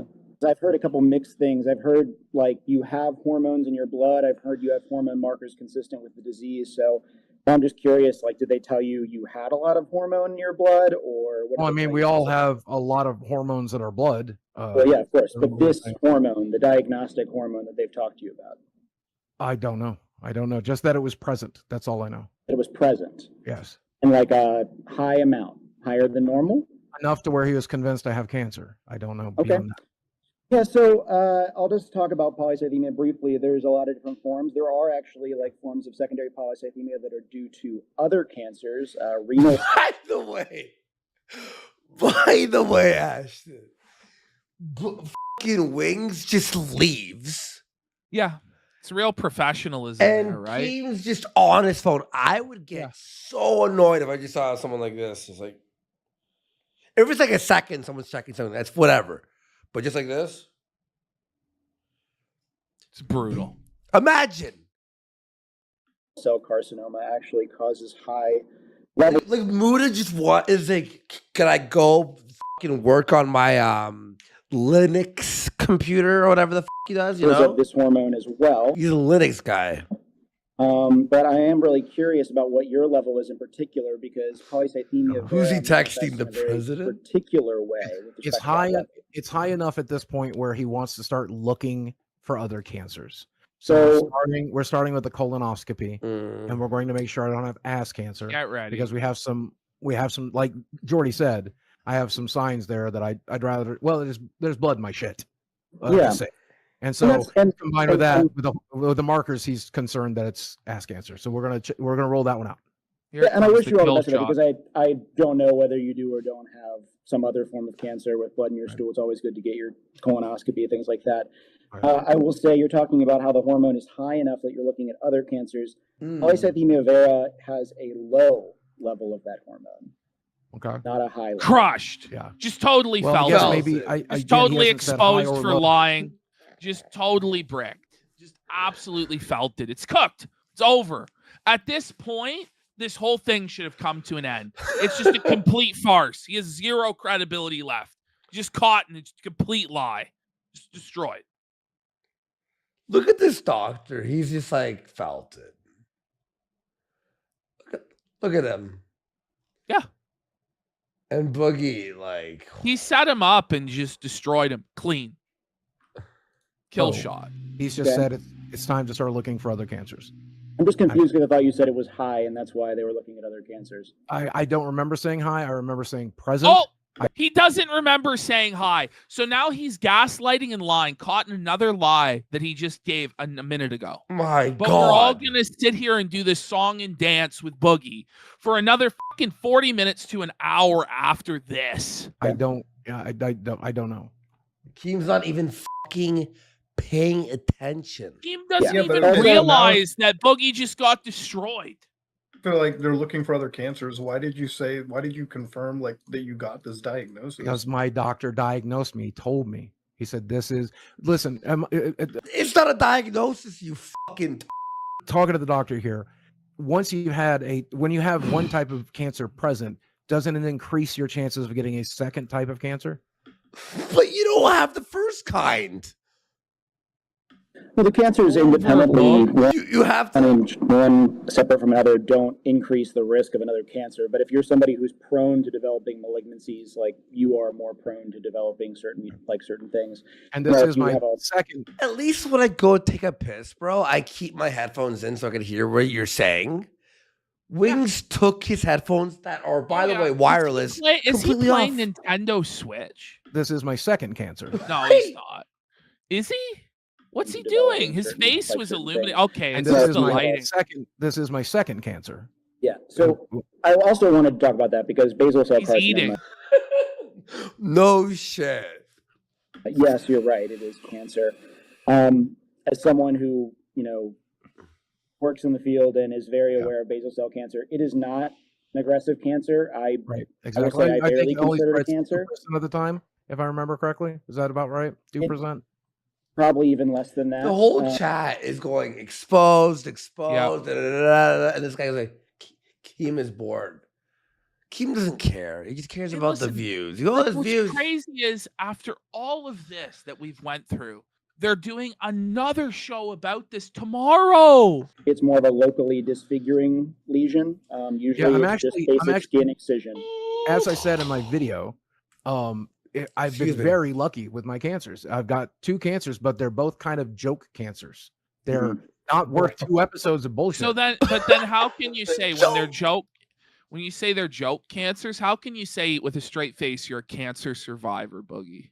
I've heard a couple mixed things. I've heard like you have hormones in your blood. I've heard you have hormone markers consistent with the disease. So I'm just curious, like, did they tell you you had a lot of hormone in your blood, or what? Well, I mean, we all have a lot of hormones in our blood. Well, yeah, of course. But this hormone, the diagnostic hormone that they've talked to you about, I don't know. I don't know. Just that it was present. That's all I know. it was present Yes. and like a high amount, higher than normal. Enough to where he was convinced I have cancer. I don't know. Okay. beyond that. Yeah, so I'll just talk about polycythemia briefly. There's a lot of different forms. There are actually like forms of secondary polycythemia that are due to other cancers, renal. By the way, Ashton, fucking Wings just leaves. Yeah, it's real professionalism And there, right? Keem's just on his phone. I would get so annoyed if I just saw someone like this. It's like, if it's like a second, someone's checking something, that's whatever. But just like this, it's brutal. Imagine. Cell carcinoma actually causes high levels. Like Muda just is like, can I go fucking work on my Linux computer or whatever the he does? You know, of this hormone as well. He's a Linux guy. But I am really curious about what your level is in particular because polycythemia. Who's he vera texting? The manifests in a very president? Particular way. with It's respect to high. that. It's high enough at this point where he wants to start looking for other cancers. So we're starting with the colonoscopy, Mm. and we're going to make sure I don't have ass cancer. Get ready. Because we have some, like Jordy said, I have some signs there that I'd rather. Well, there's blood in my shit. Yeah. And so combined with that, and- with the markers, he's concerned that it's ass cancer. So we're gonna roll that one out. Here and I comes wish the you all the kill best of it shot. because I don't know whether you do or don't have some other form of cancer with blood in your stool. It's always good to get your colonoscopy, things like that. I will say you're talking about how the hormone is high enough that you're looking at other cancers. Polycythemia vera has a low level of that hormone, Okay. not a high level. Crushed. Yeah. Just totally Well, felt yes, it. maybe Just again, he totally hasn't said high exposed or for low. lying. Just totally bricked. Just absolutely felt it. It's cooked. It's over. At this point, this whole thing should have come to an end. It's just a complete farce. He has zero credibility left. Just caught in a complete lie. Just destroyed. Look at this doctor. He's just like felt it. Look at him. Yeah. And Boogie, like, He set him up and just destroyed him clean. Kill Oh. shot. He's just Okay. said it's time to start looking for other cancers. I'm just confused because I thought you said it was high and that's why they were looking at other cancers. I don't remember saying high. I remember saying present. Oh, he doesn't remember saying hi. So now he's gaslighting and lying, caught in another lie that he just gave a minute ago. my But God. we're all going to sit here and do this song and dance with Boogie for another fucking 40 minutes to an hour after this. I don't know. Keem's not even fucking paying attention. Keem doesn't Yeah, but even also realize that Boogie just got destroyed. They're like they're looking for other cancers. Why did you confirm like that you got this diagnosis? Because my doctor diagnosed me. He told me. He said, "This is listen." It's not a diagnosis, you fucking. Talking to the doctor here. When you have one type of cancer present, doesn't it increase your chances of getting a second type of cancer? But you don't have the first kind. Well, the cancers independently, you have to. one separate from another, don't increase the risk of another cancer. But if you're somebody who's prone to developing malignancies, like you are more prone to developing certain things. And this is my second. At least when I go take a piss, bro, I keep my headphones in so I can hear what you're saying. Wings took his headphones that are, by the way, wireless. Is he playing Nintendo Switch? This is my second cancer. No, he's not. Is he? What's he doing? His face was illuminated. Okay, and it's this just is the my lighting. This is my second cancer. Yeah. So I also wanted to talk about that because basal cell carcinoma. Eating. No shit. Yes, you're right. It is cancer. As someone who works in the field and is very aware of basal cell cancer, it is not an aggressive cancer. Right. I would say I barely consider it cancer. 2% of the time, if I remember correctly. Is that about right? 2%. Probably even less than that. The whole chat is going exposed, and this guy's like, Keem is bored. Keem doesn't care. He just cares about the views. His views. What's crazy is after all of this that we've went through, they're doing another show about this tomorrow. It's more of a locally disfiguring lesion. Usually it's just basic skin excision. As I said in my video, I've been very lucky with my cancers. I've got 2 cancers, but they're both kind of joke cancers. They're not worth 2 episodes of bullshit. So then, but then how can you say when they're joke? When you say they're joke cancers, how can you say with a straight face you're a cancer survivor, Boogie?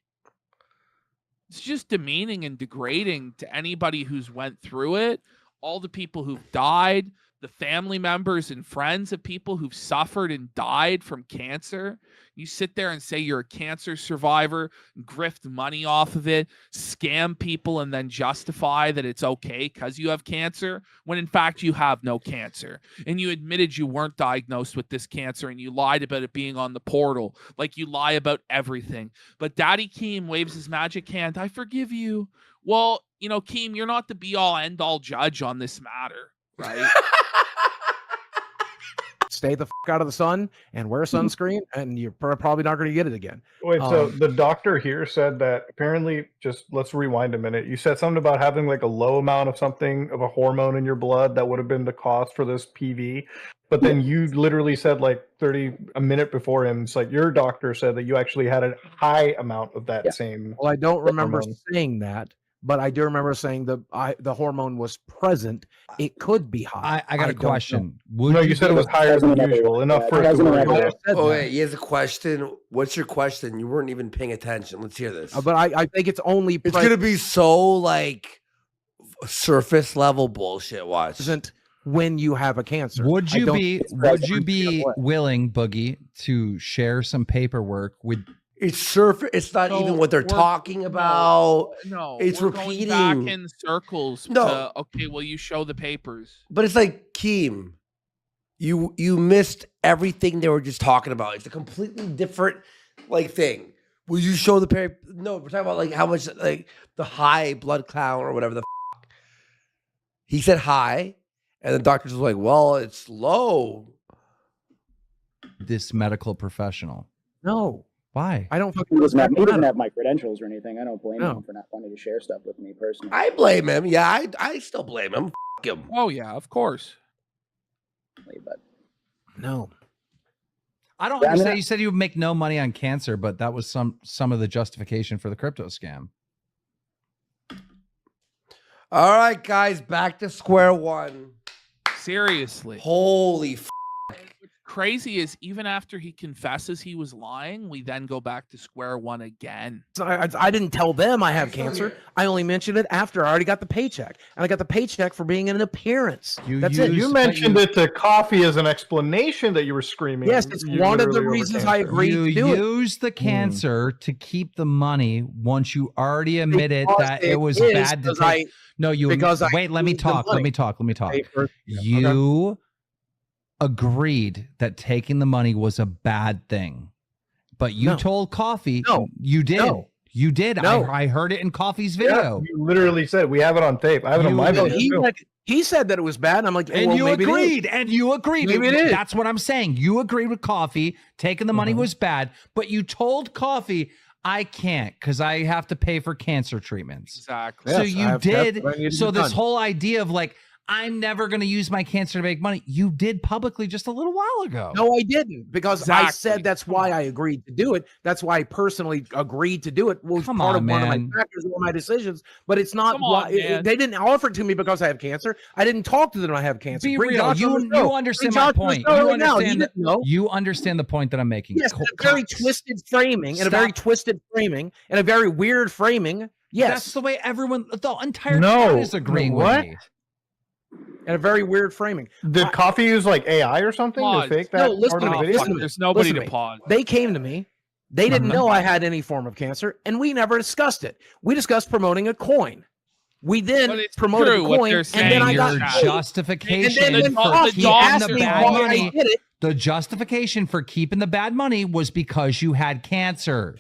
It's just demeaning and degrading to anybody who's went through it, all the people who've died, the family members and friends of people who've suffered and died from cancer. You sit there and say you're a cancer survivor, grift money off of it, scam people, and then justify that it's okay because you have cancer, when in fact you have no cancer. And you admitted you weren't diagnosed with this cancer, and you lied about it being on the portal, like you lie about everything. But Daddy Keem waves his magic hand. I forgive you. Well, Keem, you're not the be-all, end-all judge on this matter, right? Stay the fuck out of the sun and wear sunscreen, and you're probably not going to get it again. Wait, so the doctor here said that apparently, just let's rewind a minute. You said something about having like a low amount of something of a hormone in your blood that would have been the cost for this PV. But then you literally said like a minute before him, it's like your doctor said that you actually had a high amount of that same. Well, I don't remember saying that, but I do remember saying the hormone was present. It could be high. I got a question. No, you said it was higher than usual. Enough for it to worry about. Oh, wait, he has a question. What's your question? You weren't even paying attention. Let's hear this. But I think it's only. It's going to be so like surface level bullshit. Watch. Isn't when you have a cancer. Would you be willing, Boogie, to share some paperwork with? It's surface. It's not even what they're talking about. No, it's we're repeating going back in circles. No. Okay, well, you show the papers. But it's like, Keem, you missed everything they were just talking about. It's a completely different thing. Will you show the paper? No, we're talking about like how much like the high blood count or whatever the. He said high, and the doctor's like, well, it's low. This medical professional. No. Why? I don't fucking. He doesn't have my credentials or anything. I don't blame him for not wanting to share stuff with me personally. I blame him. Yeah, I still blame him. F him. Oh yeah, of course. But no, I don't understand. You said you would make no money on cancer, but that was some of the justification for the crypto scam. All right, guys, back to square one. Seriously. Holy f. What's crazy is even after he confesses he was lying, we then go back to square one again. So I didn't tell them I have cancer. I only mentioned it after I already got the paycheck. And I got the paycheck for being in an appearance. That's it. You mentioned it to Coffee as an explanation that you were screaming. Yes, it's one of the reasons I agreed to do it. You used the cancer to keep the money once you already admitted that it was bad to take. No, you wait, let me talk. Let me talk. You agreed that taking the money was a bad thing. But you told Coffee, you did. You did. No. I heard it in Coffee's Yeah, video. you literally said we have it on tape. I have it on my video. He said that it was bad. And I'm like, And well, you maybe agreed. And you agreed. Maybe it is. That's what I'm saying. You agreed with Coffee. Taking the money was bad, but you told Coffee, I can't because I have to pay for cancer treatments. Exactly. So Yes, you did. So this done. whole idea of like, I'm never going to use my cancer to make money. You did publicly just a little while ago. No, I didn't, because Exactly. I said that's why I agreed to do it. That's why I personally agreed to do it. Was Come part on, of one of my man. factors in my decisions, but it's not Come why on, man. they didn't offer it to me because I have cancer. I didn't talk to them I have cancer. Be Bring real. Josh on the show. You understand Bring my Josh on the point. show You right now. He understand. didn't know. You understand the point that I'm making. Yes, in a very twisted framing, and a very Stop. twisted framing, and a very weird framing. Yes, That's the way everyone, the entire No. chat is agreeing What? with me. and a very weird framing. Did Coffee use like AI or something to Pause. fake No, that listen part of to the me. video? Listen to me. There's nobody Listen to me. pause. They came to me. They didn't know I had any form of cancer, and we never discussed it. We discussed promoting a coin. We then But it's promoted true a what coin, they're and saying then I Your got here. justification And then for Coffee keeping asked the me bad why I money. did it, The justification for keeping the bad money was because you had cancer.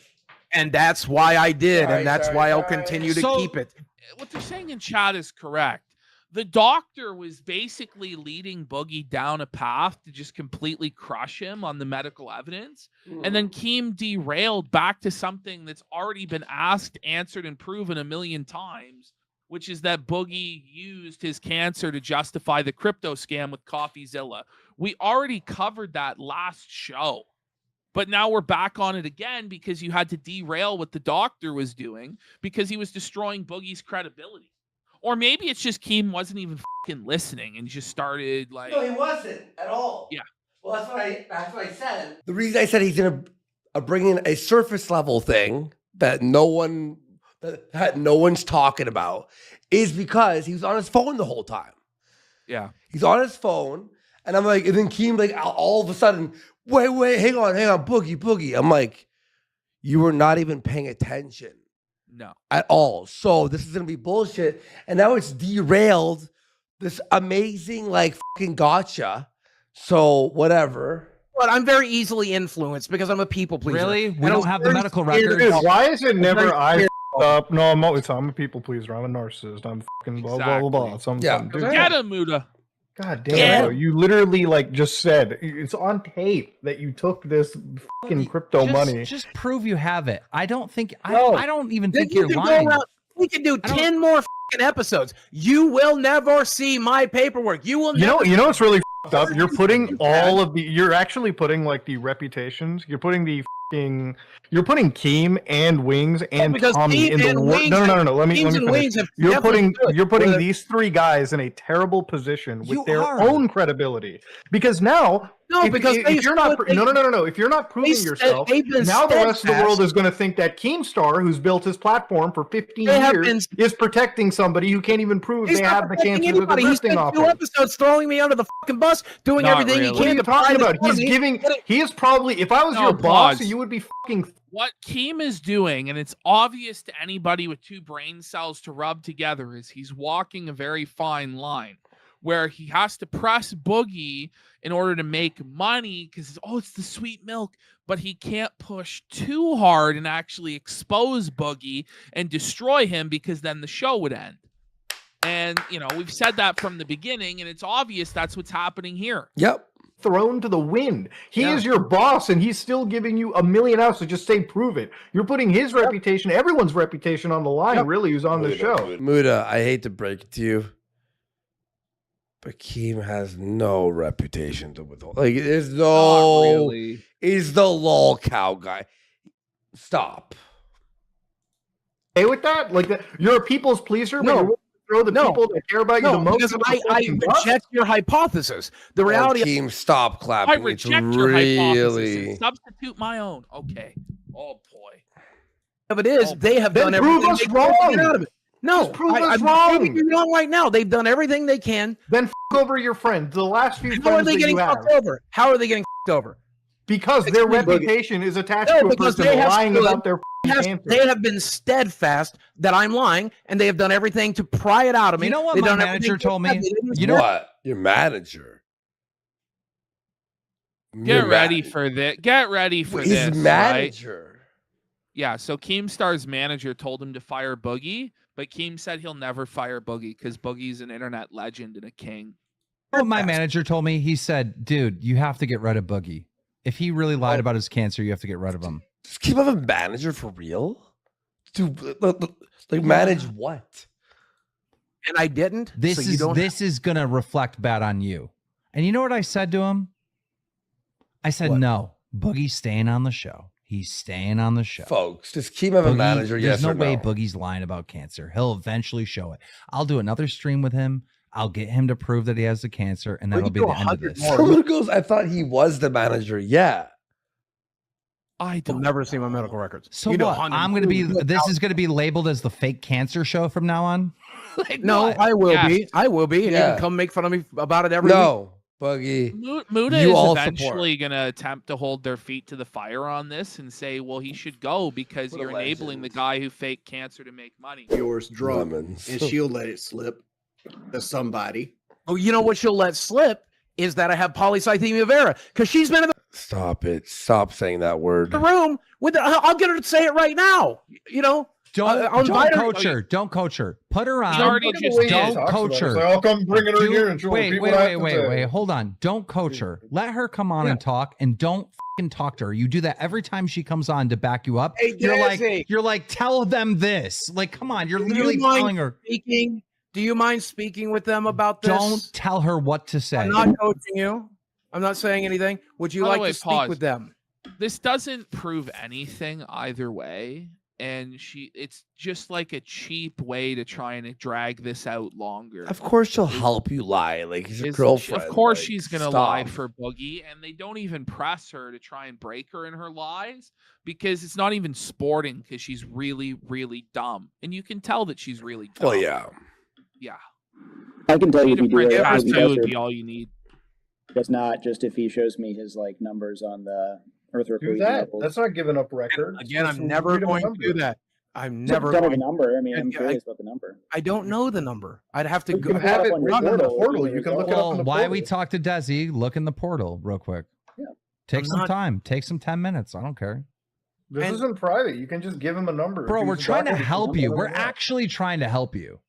and that's why I did, Sorry, and that's sorry, why I'll sorry. continue to So- keep it. What they're saying in chat is correct. The doctor was basically leading Boogie down a path to just completely crush him on the medical evidence. And then Keem derailed back to something that's already been asked, answered, and proven a million times, which is that Boogie used his cancer to justify the crypto scam with CoffeeZilla. We already covered that last show. But now we're back on it again because you had to derail what the doctor was doing because he was destroying Boogie's credibility. Or maybe it's just Keem wasn't even fucking listening and just started like. No, he wasn't at all. Yeah. Well, that's what I said. The reason I said he's gonna bring in a surface level thing that no one's talking about is because he was on his phone the whole time. Yeah. He's on his phone, and I'm like, and then Keem like all of a sudden, wait, hang on, Boogie. I'm like, you were not even paying attention. No. At all. So this is gonna be bullshit. And now it's derailed this amazing like fucking gotcha. So whatever. But I'm very easily influenced because I'm a people pleaser. Really? We And I don't was have the very medical scared records. Dude, of- why is it never very I scared up? No, I'm a people pleaser. I'm a narcissist. I'm fucking blah blah blah blah. Some dude. Get him, Muda. God damn, bro. You literally like just said it's on tape that you took this fucking crypto money. Just prove you have it. I don't think. No. I don't even Then think you you're can go lying. around- We can do 10 more fucking episodes. You will never see my paperwork. You will. You know never what's really fucked up? You're putting all of the. You're actually putting like the reputations. You're putting the fucking. You're putting Keem and Wings and because Tommy Keem in the and worst. Wings No. have- Let me Keems and finish. Wings have You're never putting stood. these three guys in a terrible position with You their are. own credibility because now. No, because they if you're not stood- no. If you're not proving they- yourself, they've been now the rest of the steadfast. world is going to think that Keemstar, who's built his platform for 15 They have years, is protecting somebody who can't even prove He's they not have the protecting cancer that they're anybody. He listing spent off 2 of. episodes throwing me under the fucking bus, doing Not everything really. he What are can you to pry talking this about? out of He's me. giving. He is probably. If I was No, your boss, pause. you would be fucking. What Keem is doing, and it's obvious to anybody with 2 brain cells to rub together, is he's walking a very fine line where he has to press Boogie in order to make money because, it's the sweet milk, but he can't push too hard and actually expose Boogie and destroy him because then the show would end. And, we've said that from the beginning, and it's obvious that's what's happening here. Yep. Thrown to the wind. He Yeah. is your boss, and he's still giving you $1 million to just say prove it. You're putting his reputation, everyone's reputation, on the line. Really, who's on the show? Muda, I hate to break it to you, but Keem has no reputation to withhold. Like, there's no. Not really. He's the lol cow guy. Stop. Hey, with that, like you're a people's pleaser, but No. you're willing to throw the No. people that care about you No, the most. because under the I fucking bus? reject your hypothesis. The reality Keem, stop I clapping. It's reject your hypothesis really. and substitute my own. Okay. Oh, boy. of it is they have Then done prove everything us they can wrong. to get out of it. No, Just prove us I'm wrong. proving you wrong right now. They've done everything they can. Then over your friends. The last few How are friends they that getting you have, fucked over? How are they getting fucked over? because their Explain, Boogie. reputation is attached No, to a because person they have lying stood- about their cancer. They have been steadfast that I'm lying, and they have done everything to pry it out of me. You know what They've my done manager everything to- told me? They didn't- You know What? Your manager. Get ready for this. Get ready for His this. Right? manager. Yeah, so Keemstar's manager told him to fire Boogie, but Keem said he'll never fire Boogie because Boogie's an internet legend and a king. What my manager told me, he said, dude, you have to get rid of Boogie. If he really lied about his cancer, you have to get rid of him. Just keep having a manager for real? Dude, like manage what? And I didn't. This is gonna reflect bad on you. And you know what I said to him? I said, no, Boogie's staying on the show. He's staying on the show. Folks, just keep having a manager. There's Yes no or way no? Boogie's lying about cancer. He'll eventually show it. I'll do another stream with him. I'll get him to prove that he has the cancer, and that'll be the end of this. Someone goes, I thought he was the manager. Yeah. I don't never see my medical records. So what? I'm gonna be. This is gonna be labeled as the fake cancer show from now on. Like, no, I will be. I will be, and you can come make fun of me about it every week. Boogie. Muda is eventually going to attempt to hold their feet to the fire on this and say, well, he should go because you're enabling the guy who faked cancer to make money. Yours drunk, and she'll let it slip to somebody. Oh, you know what she'll let slip is that I have polycythemia vera because she's been in Stop it. Stop saying that word. the room with. I'll get her to say it right now. You know. Don't coach her. Don't coach her. Put her on. Don't coach her. Like, I'll come bring her in here and she'll repeat what I have to say. Wait. Hold on. Don't coach her. Let her come on and talk, and don't fucking talk to her. You do that every time she comes on to back you up. Hey, you're like, tell them this. Like, come on. You're literally telling her. Do you mind speaking with them about this? Don't tell her what to say. I'm not coaching you. I'm not saying anything. Would you like to speak with them? This doesn't prove anything either way. And it's just like a cheap way to try and drag this out longer. Of course she'll help you lie. Like he's a girlfriend. Of course she's gonna lie for Boogie, and they don't even press her to try and break her in her lies because it's not even sporting because she's really, really dumb. And you can tell that she's really dumb. Well, yeah. Yeah. I can tell you if you do it, would be all you need. That's not just if he shows me his like numbers on the Do that. That's not giving up records. Again, I'm never going to do that. I'm never tell me going the number. I mean, I'm curious about the number. I don't know the number. I'd have to You go. can have it run in the portal. You can look it up in the Why portal. we talk to Desi? Look in the portal real quick. Yeah. Take some time. Take some 10 minutes. I don't care. This isn't private. You can just give him a number. Bro, If we're he's a trying to doctor, help you you. can We're let him know. actually trying to help you.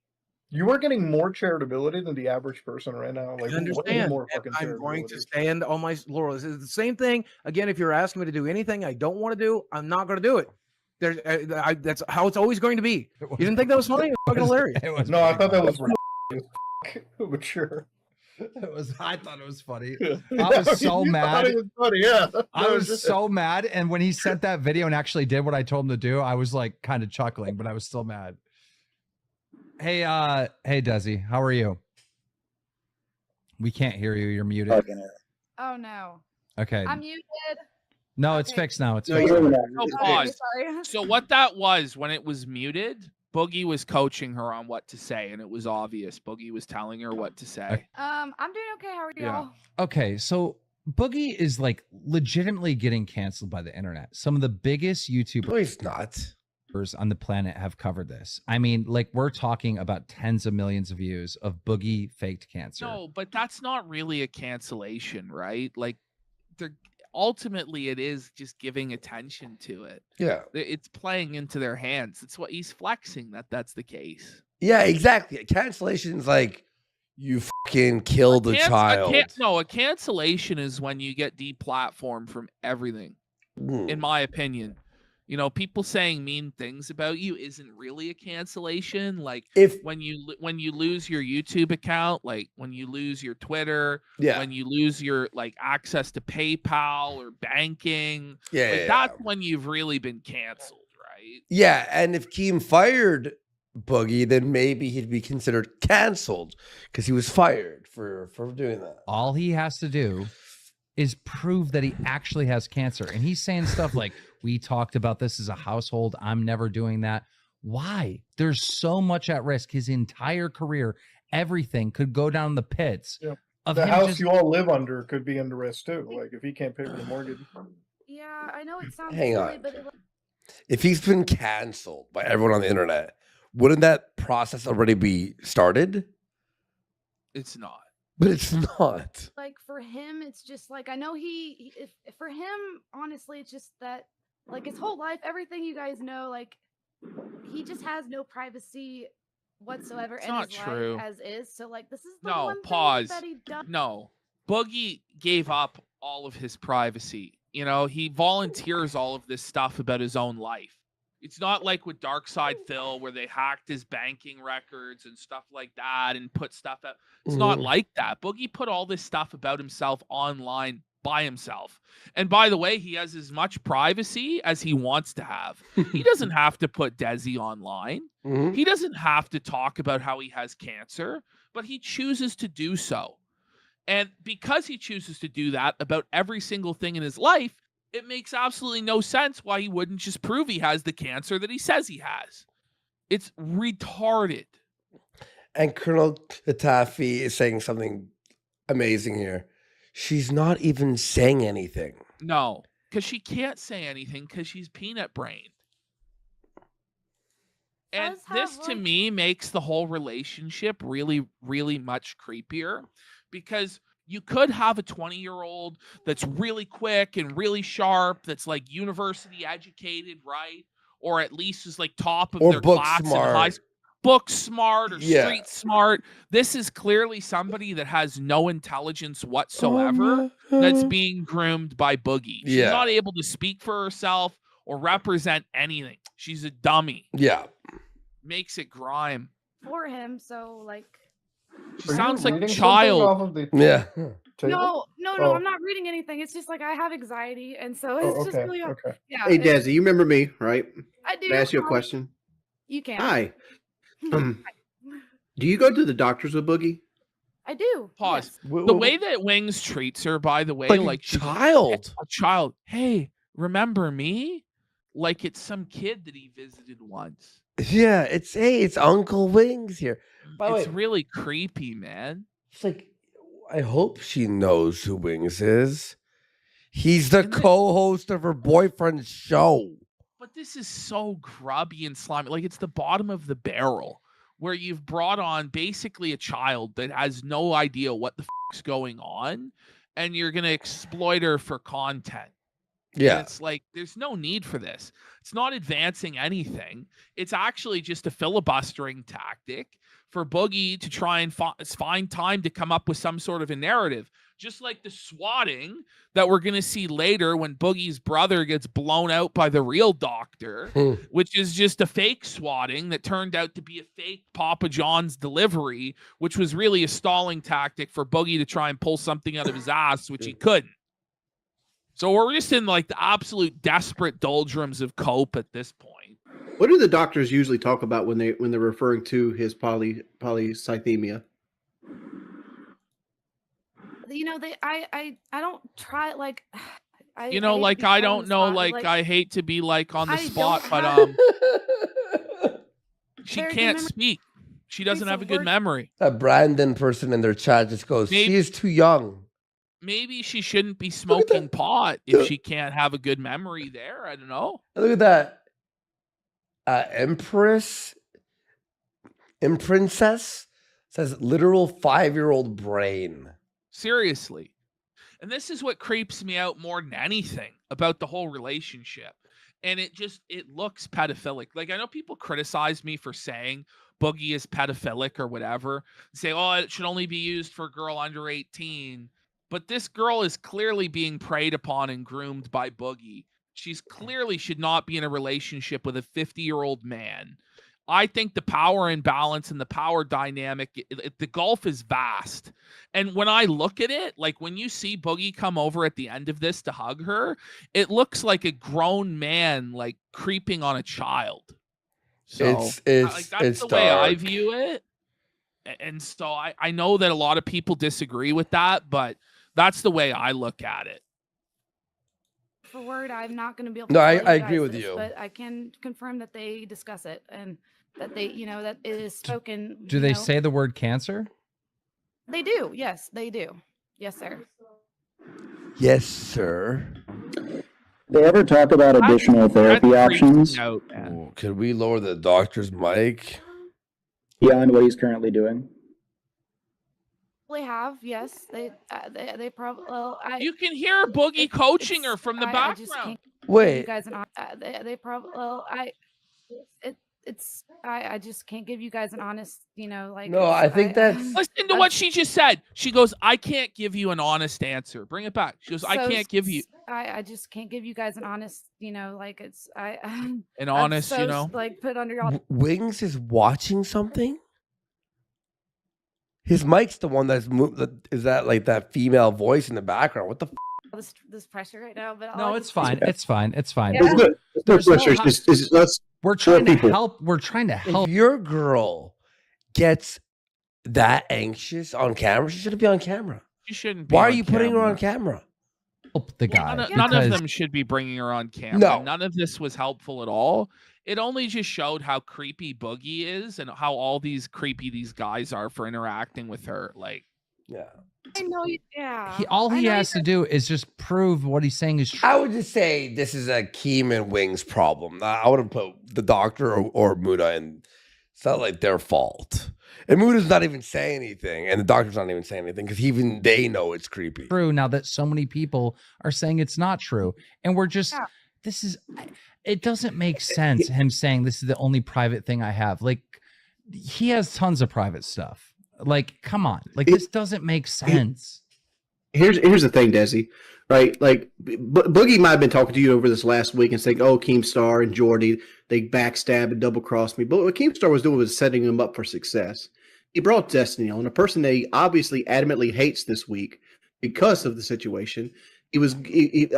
You are getting more charitability than the average person right now. Like, I way understand. more And fucking I'm going to charitability. stand on my laurels. It's the same thing. Again, if you're asking me to do anything I don't want to do, I'm not going to do it. That's how it's always going to be. You didn't think that was funny? It was fucking hilarious. No, I thought that was but sure. I thought it was funny. I was so You thought mad. it was funny, yeah. I was so mad. And when he sent that video and actually did what I told him to do, I was like kind of chuckling, but I was still mad. Hey, Desi, how are you? We can't hear you. You're muted. Oh no. Okay. I'm muted. No, it's fixed now. It's No, fixed. you're- now. No, pause. So what that was when it was muted, Boogie was coaching her on what to say, and it was obvious. Boogie was telling her what to say. I'm doing okay. How are y'all? Okay, so Boogie is like legitimately getting canceled by the internet. Some of the biggest YouTubers. No, he's not. On the planet have covered this. I mean, like we're talking about tens of millions of views of Boogie faked cancer. No, but that's not really a cancellation, right? Like, they're ultimately it is just giving attention to it. Yeah. It's playing into their hands. It's what he's flexing that's the case. Yeah, exactly. Cancellation's like you fucking killed a child. A cancellation is when you get deplatformed from everything. In my opinion. You know, people saying mean things about you isn't really a cancellation. Like when you lose your YouTube account, like when you lose your Twitter, when you lose your like access to PayPal or banking, that's when you've really been canceled, right? Yeah, and if Keem fired Boogie, then maybe he'd be considered canceled because he was fired for doing that. All he has to do is prove that he actually has cancer. And he's saying stuff like, we talked about this as a household. I'm never doing that. Why? There's so much at risk. His entire career, everything could go down the pits. Yeah. Of The him house just- you all live under could be under risk too. Like if he can't pay for the mortgage. Yeah, I know it sounds Hang silly, on. but If he's been canceled by everyone on the internet, wouldn't that process already be started? It's not. But it's not. like for him, it's just like I know if for him, honestly, it's just that like his whole life, everything you guys know, like he just has no privacy whatsoever It's in not his true. life as is. So like this is the No, one pause. thing that he does. No. Boogie gave up all of his privacy. You know, he volunteers all of this stuff about his own life. It's not like with Darkside Phil where they hacked his banking records and stuff like that and put stuff out. It's not like that. Boogie put all this stuff about himself online by himself. And by the way, he has as much privacy as he wants to have. He doesn't have to put Desi online. He doesn't have to talk about how he has cancer, but he chooses to do so. And because he chooses to do that about every single thing in his life, it makes absolutely no sense why he wouldn't just prove he has the cancer that he says he has. It's retarded. And Colonel Katafi is saying something amazing here. She's not even saying anything. No, because she can't say anything because she's peanut brained. And this to me makes the whole relationship really, really much creepier because you could have a 20-year-old that's really quick and really sharp, that's like university educated, right? Or at least is like top of their class in high school. Book smart or street smart. This is clearly somebody that has no intelligence whatsoever that's being groomed by Boogie. She's not able to speak for herself or represent anything. She's a dummy. Yeah. Makes it grime. For him, so like she sounds like a child. Yeah. No, I'm not reading anything. It's just like I have anxiety, and so it's just really yeah. Hey, Desi, you remember me, right? I do. Can I ask you a question? You can. Hi. Do you go to the doctors with Boogie? I do. Pause. Yes. The way that Wings treats her, by the way, like she's child. A child. Hey, remember me? Like it's some kid that he visited once. Yeah, it's Uncle Wings here. By the It's way, really creepy, man. it's like I hope she knows who Wings is. He's the co-host of her boyfriend's show. But this is so grubby and slimy. Like it's the bottom of the barrel where you've brought on basically a child that has no idea what the fuck's going on, and you're gonna exploit her for content. Yeah. And it's like there's no need for this. It's not advancing anything. It's actually just a filibustering tactic for Boogie to try and find time to come up with some sort of a narrative. Just like the swatting that we're going to see later when Boogie's brother gets blown out by the real doctor, which is just a fake swatting that turned out to be a fake Papa John's delivery, which was really a stalling tactic for Boogie to try and pull something out of his ass, which he couldn't. So we're just in like the absolute desperate doldrums of cope at this point. What do the doctors usually talk about when they're referring to his polycythemia? You know, I don't try like I don't know, like I hate to be like on the spot, but she can't speak. She doesn't have a good memory. That Brandon person in their chat just goes, she is too young. Maybe she shouldn't be smoking pot if she can't have a good memory there. I don't know. Look at that. Imprincess says literal 5-year-old brain. Seriously. And this is what creeps me out more than anything about the whole relationship. And it looks pedophilic. Like I know people criticize me for saying Boogie is pedophilic or whatever. Say, oh, it should only be used for a girl under 18. But this girl is clearly being preyed upon and groomed by Boogie. She's clearly should not be in a relationship with a 50-year-old man. I think the power imbalance and the power dynamic, the gulf is vast. And when I look at it, like when you see Boogie come over at the end of this to hug her, it looks like a grown man like creeping on a child. So that's the way I view it. And so I know that a lot of people disagree with that, but that's the way I look at it. For word, I'm not going to be able to. No, I agree with you. But I can confirm that they discuss it and that they, that it is spoken. Do they say the word cancer? They do. Yes, they do. Yes, sir. Yes, sir. They ever talk about additional therapy options? Could we lower the doctor's mic? Beyond what he's currently doing? They have, yes. They probably. Well, you can hear Boogie coaching her from the background. Wait. you guys they probably I just can't give you guys an honest, like. No, I think that's. Listen to what she just said. She goes, "I can't give you an honest answer." Bring it back. She goes, "I can't give you." I just can't give you guys an honest, like it's An I'm honest, so, like put under your. Wings is watching something. His mic's the one that's is that like that female voice in the background? What the? This pressure right now, but No, it's fine. It's fine. It's fine. It's good. It's no pressure. We're trying to help. We're trying to help. If your girl gets that anxious on camera, she shouldn't be on camera. She shouldn't be. Why are you putting her on camera? Help the guy. None of them should be bringing her on camera. No. None of this was helpful at all. It only just showed how creepy Boogie is and how all these guys are for interacting with her. Like, yeah. I know. Yeah. All he has to do is just prove what he's saying is true. I would just say this is a Keem and Wings problem. I wouldn't put the doctor or Muda in. It's not like their fault. And Muda's not even saying anything, and the doctor's not even saying anything because even they know it's creepy. True. Now that so many people are saying it's not true, and we're just it doesn't make sense. Him saying this is the only private thing I have. Like, he has tons of private stuff. Like, come on. Like, this doesn't make sense. Here's the thing, Desi. Right? Like, Boogie might have been talking to you over this last week and saying, "Oh, Keemstar and Jordy, they backstab and double crossed me." But what Keemstar was doing was setting him up for success. He brought Destiny on, a person that he obviously adamantly hates this week because of the situation.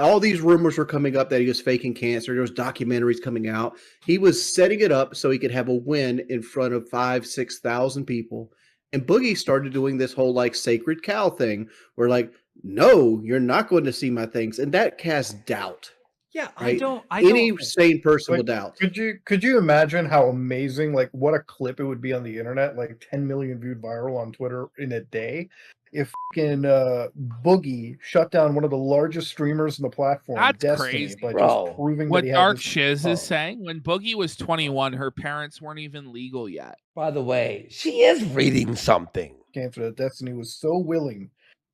All these rumors were coming up that he was faking cancer. There was documentaries coming out. He was setting it up so he could have a win in front of 5,000-6,000 people. And Boogie started doing this whole like sacred cow thing where like, no, you're not going to see my things. And that casts doubt. Yeah, right? I Any don't sane person will doubt. Could you imagine how amazing, like what a clip it would be on the internet, like 10 million viewed viral on Twitter in a day, if fucking Boogie shut down one of the largest streamers in the platform, That's Destiny, crazy. by Bro. just proving what that he Dark had Shiz is saying, when Boogie was 21, her parents weren't even legal yet. By the way, she is reading something. cancer that Destiny was so willing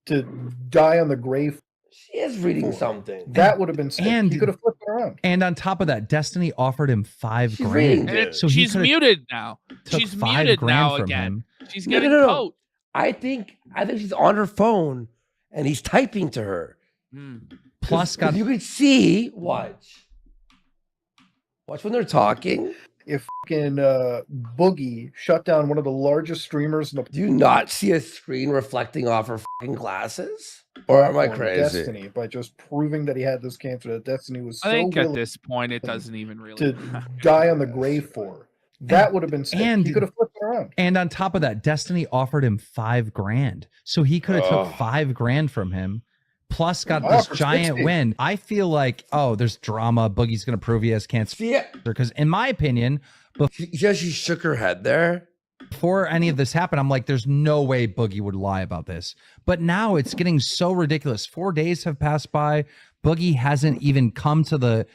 to die on the grave. She is reading something. That would have been sick. And He could have flipped it around. And on top of that, Destiny offered him $5 reading grand. it. So he She's could've muted now. took She's $5 muted grand now from again. him. She's No, getting no, no. coat. I think she's on her phone and he's typing to her. Plus, got you could see. Watch when they're talking. If fucking Boogie shut down one of the largest streamers in the Do you not see a screen reflecting off her fucking glasses? Or am I platform, crazy? Destiny, by just proving that he had this cancer that Destiny was so I think at willing this point it doesn't even really to die on the grave for. That would have been sick. and- He could have flipped it around. And on top of that, Destiny offered him $5 grand. So he could have took $5 grand from him, plus got Wow, this for giant 60. win. I feel like, there's drama. Boogie's going to prove he has cancer. See, Because in my opinion, she shook her head there. before any of this happened, I'm like, there's no way Boogie would lie about this. But now it's getting so ridiculous. 4 days have passed by. Boogie hasn't even come to the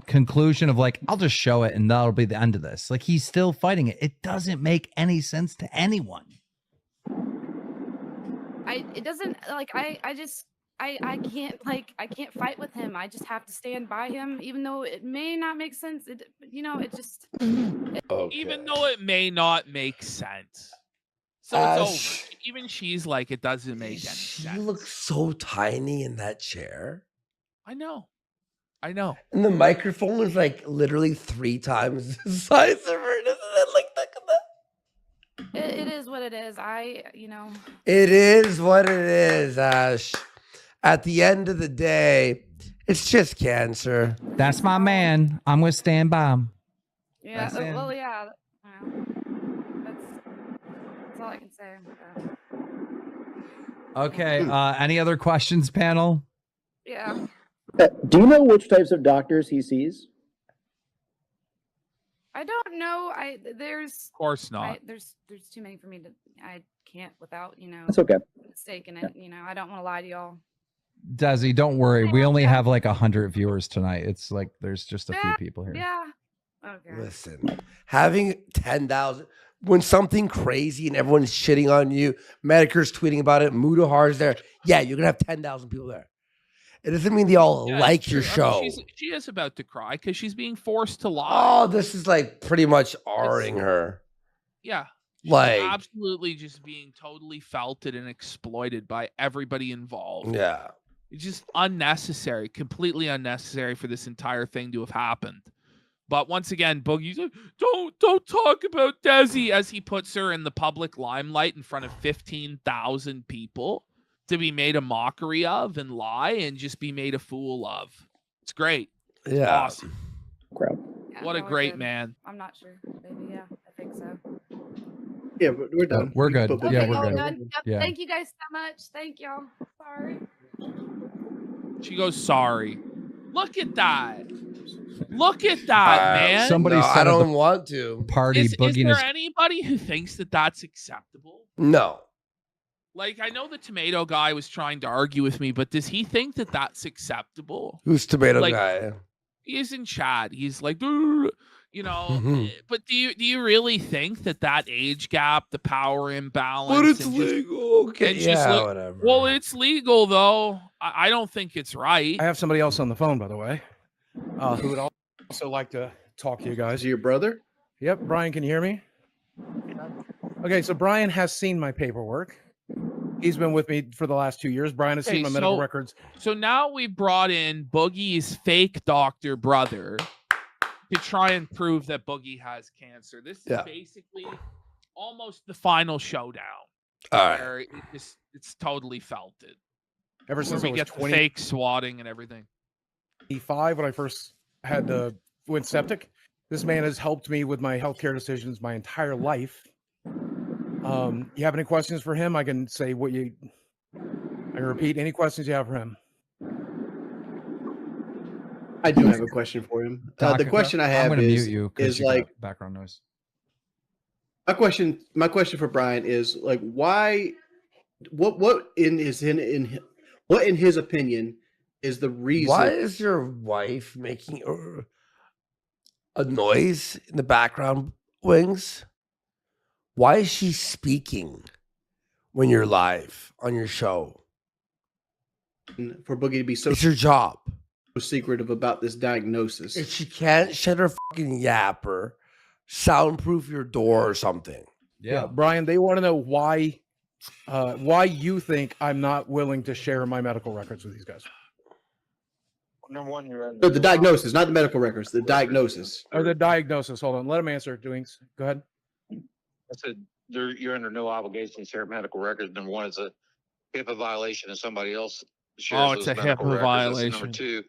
conclusion of like, I'll just show it and that'll be the end of this. Like, he's still fighting it. It doesn't make any sense to anyone. It doesn't like I can't fight with him. I just have to stand by him, even though it may not make sense. It just even though it may not make sense. So it's over. Even she's like, it doesn't make any sense. She looks so tiny in that chair. I know. And the microphone is like literally 3 times the size of her. Isn't it like that? it is what it is. It is what it is, Ash. At the end of the day, it's just cancer. That's my man. I'm going to stand by him. Yeah. That's it. Well, yeah. That's all I can say. Okay. Any other questions, panel? Yeah. Do you know which types of doctors he sees? I don't know. There's Of course not. There's too many for me to. I can't without That's okay. mistaking it. I don't want to lie to y'all. Desi, don't worry. We only have like 100 viewers tonight. It's like there's just a few people here. Yeah. Okay. Listen, having 10,000, when something crazy and everyone's shitting on you, Medicare's tweeting about it, Mudahar's there. Yeah, you're going to have 10,000 people there. It doesn't mean they all Yeah, like it's your true. I mean, show. she is about to cry because she's being forced to lie. Oh, this is like pretty much R-ing her. Yeah. She's Like, absolutely just being totally felted and exploited by everybody involved. yeah. It's just unnecessary, completely unnecessary for this entire thing to have happened. But once again, Boogie's like, don't talk about Desi, as he puts her in the public limelight in front of 15,000 people to be made a mockery of and lie and just be made a fool of. It's great. It's Yeah. awesome. Crowd. Yeah, What a no, we're great good. man. I'm not sure. Maybe, yeah, I think so. Yeah, but we're done. We're We can good. put Yeah, Okay, we're all good. done. Yep, Yeah. Thank you guys so much. Thank y'all. Sorry. She goes, sorry. Look at that. Look at that, man. Somebody No, said I at the don't want to. party, Is Boogie there is anybody who thinks that that's acceptable? No. Like, I know the tomato guy was trying to argue with me, but does he think that that's acceptable? Who's tomato Like, guy? He's in chat. He's like, you know, but do you really think that age gap, the power imbalance, But it's and just- legal. Okay, and just yeah, look- whatever. well, it's legal though. I don't think it's right. I have somebody else on the phone, by the way, who would also like to talk to you guys. Is it your brother? Yep, Brian, can you hear me? Okay, so Brian has seen my paperwork. He's been with me for the last 2 years. Brian has seen Okay, my medical so- records. So now we brought in Boogie's fake doctor brother to try and prove that Boogie has cancer. This is Yeah. basically almost the final showdown. All right. Where it's totally felted. Ever Where since we I was get the fake swatting and everything. 25, when I first had went septic, this man has helped me with my healthcare decisions my entire life. You have any questions for him? I can say what you. I can repeat any questions you have for him. I do have a question for him. The question I I'm have going to is, mute you because is you like got background noise. my question for Brian is like, why? What in his opinion is the reason? Why is your wife making a noise in the background, Wings? Why is she speaking when you're live on your show? For Boogie to be so It's your job. secretive about this diagnosis? If she can't shut her fucking yapper, soundproof your door or something. Yeah, Brian, they want to know why you think I'm not willing to share my medical records with these guys. Number one, you're No, the diagnosis, not the medical records. The diagnosis. Or the diagnosis. Hold on, let him answer. Doings, go ahead. I said you're under no obligation to share medical records. Number one, it's a HIPAA violation, and somebody else shares It's those a medical HIPAA records. violation. That's number two.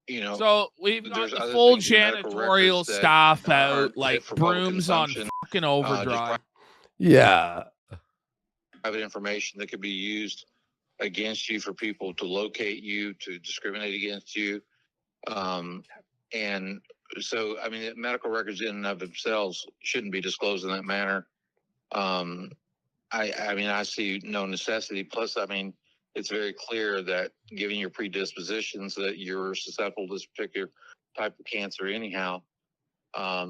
You know, So we've got there's the other full things in medical janitorial records that staff out, aren't like fit for public brooms on consumption. fucking Just overdrive. Yeah. private information that could be used against you for people to locate you, to discriminate against you. And so, I mean, medical records in and of themselves shouldn't be disclosed in that manner. I mean, I see no necessity. Plus, I mean, it's very clear that given your predispositions that you're susceptible to this particular type of cancer anyhow.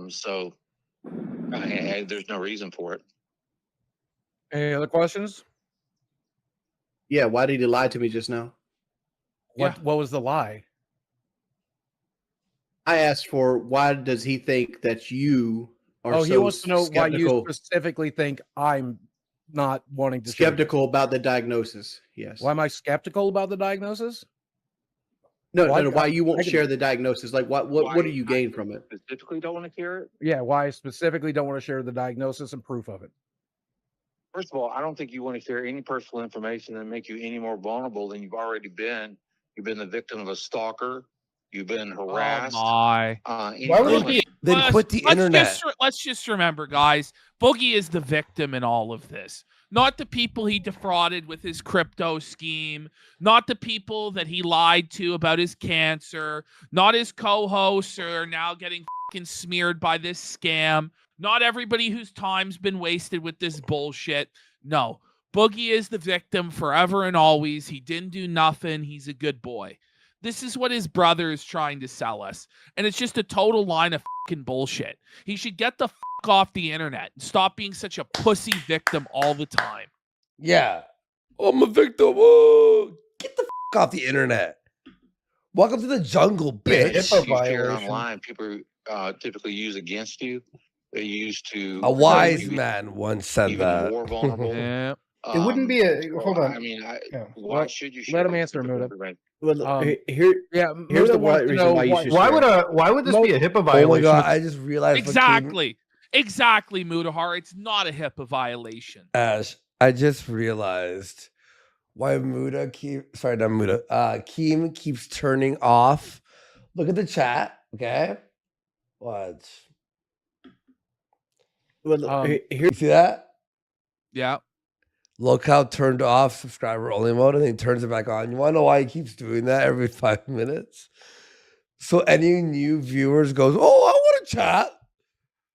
So there's no reason for it. Any other questions? Yeah, why did he lie to me just now? What was the lie? I asked for why does he think that you are Oh, so he wants to know why skeptical, you specifically think I'm not wanting to skeptical about the diagnosis. Yes. Why am I skeptical about the diagnosis? No, Why- no, no. Why you won't I can- share the diagnosis? Like, what do you gain from it? Specifically, don't want to hear it. Yeah, why I specifically don't want to share the diagnosis and proof of it. First of all, I don't think you want to share any personal information that make you any more vulnerable than you've already been. You've been the victim of a stalker. You've been harassed. Oh my. Let's just remember, guys, Boogie is the victim in all of this. Not the people he defrauded with his crypto scheme, not the people that he lied to about his cancer, not his co-hosts are now getting fucking smeared by this scam, not everybody whose time's been wasted with this bullshit. No, Boogie is the victim forever and always. He didn't do nothing. He's a good boy. This is what his brother is trying to sell us. And it's just a total line of fucking bullshit. He should get the fuck off the internet and stop being such a pussy victim all the time. Yeah. I'm a victim. Oh, get the fuck off the internet. Welcome to the jungle, bitch. You share it online. People typically use against you. They used to. A wise man once said even that. more vulnerable. Yeah. It wouldn't be a hold on. I mean, Why should you let him share answer, Muda? Well, Here's the reason why you should. Why would this be a HIPAA violation? Oh my god! I just realized Exactly, Mudahar. It's not a HIPAA violation. Ash, I just realized why Keem keeps turning off. Look at the chat, okay? Watch. Well, You see that? Yeah. Look how turned off subscriber only mode, and then he turns it back on. You want to know why he keeps doing that every 5 minutes? So any new viewers goes, oh, I want to chat.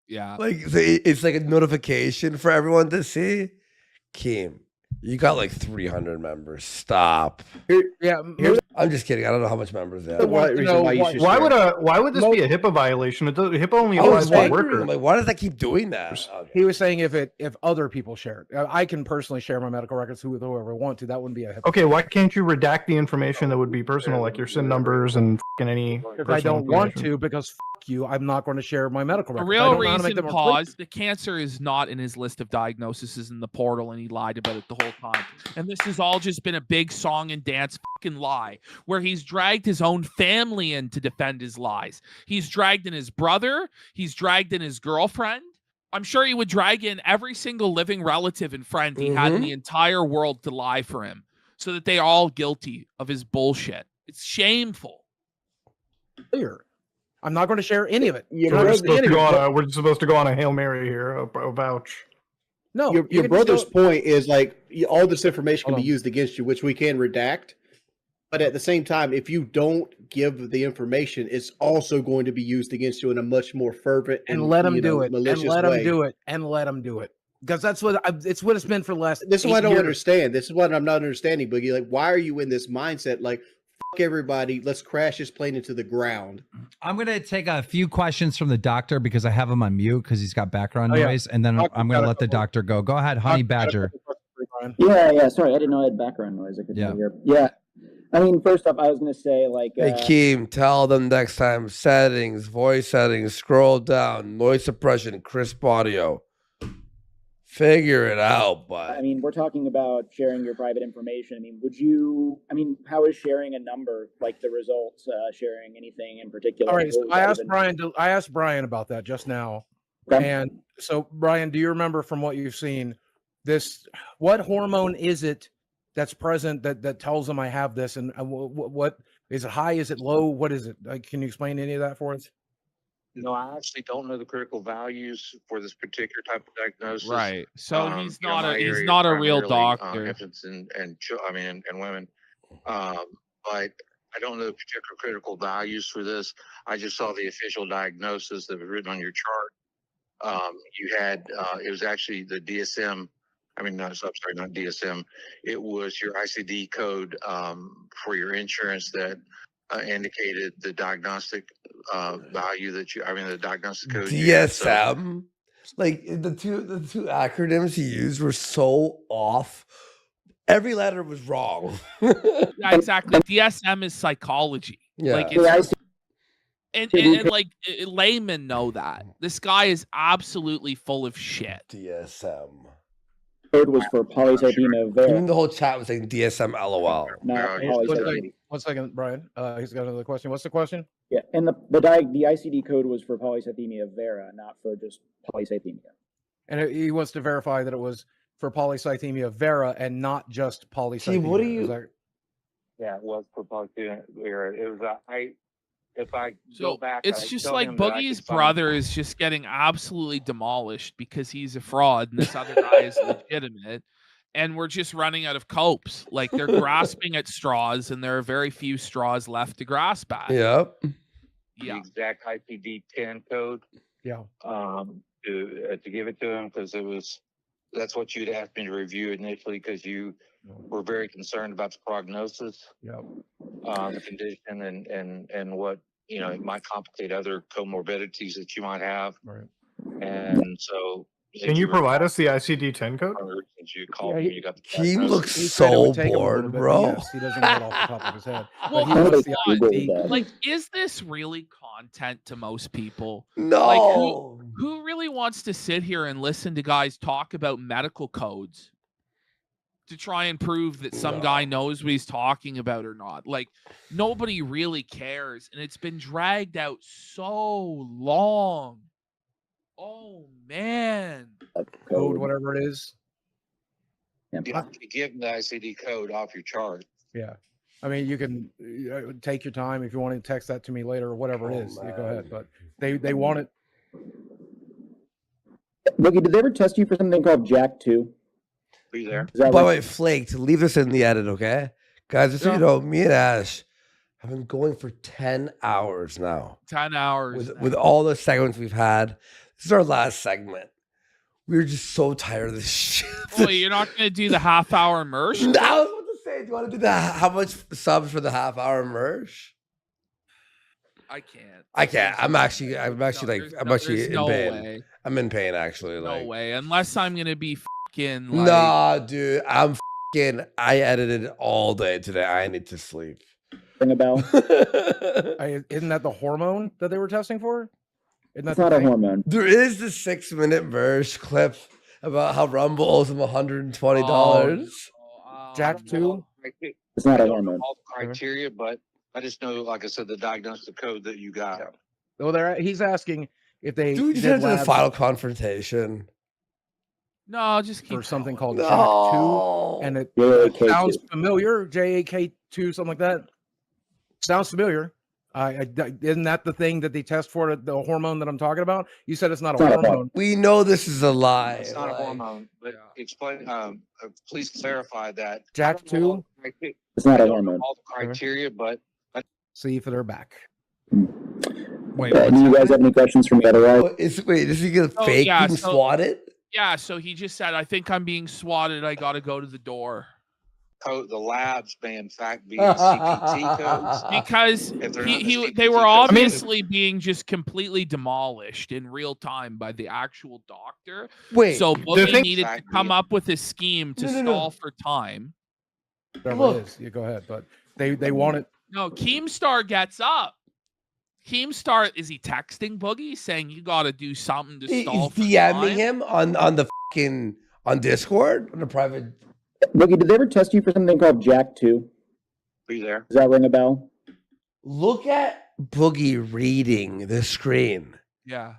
Yeah. Like it's like a notification for everyone to see. Keem, you got like 300 members. Stop. I'm just kidding. I don't know how much members they have. Why would this be a HIPAA violation? HIPAA only applies to workers. I'm like, why does that keep doing that? Okay. He was saying if other people share it, I can personally share my medical records with whoever I want to. That wouldn't be a HIPAA. Okay, why can't you redact the information that would be personal, like your SIN numbers and any? Because I don't want to. Because you, I'm not going to share my medical records. The real reason, pause. The cancer is not in his list of diagnoses in the portal, and he lied about it the whole time. And this has all just been a big song and dance fucking lie, where he's dragged his own family in to defend his lies. He's dragged in his brother. He's dragged in his girlfriend. I'm sure he would drag in every single living relative and friend he had in the entire world to lie for him, so that they are all guilty of his bullshit. It's shameful. Clear. I'm not going to share any of it. We're supposed to go on a Hail Mary here, a vouch. No, your brother's point is like all this information can be used against you, which we can redact. But at the same time, if you don't give the information, it's also going to be used against you in a much more fervent and let them do it. Malicious and let way. them do it. And let them do it. Because that's what it's been for the last. This is what I don't understand. This is what I'm not understanding, Boogie. Like, why are you in this mindset? Like, fuck everybody. Let's crash this plane into the ground. I'm going to take a few questions from the doctor because I have him on mute because he's got background noise. And then I'm going to let the doctor go. Go ahead, Honey Badger. Yeah. Sorry, I didn't know I had background noise. I couldn't hear. Yeah. I mean, first off, I was going to say, like... Hey, Keem, tell them next time. Settings, voice settings, scroll down, noise suppression, crisp audio. Figure it out, but... I mean, we're talking about sharing your private information. I mean, how is sharing a number, like the results, sharing anything in particular? All right, so I asked Brian about that just now. Okay. And so, Brian, do you remember from what you've seen, what hormone is it that's present that tells them I have this, and what is it? High? Is it low? What is it? Can you explain any of that for us? No, I actually don't know the critical values for this particular type of diagnosis. Right. So he's not a real doctor. Infants and women. But I don't know the particular critical values for this. I just saw the official diagnosis that was written on your chart. You had it was actually the DSM. Not DSM. It was your ICD code for your insurance that indicated the diagnostic value the diagnostic code. DSM, like the two acronyms he used were so off. Every letter was wrong. Yeah, exactly. DSM is psychology. Yeah. Like it's, and like laymen know that this guy is absolutely full of shit. DSM. Code was for polycythemia vera. Even the whole chat was saying DSM LOL. Not polycythemia. 1 second, Brian. He's got another question. What's the question? Yeah, and the ICD code was for polycythemia vera, not for just polycythemia. And he wants to verify that it was for polycythemia vera and not just polycythemia. See, what do you? Yeah, it was for polycythemia vera. It was go back, it's just like Boogie's brother is just getting absolutely demolished because he's a fraud and this other guy is legitimate, and we're just running out of copes. Like they're grasping at straws, and there are very few straws left to grasp at. Yep. The exact ICD-10 code. Yeah. To give it to him because that's what you'd asked me to review initially because you were very concerned about the prognosis. Yeah. The condition and what it might complicate other comorbidities that you might have. Right. And so Can you provide us the ICD-10 code? Since you called me, you got the Keem diagnosis. looks He said it so would take him a little bored, bit, bro. but yes, he doesn't know it off the top of his head. Well, But he hold wants the on. ICD. Like, is this really content to most people? No. Like, who really wants to sit here and listen to guys talk about medical codes to try and prove that some guy knows what he's talking about or not? Like, nobody really cares, and it's been dragged out so long. Oh man. Code, whatever it is. You have to give them the ICD code off your chart. Yeah. I mean, you can take your time if you want to text that to me later or whatever it is. You go ahead, but they want it. Boogie, did they ever test you for something called Jack 2? Are you there? By the way, Flaked, leave this in the edit, okay? Guys, just so you know, me and Ash have been going for 10 hours now. 10 hours. With all the segments we've had. This is our last segment. We were just so tired of this shit. Wait, you're not going to do the half-hour immerse? I was about to say, do you want to do that? How much subs for the half-hour immerse? I can't. I'm actually in no pain. way. I'm in pain, actually. No way. Unless I'm going to be fucking like... Nah, dude. I edited all day today. I need to sleep. Ring a bell? Isn't that the hormone that they were testing for? It's not a hormone. There is the 6-minute verse clip about how Rumble owes him $120. Jack 2? It's not a hormone. All the criteria, but I just know, like I said, the diagnostic code that you got. Well, he's asking if they Dude, you did did the labs final confrontation. No, just keep for something called No. Jack 2, and it JAK2. sounds familiar. JAK2, something like that. Sounds familiar. Isn't that the thing that they test for, the hormone that I'm talking about? You said it's not a hormone. We know this is a lie. It's not a hormone, but explain. Please clarify that. Jack 2? It's not a hormone. All the criteria, but see if they're back. Wait, do you guys have any questions for me otherwise? Is he gonna fake being swatted? Yeah, so he just said, I think I'm being swatted. I got to go to the door. Code the labs may in fact be CPT codes Because they were obviously being just completely demolished in real time by the actual doctor. Wait, so Boogie needed to come up with a scheme to stall for time. Whatever it is, you go ahead, but they want it. No, Keemstar gets up. Keemstar, is he texting Boogie saying you got to do something to stall for DMing time? him on the fucking on Discord on a private. Boogie, did they ever test you for something called Jack 2? Are you there? Does that ring a bell? Look at Boogie reading the screen. Yeah.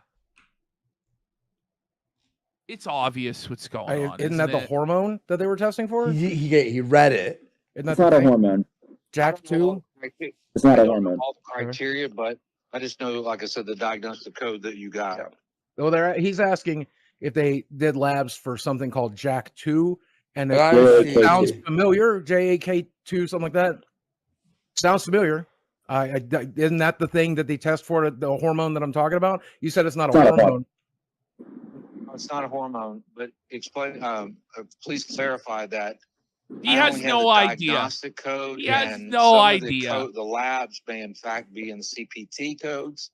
It's obvious what's going on. Isn't that the hormone that they were testing for? He read it. It's not a hormone. Jack 2? It's not a hormone. All the criteria, but I just know, like I said, the diagnostic code that you got. Well, he's asking if they did labs for something called Jack 2, and it sounds familiar. JAK2, something like that. Sounds familiar. Isn't that the thing that they test for, the hormone that I'm talking about? You said it's not a hormone. It's not a hormone, but explain. Please clarify that. He has no idea. Diagnostic code. He has no idea. The labs may in fact be in CPT codes.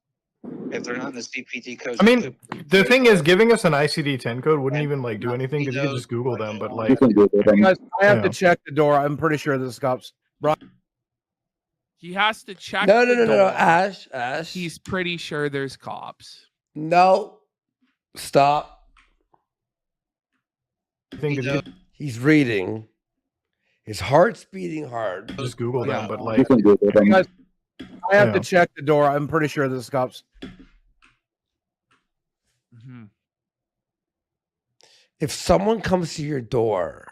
If they're not in the CPT codes, I mean, the thing is, giving us an ICD-10 code wouldn't even like do anything because you could just Google them. But like, guys, I have to check the door. I'm pretty sure this is cops. He has to check. No, Ash. He's pretty sure there's cops. No, stop. He's reading. His heart's beating hard. Just Google them, but like, guys, I have to check the door. I'm pretty sure this is cops. If someone comes to your door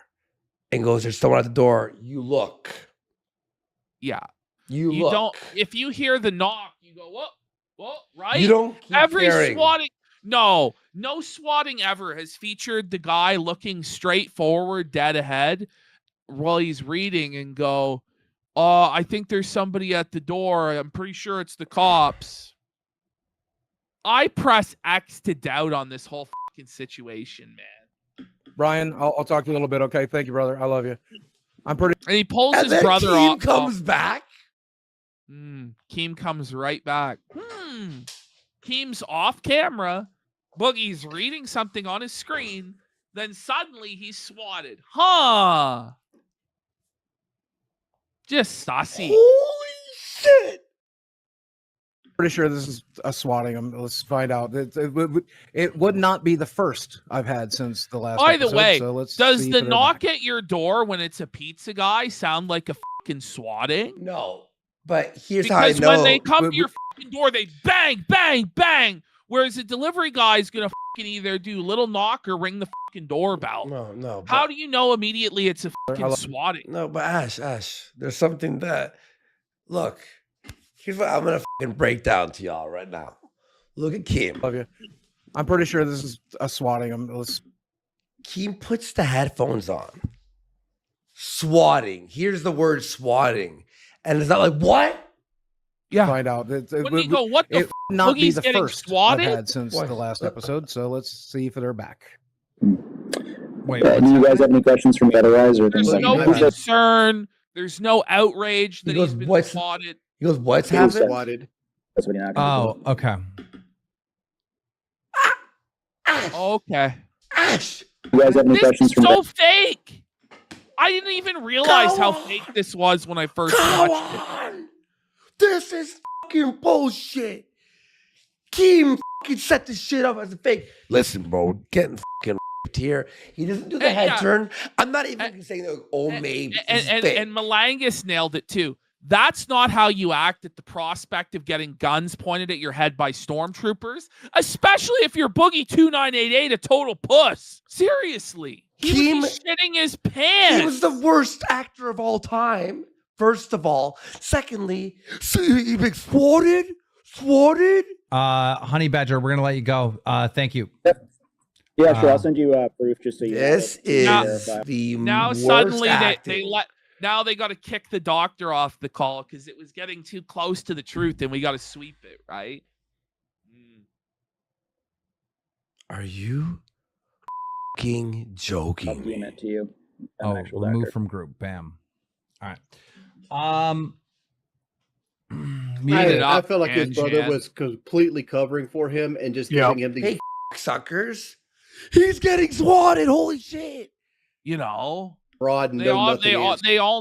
and goes, "There's someone at the door," you look. Yeah. You look. Don't. If you hear the knock, you go, "What? Right?" You don't keep Every staring. swatting. No swatting ever has featured the guy looking straight forward, dead ahead, while he's reading, and go, I think there's somebody at the door. I'm pretty sure it's the cops." I press X to doubt on this whole fucking situation, man. Brian, I'll talk to you a little bit. Okay, thank you, brother. I love you. I'm pretty. And he pulls And his then brother Keem off. comes back. Keem comes right back. Keem's off camera, Boogie's reading something on his screen, then suddenly he's swatted. Huh? Just saucy. Holy shit! Pretty sure this is a swatting. Let's find out. It would not be the first I've had since the last. By the episode, way, so let's does see the if they're knock back. at your door when it's a pizza guy sound like a fucking swatting? No, but here's because how I know. when they come to your fucking door, they bang, bang, bang. Whereas a delivery guy is gonna fucking either do little knock or ring the fucking doorbell. No. How do you know immediately it's a fucking swatting? No, but Ash, there's something that. Look, here's what I'm gonna fucking break down to y'all right now. Look at Keem. Love you. I'm pretty sure this is a swatting. Keem puts the headphones on. Swatting. Here's the word swatting, and it's not like what? Yeah. Find out. Wouldn't he go, what the It would not be Boogie's the getting first swatted? I've had since the last episode. So let's see if they're back. Wait, do you guys have any questions for me otherwise? Or There's things no like that? concern. There's no outrage that He goes, he's been "What's-" swatted. He goes, what's He was happening? Swatted. That's what he not Oh, okay. Okay. Ash! You guys have any This questions is for me? so fake. I didn't even realize how fake this was when I first Come watched it. on! This is fucking bullshit. Keem fucking set this shit up as a fake. Listen, bro, getting fucking here. He doesn't do the head turn. I'm not even saying, oh, maybe. And Malangus nailed it too. That's not how you act at the prospect of getting guns pointed at your head by stormtroopers, especially if you're Boogie 2988, a total puss. Seriously. He would be shitting his pants. He was the worst actor of all time, first of all. Secondly, so he been swatted? Honey Badger, we're gonna let you go. Thank you. Yeah, sure. I'll send you proof just so you. This is the now worst suddenly they acting. let now they got to kick the doctor off the call because it was getting too close to the truth and we got to sweep it, right? Are you fucking joking I'll DM it to you. Oh, remove from group. Bam. All right. I feel like his brother was completely covering for him and just giving him these. Hey, suckers. He's getting swatted. Holy shit. You know, broad and they all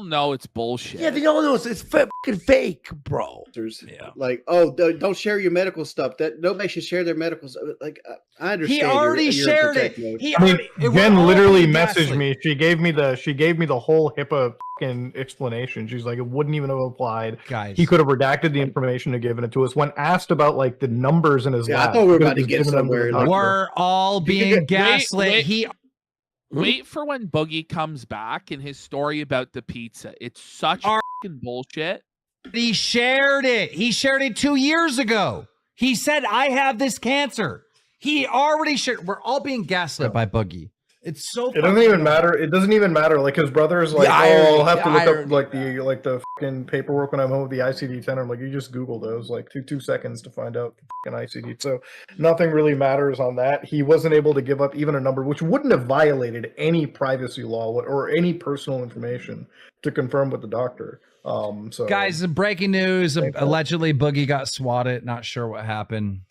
know it's bullshit. Yeah, they all know it's fucking fake, bro. Yeah. Like, oh, don't share your medical stuff. That nobody should share their medical stuff. Like, I understand. He already you're shared in it. protect mode. He I mean, already, Jen literally messaged gaslit. me. She gave me the whole HIPAA fucking explanation. She's like, it wouldn't even have applied. Guys, he could have redacted the information and given it to us. When asked about like the numbers in his lab, I thought we were he about to could've get just given them to the somewhere. doctor. We're all being gaslit. Wait for when Boogie comes back in his story about the pizza. It's such fucking bullshit. He shared it. He shared it 2 years ago. He said, I have this cancer. He already shared. We're all being gaslit by Boogie. It's so It doesn't even matter. It doesn't even matter. Like his brother's like, I'll have to look up like the fucking paperwork when I'm home with the ICD-10. I'm like, you just Google those like two seconds to find out the fucking ICD. So nothing really matters on that. He wasn't able to give up even a number, which wouldn't have violated any privacy law or any personal information to confirm with the doctor. So Guys, breaking news. Allegedly, Boogie got swatted. Not sure what happened.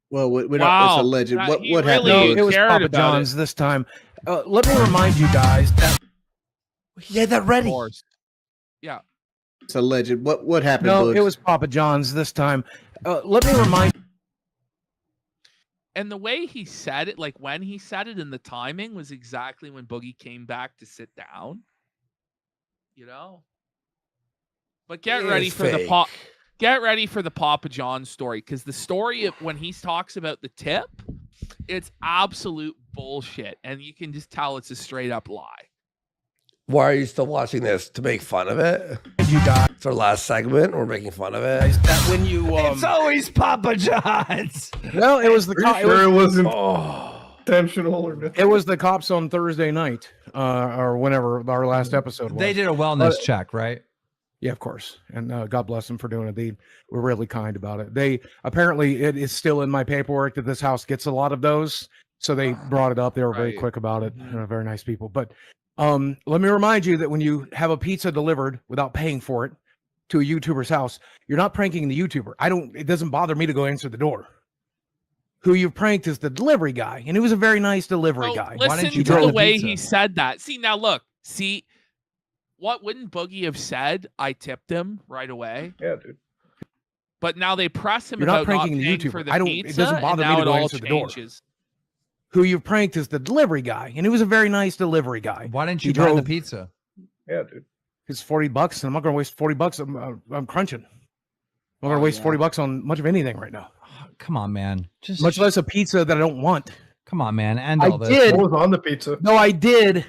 Well, we're not. It's alleged. What happened? No, it was Papa John's this time. Let me remind you guys that he had that ready. Yeah, it's alleged. What happened? No, Bugs? it was Papa John's this time. Let me remind. And the way he said it, like when he said it and the timing was exactly when Boogie came back to sit down. You know? But get ready for the Get ready for the Papa John story, because the story of when he talks about the tip, it's absolute bullshit, and you can just tell it's a straight up lie. Why are you still watching this? To make fun of it? It's our last segment. We're making fun of it. That when you it's always Papa John's. No, it was the it wasn't intentional or nothing. It was the cops on Thursday night, or whenever our last episode was. They did a wellness check, right? Yeah, of course. And God bless them for doing it. They were really kind about it. They apparently, it is still in my paperwork that this house gets a lot of those. So they brought it up. They were very quick about it. Very nice people. But let me remind you that when you have a pizza delivered without paying for it to a YouTuber's house, you're not pranking the YouTuber. It doesn't bother me to go answer the door. Who you pranked is the delivery guy, and he was a very nice delivery guy. Listen to the way he said that. See, now look. See, what wouldn't Boogie have said? I tipped him right away. Yeah, dude. But now they press him You're not about not pranking the paying YouTuber. for the I don't. pizza, It doesn't bother and me now to go it all answer the door. changes. Who you pranked is the delivery guy, and he was a very nice delivery guy. Why didn't you buy the pizza? Yeah, dude. It's $40, and I'm not going to waste $40. I'm crunching. I'm going to waste $40 on much of anything right now. Come on, man. Just much less a pizza that I don't want. Come on, man. End I all this. did. What was on the pizza? No, I did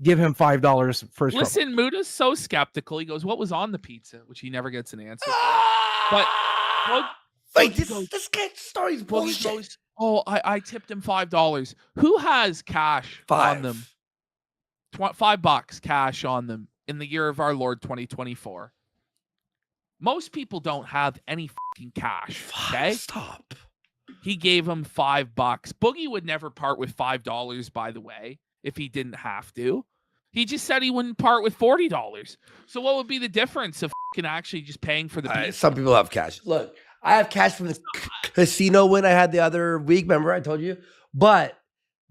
give him $5 for his trouble. Listen, Muda's so skeptical. He goes, "What was on the pizza?" Which he never gets an answer for. But wait, this guy's story's bullshit. Goes, "Oh, I tipped him $5. Who has cash on them? $5 cash on them in the year of our Lord 2024. Most people don't have any fucking cash. Okay, stop. He gave him $5. Boogie would never part with $5, by the way, if he didn't have to. He just said he wouldn't part with $40. So what would be the difference of fucking actually just paying for the pizza? Some people have cash. Look, I have cash from the casino win I had the other week. Remember I told you? But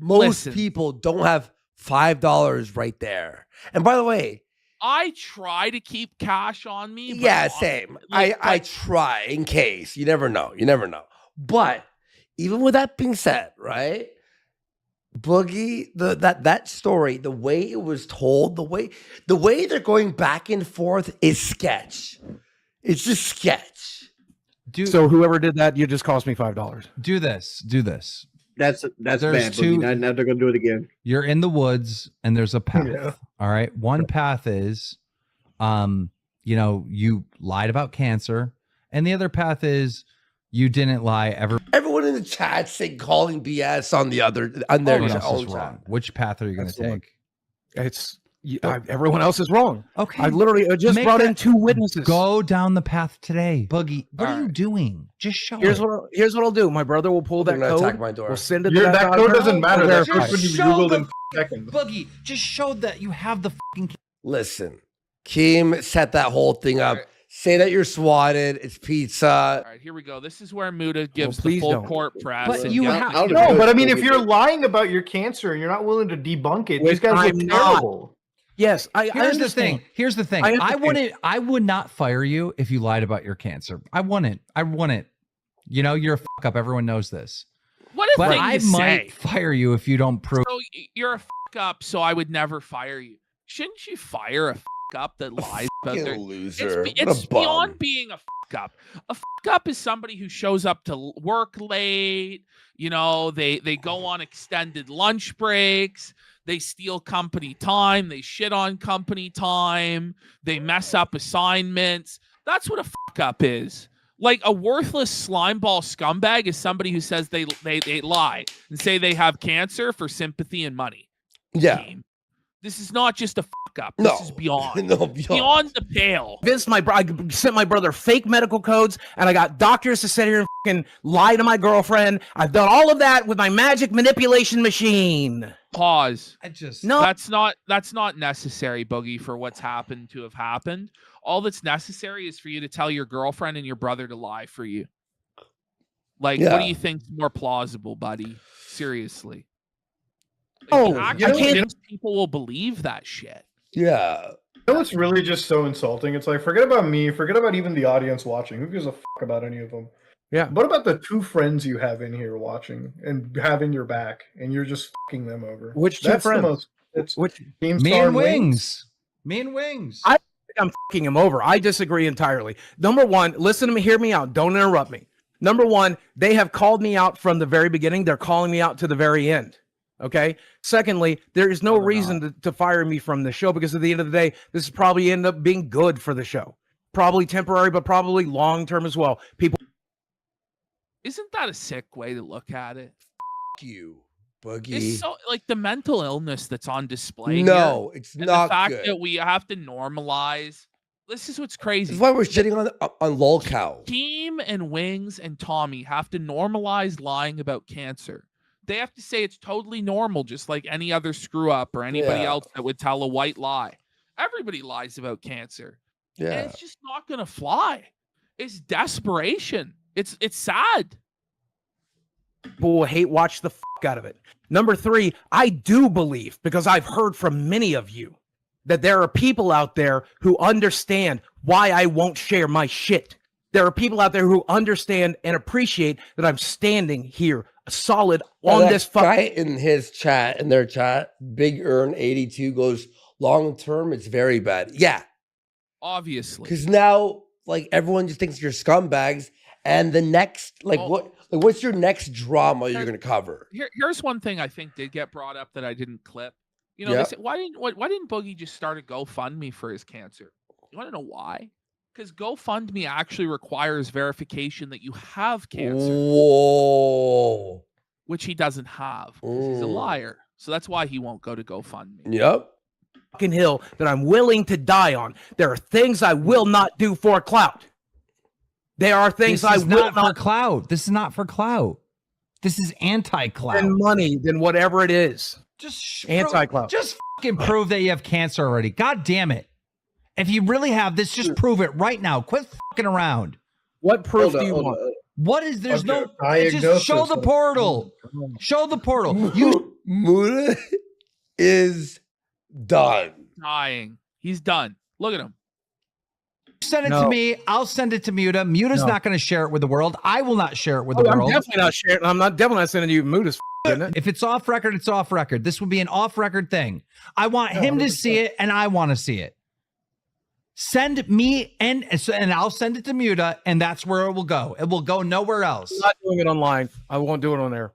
most people don't have $5 right there. And by the way, I try to keep cash on me. But yeah, same. I try in case. You never know. You never know. But even with that being said, right? Boogie, that story, the way it was told, the way they're going back and forth is sketch. It's just sketch. So whoever did that, you just cost me $5. Do this. That's There's bad. two- Boogie. Now they're gonna do it again. You're in the woods and there's a path. Yeah. All right. One path is, you lied about cancer, and the other path is you didn't lie ever. Everyone in the chat saying calling BS on their Everyone else own is wrong. Which path are you going to take? It's everyone else is wrong. Okay. I literally just brought in 2 witnesses. Go down the path today, Boogie. What are you doing? Just show Here's it. what I'll do. My brother will pull that They're gonna code. attack my door. We'll send it to That code doesn't matter. That Just code can be show Googled the in seconds. Boogie, just show that you have the fucking. Listen, Keem set that whole thing up. Right. Say that you're swatted. It's pizza. All right, here we go. This is where Muda gives the please full don't. court press. But and you gets- have- No, but I mean, if you're lying about your cancer and you're not willing to debunk it, these guys I'm look not. terrible. Yes, I Here's the understand. thing. Here's the thing. I understand. I would not fire you if you lied about your cancer. I wouldn't. You're a fuck up. Everyone knows this. What a But thing I to might say. fire you if you don't prove. So you're a fuck up, so I would never fire you. Shouldn't you fire a fuck up that lies about their Loser. It's beyond being a fuck up. A fuck up is somebody who shows up to work late. They go on extended lunch breaks. They steal company time. They shit on company time. They mess up assignments. That's what a fuck up is. Like a worthless slimeball scumbag is somebody who says they lie and say they have cancer for sympathy and money. Yeah. This is not just a fuck up. No. This is beyond. No, beyond the pale. I sent my brother fake medical codes, and I got doctors to sit here and fucking lie to my girlfriend. I've done all of that with my magic manipulation machine. Pause. No. That's not necessary, Boogie, for what's happened to have happened. All that's necessary is for you to tell your girlfriend and your brother to lie for you. Like, what do you think's more plausible, buddy? Seriously. People will believe that shit. Yeah. You know what's really just so insulting? It's like, forget about me, forget about even the audience watching. Who gives a fuck about any of them? Yeah. What about the 2 friends you have in here watching and having your back, and you're just fucking them over? Which 2 That's friends? the most. It's Which Keemstar Me and Wings. Wings. Me and Wings. I'm fucking him over. I disagree entirely. Number one, listen to me, hear me out. Don't interrupt me. Number one, they have called me out from the very beginning. They're calling me out to the very end. Okay. Secondly, there is no reason to fire me from the show, because at the end of the day, this is probably end up being good for the show. Probably temporary, but probably long term as well. People. Isn't that a sick way to look at it? Fuck you, Boogie. It's so like the mental illness that's on display. No, here, it's and not the fact good. that we have to normalize. This is what's crazy. That's why we're shitting on LolCow. Keem and Wings and Tommy have to normalize lying about cancer. They have to say it's totally normal, just like any other screw up or anybody else that would tell a white lie. Everybody lies about cancer. Yeah. And it's just not gonna fly. It's desperation. It's sad. People will hate watch the fuck out of it. Number 3, I do believe, because I've heard from many of you, that there are people out there who understand why I won't share my shit. There are people out there who understand and appreciate that I'm standing here solid on this guy in his chat, in their chat, Big Earn 82 goes, long term, it's very bad. Yeah. Obviously. Because now, like, everyone just thinks you're scumbags. And the next, what's your next drama you're going to cover? Here's one thing I think did get brought up that I didn't clip. You know, they said, why didn't Boogie just start a GoFundMe for his cancer? You want to know why? Because GoFundMe actually requires verification that you have cancer. Whoa. Which he doesn't have. He's a liar. So that's why he won't go to GoFundMe. Yep. Fucking hill that I'm willing to die on. There are things I will not do for clout. There are things I will not for clout. This is not for clout. This is anti-clout. And money, then whatever it is. Just anti-clout. Just fucking prove that you have cancer already. God damn it. If you really have this, just prove it right now. Quit fucking around. What proof do you want? What is there's no just show the portal. Show the portal. You Muda is done. Dying. He's done. Look at him. Send it to me. I'll send it to Muda. Muta's not going to share it with the world. I will not share it with the world. I'm definitely not sharing. I'm definitely not sending you Muta's. If it's off record, it's off record. This would be an off record thing. I want him to see it, and I want to see it. Send me and I'll send it to Muta, and that's where it will go. It will go nowhere else. I'm not doing it online. I won't do it on there.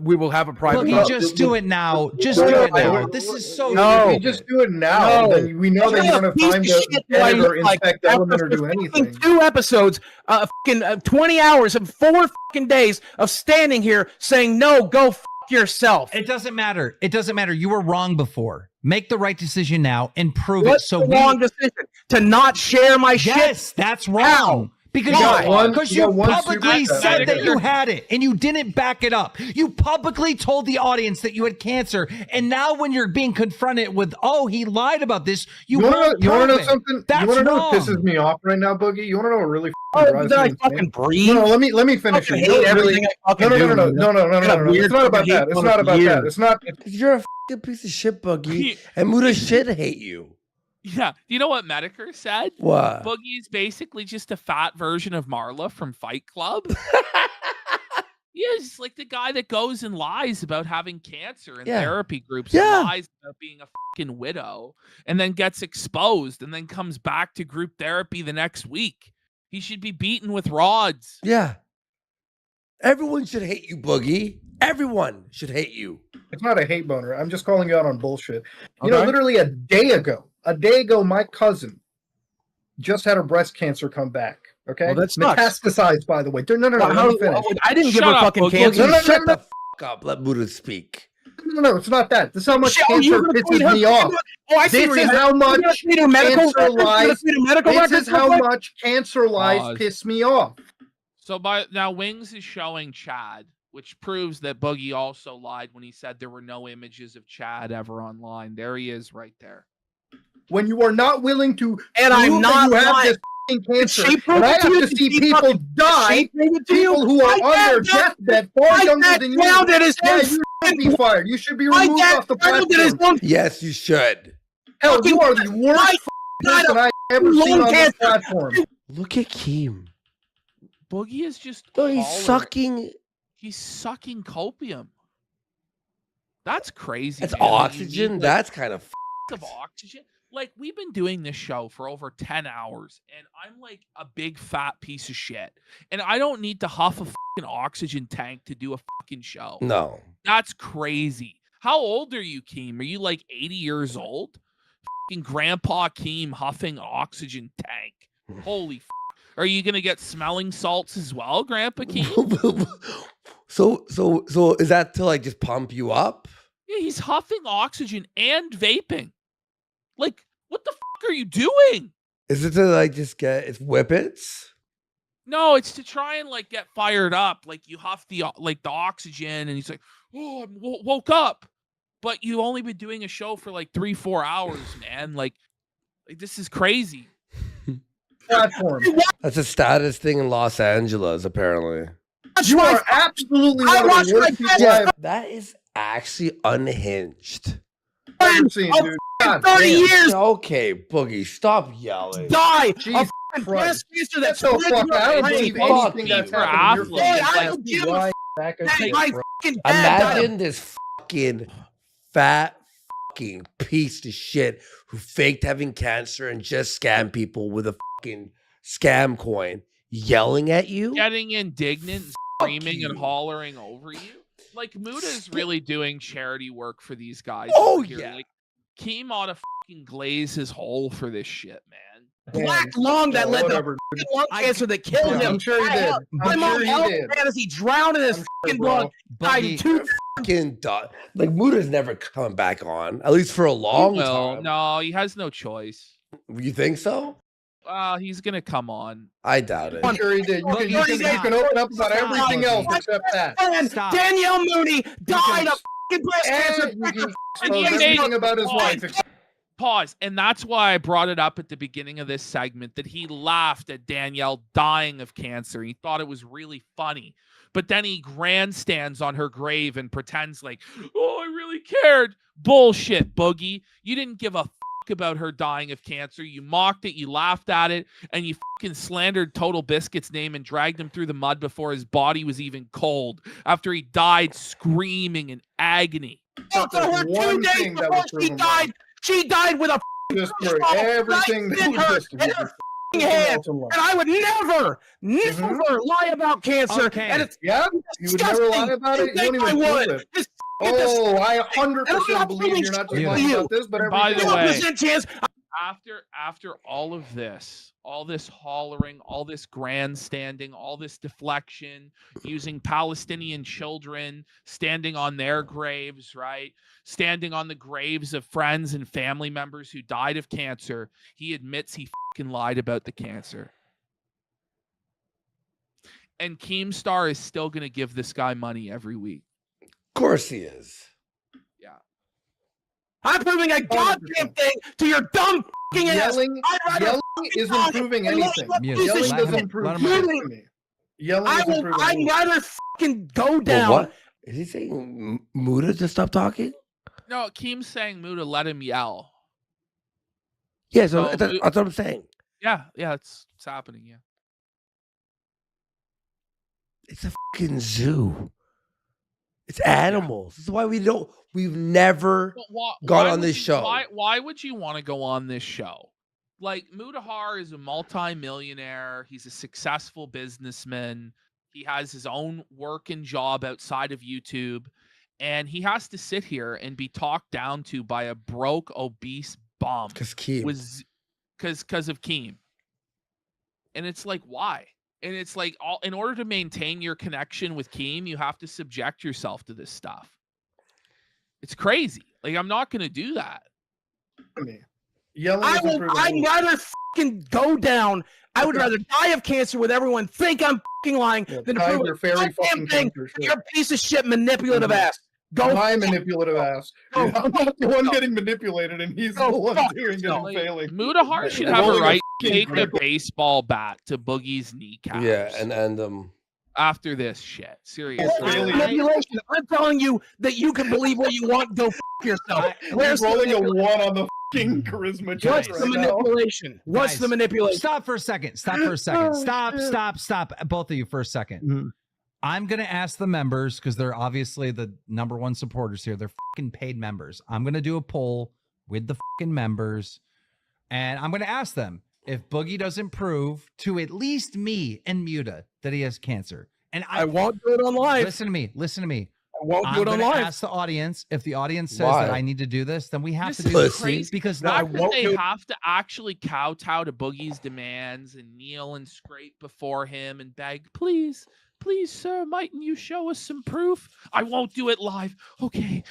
We will have a private. Look, just do it now. Just do it now. This is so. No, if you just do it now, then we know that you're going to find the edit or inspect element or do anything. 2 episodes, fucking 20 hours of 4 fucking days of standing here saying no, go fuck yourself. It doesn't matter. It doesn't matter. You were wrong before. Make the right decision now and prove it. So the wrong decision to not share my shit. Yes, that's wrong. Because you publicly said that you had it and you didn't back it up. You publicly told the audience that you had cancer, and now when you're being confronted with, oh, he lied about this, you want to know something? That's you want to know wrong. what pisses me off right now, Boogie? You want to know what really drives me insane? Fucking breathe. No, let me finish it. Hate everything I fucking do. No. It's not about that. It's not about that. It's not. You're a fucking piece of shit, Boogie, and Muda should hate you. Yeah. Do you know what Medicare said? What? Boogie's basically just a fat version of Marla from Fight Club. Yeah, it's like the guy that goes and lies about having cancer in therapy groups. And lies about being a fucking widow and then gets exposed and then comes back to group therapy the next week. He should be beaten with rods. Yeah. Everyone should hate you, Boogie. Everyone should hate you. It's not a hate boner. I'm just calling you out on bullshit. You know, literally a day ago, my cousin just had her breast cancer come back. Okay, well, that's metastasized, by the way. No. Let me finish. I didn't give her fucking cancer. No, shut the fuck up. Let Muda speak. No, it's not that. This is how much cancer pisses me off. This is how much cancer lies. This is how much cancer lies piss me off. So now Wings is showing Chad, which proves that Boogie also lied when he said there were no images of Chad ever online. There he is right there. When you are not willing to, and I'm not you have this cancer, and I have to see people die, people who are on their deathbed far younger than you. You should be fired. You should be removed off the platform. Yes, you should. Hell, you are the worst person I've ever seen on this platform. Look at Keem. Boogie is just. Oh, he's sucking. He's sucking copium. That's crazy. That's oxygen. That's kind of oxygen. Like, we've been doing this show for over 10 hours, and I'm like a big fat piece of shit. And I don't need to huff a fucking oxygen tank to do a fucking show. No. That's crazy. How old are you, Keem? Are you like 80 years old? Fucking Grandpa Keem huffing oxygen tank. Holy fuck. Are you going to get smelling salts as well, Grandpa Keem? So is that to like just pump you up? Yeah, he's huffing oxygen and vaping. Like, what the fuck are you doing? Is it to like just get it's whippets? No, it's to try and like get fired up. Like you huff the oxygen, and he's like, "Oh, I woke up," but you only been doing a show for like 3-4 hours, man. Like this is crazy. Platform. That's a status thing in Los Angeles, apparently. You are absolutely one of the worst people Jeff, that is actually unhinged. I've seen, dude. God 30 damn. years. Okay, Boogie, stop yelling. Die. Jesus a Christ. cancer That's that's so fucked. I don't believe anything that's for happened. You're athletes. I don't give a Imagine this fucking fat fucking piece of shit who faked having cancer and just scammed people with a fucking scam coin yelling at you, getting indignant and screaming and hollering over you. Like Muda is really doing charity work for these guys. Oh, over here. yeah. Like Keem ought to fucking glaze his hole for this shit, man. Black lung that led to whatever, lung cancer that killed him. I'm sure he did. I'm I'm sure he on did. fantasy drowned in his fucking blood. Died in two. fucking like Muda's never come back on, at least for a long time. No, he has no choice. You think so? He's gonna come on. I doubt it. I'm sure he did. You can open up about everything else except that. Danielle Mooney died of fucking breast cancer. And everything about his wife. Pause. And that's why I brought it up at the beginning of this segment that he laughed at Danielle dying of cancer. He thought it was really funny. But then he grandstands on her grave and pretends like, oh, I really cared. Bullshit, Boogie. You didn't give a fuck about her dying of cancer. You mocked it, you laughed at it, and you fucking slandered Total Biscuit's name and dragged him through the mud before his body was even cold after he died screaming in agony. Also, her 2 days before she died, she died with a everything that was in her hand. And I would never lie about cancer. Okay. And it's you would never lie about it. You don't even believe it. Oh, I 100% believe you're not just lying about this, but by the way, chance. After all of this, all this hollering, all this grandstanding, all this deflection, using Palestinian children, standing on their graves, right? Standing on the graves of friends and family members who died of cancer, he admits he fucking lied about the cancer. And Keemstar is still going to give this guy money every week. Of course he is. I'm proving a goddamn thing to your dumb fucking ass. Yelling isn't proving anything. Yelling doesn't prove anything to me. Yelling doesn't prove anything. I'd rather fucking go down. What? Is he saying Muda to stop talking? No, Keem's saying Muda let him yell. Yeah, so that's what I'm saying. Yeah, it's happening, yeah. It's a fucking zoo. It's animals. This is why we've never gone on this show. Why would you want to go on this show? Like, Mudahar is a multi-millionaire. He's a successful businessman. He has his own work and job outside of YouTube. And he has to sit here and be talked down to by a broke, obese bum. Because of Keem. And it's like, why? And it's like, in order to maintain your connection with Keem, you have to subject yourself to this stuff. It's crazy. Like, I'm not going to do that. I'd rather fucking go down. I would rather die of cancer with everyone think I'm fucking lying than prove a goddamn thing. You're a piece of shit manipulative ass. Go my manipulative ass. I'm not the one getting manipulated, and he's the one doing it and failing. Mudahar should have a right to take a baseball bat to Boogie's kneecaps. Yeah, and after this shit, seriously. Manipulation. I'm telling you that you can believe what you want. Go f yourself. Where's rolling a 1 on the fucking charisma check? What's the manipulation? What's the manipulation? Stop for a second. Stop. Both of you for a second. I'm going to ask the members, because they're obviously the #1 supporters here. They're fucking paid members. I'm going to do a poll with the fucking members, and I'm going to ask them if Boogie doesn't prove to at least me and Muta that he has cancer. And I won't do it on live. Listen to me. I won't do it on live. Ask the audience. If the audience says that I need to do this, then we have to do this. Crazy. Because they have to actually kowtow to Boogie's demands and kneel and scrape before him and beg, please, sir, mightn't you show us some proof? I won't do it live. Okay.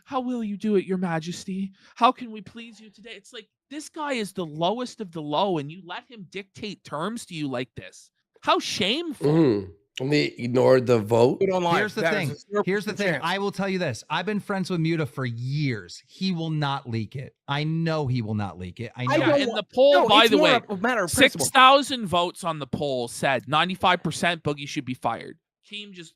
How will you do it, your majesty? How can we please you today? It's like, this guy is the lowest of the low, and you let him dictate terms to you like this. How shameful. And they ignored the vote. Here's the thing. I will tell you this. I've been friends with Muta for years. He will not leak it. I know he will not leak it. I know. And the poll, by the way, 6,000 votes on the poll said 95% Boogie should be fired. Keem just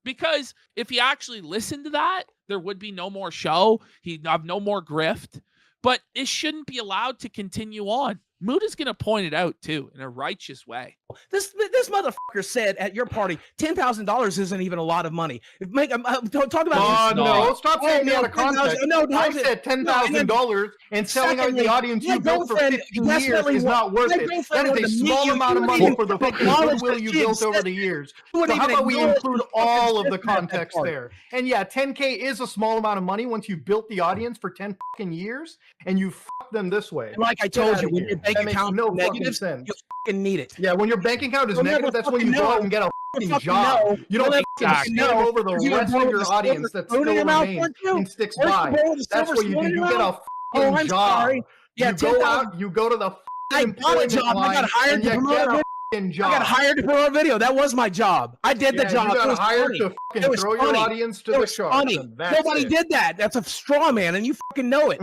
because if he actually listened to that, there would be no more show. He'd have no more grift. But it shouldn't be allowed to continue on. Muda's going to point it out, too, in a righteous way. This motherfucker said at your party, $10,000 isn't even a lot of money. Talk about no, stop saying me out of context. No, I said $10,000 and selling out the audience you built for 15 years is not worth it. That is a small amount of money for the fucking goodwill you built over the years. So how about we include all of the context there? And yeah, 10K is a small amount of money once you built the audience for 10 fucking years and you fuck them this way. Like I told you, when your bank account no negative, sense. you fucking need it. Yeah, when your bank account is negative, that's when you go out and get a fucking job. You don't fucking stand over the rest of your audience that still remains and sticks by. That's what you do. You get a fucking job. Yeah, you go out, you go to the employment line, I got hired to promote a job. I got hired to promote a video. That was my job. I did the job. You got hired to fucking throw your audience to the shark. Nobody did that. That's a straw man, and you fucking know it.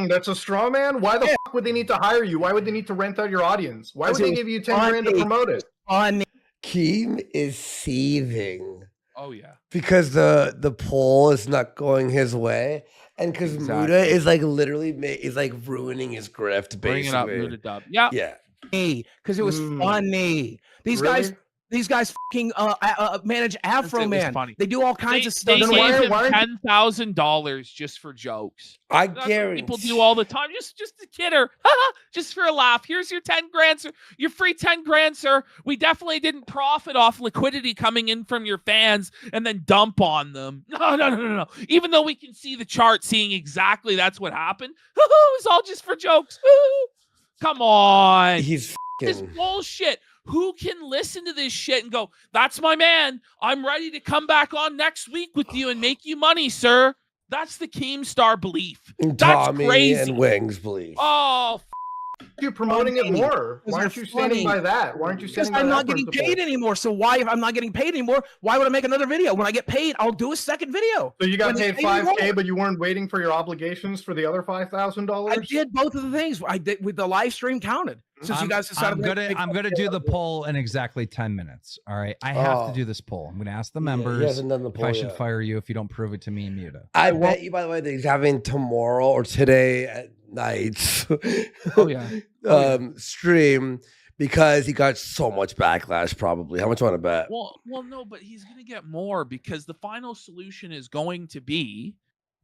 That's a straw man? Why the fuck would they need to hire you? Why would they need to rent out your audience? Why would they give you 10 grand to promote it? Keem is seething. Oh, yeah. Because the poll is not going his way. And because Muda is like literally is like ruining his grift, basically. Bringing up Muda Dub. Yeah. Yeah. Because it was funny. These guys fucking manage Afro Man. They do all kinds of stuff. They gave him $10,000 just for jokes. That's guarantee people do all the time. Just to kid her, just for a laugh. Here's your 10 grand, sir. Your free 10 grand, sir. We definitely didn't profit off liquidity coming in from your fans and then dump on them. No. Even though we can see the chart, seeing exactly that's what happened. It was all just for jokes. Come on. He's this bullshit. Who can listen to this shit and go, that's my man. I'm ready to come back on next week with you and make you money, sir. That's the Keemstar belief. That's Tommy crazy. And Wings belief. Oh, you're promoting it more. Why aren't you standing by that? Why aren't you standing by that? I'm not getting paid anymore. So why, if I'm not getting paid anymore, why would I make another video? When I get paid, I'll do a second video. So you got paid $5K, but you weren't waiting for your obligations for the other $5,000? I did both of the things. I did with the live stream counted. Since you guys decided I'm gonna do the poll in exactly 10 minutes. All right. I have to do this poll. I'm gonna ask the members he hasn't done the poll if I should yet. fire you if you don't prove it to me and Muta. I bet you, by the way, that he's having tomorrow or today at night stream because he got so much backlash. Probably. How much you want to bet? Well, no, but he's gonna get more because the final solution is going to be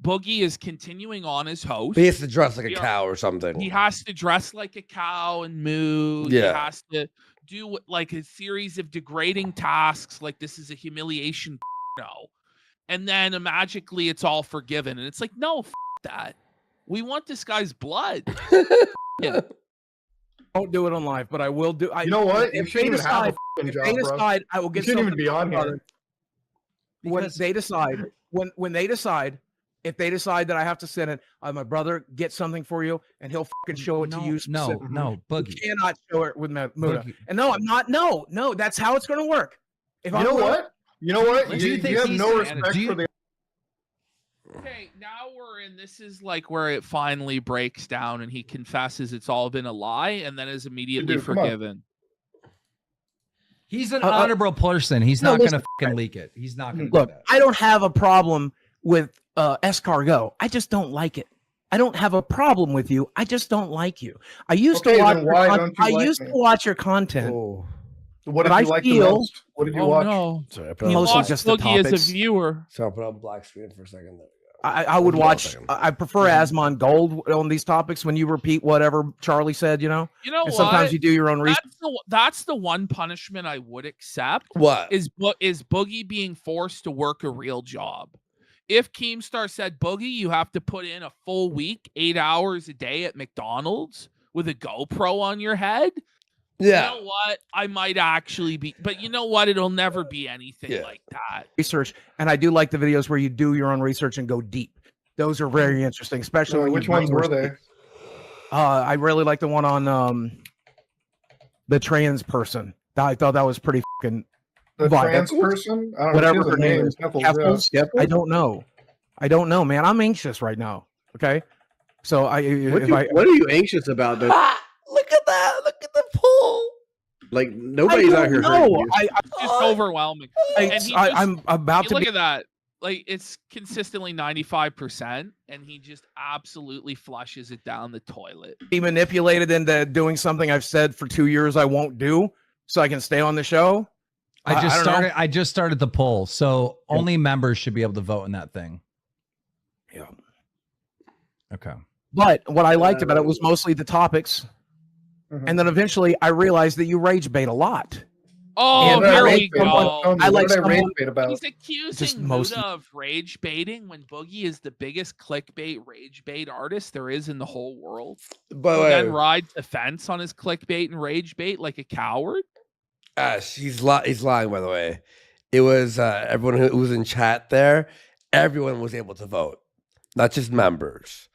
Boogie is continuing on as host. But he has to dress like a cow or something. He has to dress like a cow and moo. Yeah. He has to do like a series of degrading tasks. Like this is a humiliation. No. And then magically it's all forgiven. And it's like, no, that. We want this guy's blood. Yeah. Won't do it on live, but I will do. You know what? You shouldn't even have a fucking job, bro. I will get. You shouldn't even be on here. When they decide, when they decide. If they decide that I have to send it, my brother get something for you, and he'll fucking show it to you. No, Boogie. You cannot show it with Muda. And no, I'm not. No, that's how it's going to work. You know what? You have no respect for the. Okay, now we're in. This is like where it finally breaks down, and he confesses it's all been a lie, and then is immediately forgiven. He's an honorable person. He's not going to fucking leak it. He's not going to. Look, I don't have a problem with escargot. I just don't like it. I don't have a problem with you. I just don't like you. I used to watch your content. Oh. What did you like the most? What did you watch? No. Sorry, mostly just the topics. As a viewer. So I'll put on black screen for a second. I would watch. I prefer Asmon Gold on these topics when you repeat whatever Charlie said. You know and what? Sometimes you do your own research. That's the one punishment I would accept. What is Boogie being forced to work a real job? If Keemstar said, Boogie, you have to put in a full week, 8 hours a day at McDonald's with a GoPro on your head. Yeah. You know what? I might actually be, but you know what? It'll never be anything like that. Research. And I do like the videos where you do your own research and go deep. Those are very interesting, especially when which ones were they? I really like the one on the trans person. I thought that was pretty fucking. The trans person? I don't whatever know her name is. Skepples? I don't know, man. I'm anxious right now. Okay. So what are you anxious about? Look at that. Look at the poll. Like nobody's out here hurting you. It's just overwhelming. I'm about to look at that. Like it's consistently 95%, and he just absolutely flushes it down the toilet. Be manipulated into doing something I've said for 2 years I won't do, so I can stay on the show. I just started the poll, so only members should be able to vote in that thing. Yeah. Okay. But what I liked about it was mostly the topics, and then eventually I realized that you rage bait a lot. Oh, here we go. I like rage bait about. He's accusing Muda of rage baiting when Boogie is the biggest clickbait rage bait artist there is in the whole world. But then rides the fence on his clickbait and rage bait like a coward. He's lying, by the way. It was everyone who was in chat there. Everyone was able to vote, not just members.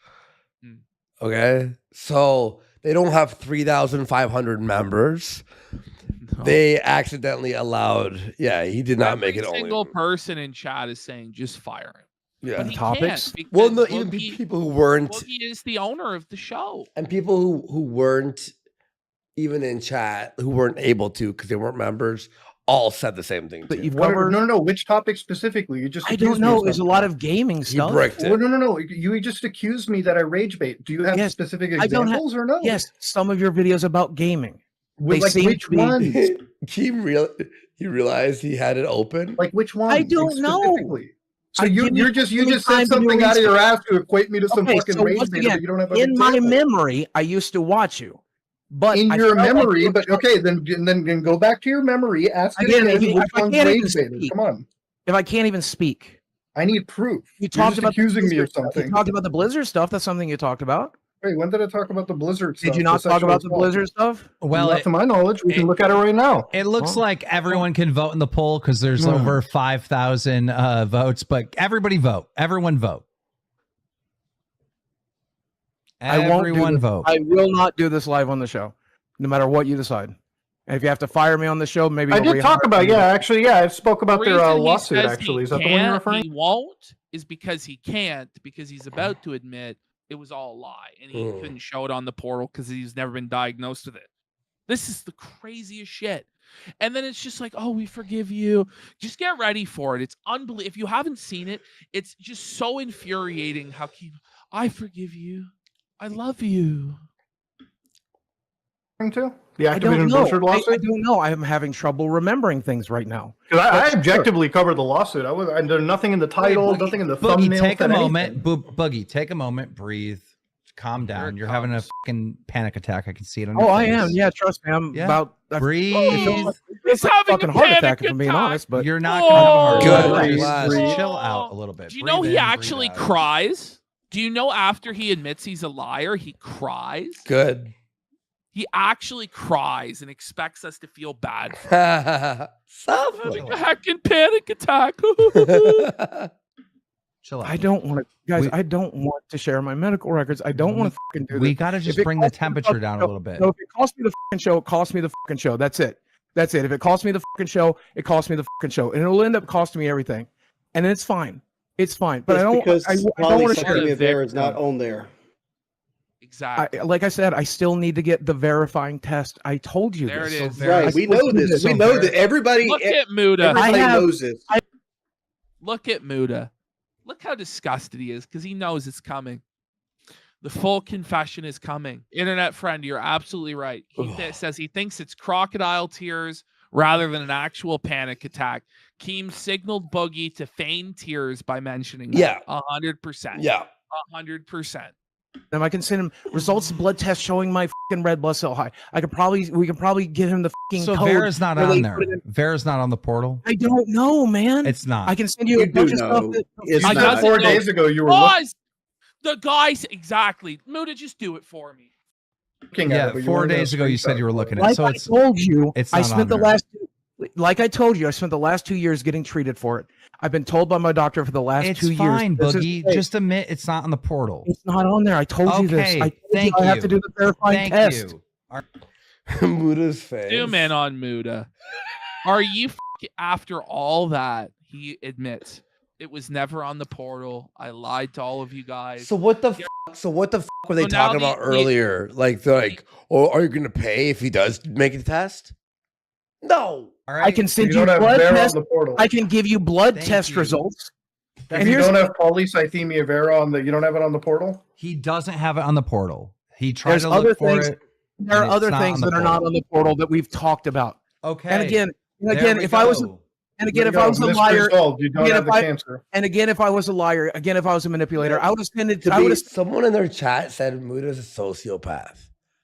Okay, so they don't have 3,500 members. No. They accidentally allowed. Yeah, he did not make it. Every single person in chat is saying just fire him. Yeah, but topics. Well, no, even people who weren't. Boogie is the owner of the show, and people who weren't even in chat, who weren't able to because they weren't members, all said the same thing. But you've covered no. Which topic specifically? You just I don't know. There's a lot of gaming stuff. You bricked it. Well, no. You just accused me that I rage bait. Do you have specific examples or no? Yes, some of your videos about gaming. Like which one? He realized he had it open. Like which one? I don't know. So you just said something out of your ass to equate me to some fucking rage bait. You don't have in my memory. I used to watch you. But in your memory, but okay, then go back to your memory. Ask again, which one's rage baited. Come on. If I can't even speak, I need proof. You talked about accusing me of something. You talked about the Blizzard stuff. That's something you talked about. Wait, when did I talk about the Blizzard stuff? Did you not talk about the Blizzard stuff? Well, not to my knowledge, we can look at it right now. It looks like everyone can vote in the poll because there's over 5,000 votes. But everybody vote. Everyone vote. Everyone vote. I will not do this live on the show, no matter what you decide. And if you have to fire me on the show, maybe I did talk about. I spoke about their lawsuit. Actually, is that the one you're referring? He won't is because he can't because he's about to admit it was all a lie and he couldn't show it on the portal because he's never been diagnosed with it. This is the craziest shit. And then it's just like, oh, we forgive you. Just get ready for it. It's unbelievable. If you haven't seen it, it's just so infuriating how I forgive you. I love you. To? The Activision Blizzard lawsuit? I don't know. I am having trouble remembering things right now. I objectively covered the lawsuit. There's nothing in the title, nothing in the thumbnail. Take a moment. Boogie, take a moment. Breathe. Calm down. You're having a fucking panic attack. I can see it on your face. I am. Yeah, trust me. I'm about... Breathe. It's like a fucking heart attack, if I'm being honest. But you're not going to have a heart attack. Just chill out a little bit. Do you know he actually cries? Do you know after he admits he's a liar, he cries? Good. He actually cries and expects us to feel bad for him. Stop. Having a heckin' panic attack. Chill out. I don't want to, guys. I don't want to share my medical records. I don't want to fucking do this. We got to just bring the temperature down a little bit. No, if it costs me the fucking show, it costs me the fucking show. That's it. That's it. If it costs me the fucking show, it costs me the fucking show, and it'll end up costing me everything. And it's fine. It's fine. But I don't want to share it. There is not on there. Exactly. Like I said, I still need to get the verifying test. I told you there this. It is. Right. We know this. We know that everybody. Look at Muda. Everybody knows this. Look at Muda. Look how disgusted he is because he knows it's coming. The full confession is coming. Internet friend, you're absolutely right. He says he thinks it's crocodile tears rather than an actual panic attack. Keem signaled Boogie to feign tears by mentioning that. 100%. Yeah. 100%. And I can send him results of blood test showing my fucking red blood cell high. we can probably give him the fucking code. So Vera's not on there. Vera's not on the portal. I don't know, man. It's not. I can send you a bunch of stuff. I got 4 days ago. You were the guys exactly. Muda, just do it for me. Yeah, 4 days ago you said you were looking at. Like so I told you, I spent the last. Like I told you, I spent the last 2 years getting treated for it. I've been told by my doctor for the last 2 years. It's fine, Boogie. Just admit it's not on the portal. It's not on there. I told you this. I have to do the verifying test. Muda's face. Zoom in on Muda. Are you after all that? He admits it was never on the portal. I lied to all of you guys. So what the were they talking about earlier? Like, are you going to pay if he does make a test? No. All right. I can send You you don't have blood Vera on tests. the portal. I can give you blood Thank test you. results. If you don't have polycythemia vera on the, you don't have it on the portal. He doesn't have it on the portal. He tried There's to other look for things. it. There are and it's other not things on the that are not portal. on the portal that we've talked about. Okay. And again, There we if I was, go. and again, if There I you was go. a liar, Misresolved. You don't again, have if the I- cancer. and again, if I was a liar, again, if I was a manipulator, I would have sent it. I would have. Someone in their chat said Muda's a sociopath.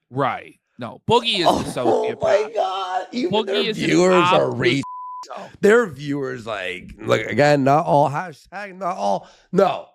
Right. No, Boogie is a sociopath. Oh my god! Even Boogie their is an viewers are absolute re. Their viewers like again, not all hashtag, not all. No.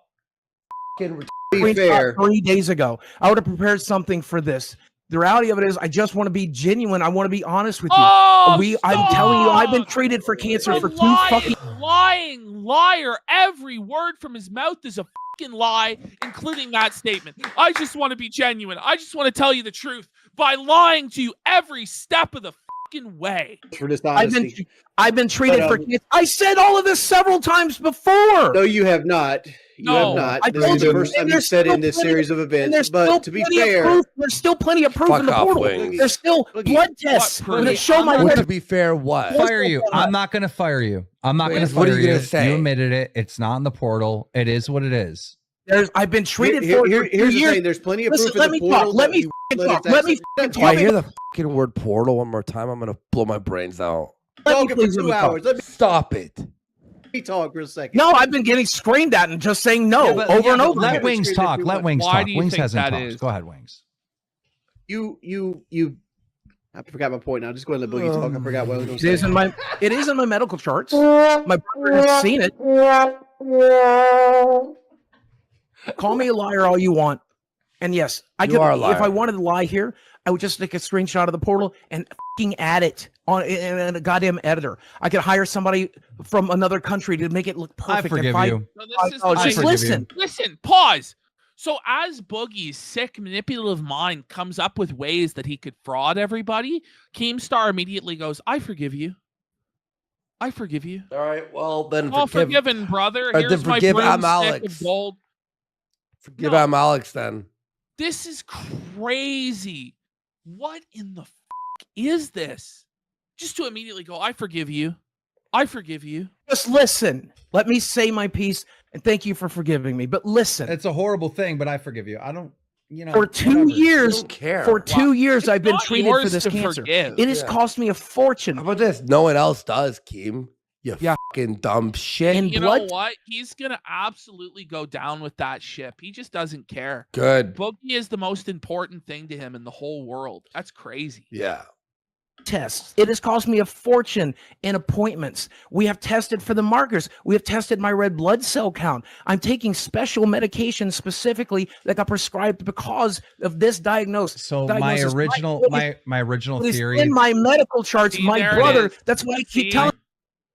Fucking Be fair. 3 days ago, I would have prepared something for this. The reality of it is, I just want to be genuine. I want to be honest with you. I'm telling you, I've been treated for cancer for 2 fucking. lying liar. Every word from his mouth is a fucking lie, including that statement. I just want to be genuine. I just want to tell you the truth by lying to you every step of the fucking way. For dishonesty. I've been treated But, for cancer. I said all of this several times before. No, you have not. You No, have not. I This is told the you, first and time you there's said still in this plenty- series of and events. there's still But to be plenty of fair, proof. There's still plenty of proof Fuck in the off, portal. Wings. There's still blood tests that show my. Well, to be fair, what? Fire you. I'm not going to fire you. I'm not going to Wait, what are fire you you. gonna say? You admitted it. It's not in the portal. It is what it is. I've been treated for. here's the years. thing. There's plenty of Listen, proof in let the me portal. talk. Let that me you fucking let talk. us Let me access. fucking If I talk. hear the fucking word portal one more time, I'm gonna blow my brains out. Let me Talking for please let 2 me talk. hours. Let Stop it. me talk for a second. No, I've been getting screamed at and just saying no over and over Let again. Wings talk. Let Wings Why talk. do you Wings think hasn't that talked. is? Go ahead, Wings. You. I forgot my point now. Just go ahead and let Boogie talk. I forgot what I was going to It say. it is in my medical charts. My brother has seen it. Call me a liar all you want. And yes, I You could, are a if liar. I wanted to lie here, I would just take a screenshot of the portal and fucking add it on in a goddamn editor. I could hire somebody from another country to make it look perfect. I forgive you. No, this is Just like- listen. Listen, pause. So as Boogie's sick, manipulative mind comes up with ways that he could fraud everybody, Keemstar immediately goes, I forgive you. I forgive you. All right. Well, then All forgive, forgiven, brother. or then Here's my forgive broomstick Alex. of gold. forgive No. Am Alex then. This is crazy. What in the is this? Just to immediately go, I forgive you. I forgive you. Just listen. Let me say my piece, and thank you for forgiving me. But listen, It's a horrible thing, but I forgive you. I don't, for 2 years, don't care. for 2 years, It's I've been not treated for yours this to cancer. forgive. It has Yeah. cost me a fortune. How about this? No one else does, Keem. You Yeah. fucking dumb shit. And You blood- know what? He's going to absolutely go down with that ship. He just doesn't care. Good. Boogie is the most important thing to him in the whole world. That's crazy. Yeah. Tests. It has cost me a fortune in appointments. We have tested for the markers. We have tested my red blood cell count. I'm taking special medication specifically that got prescribed because of this diagnosis. So diagnosis. my original It is theory. in my medical charts. See, My there it brother. is. That's why I keep See? telling.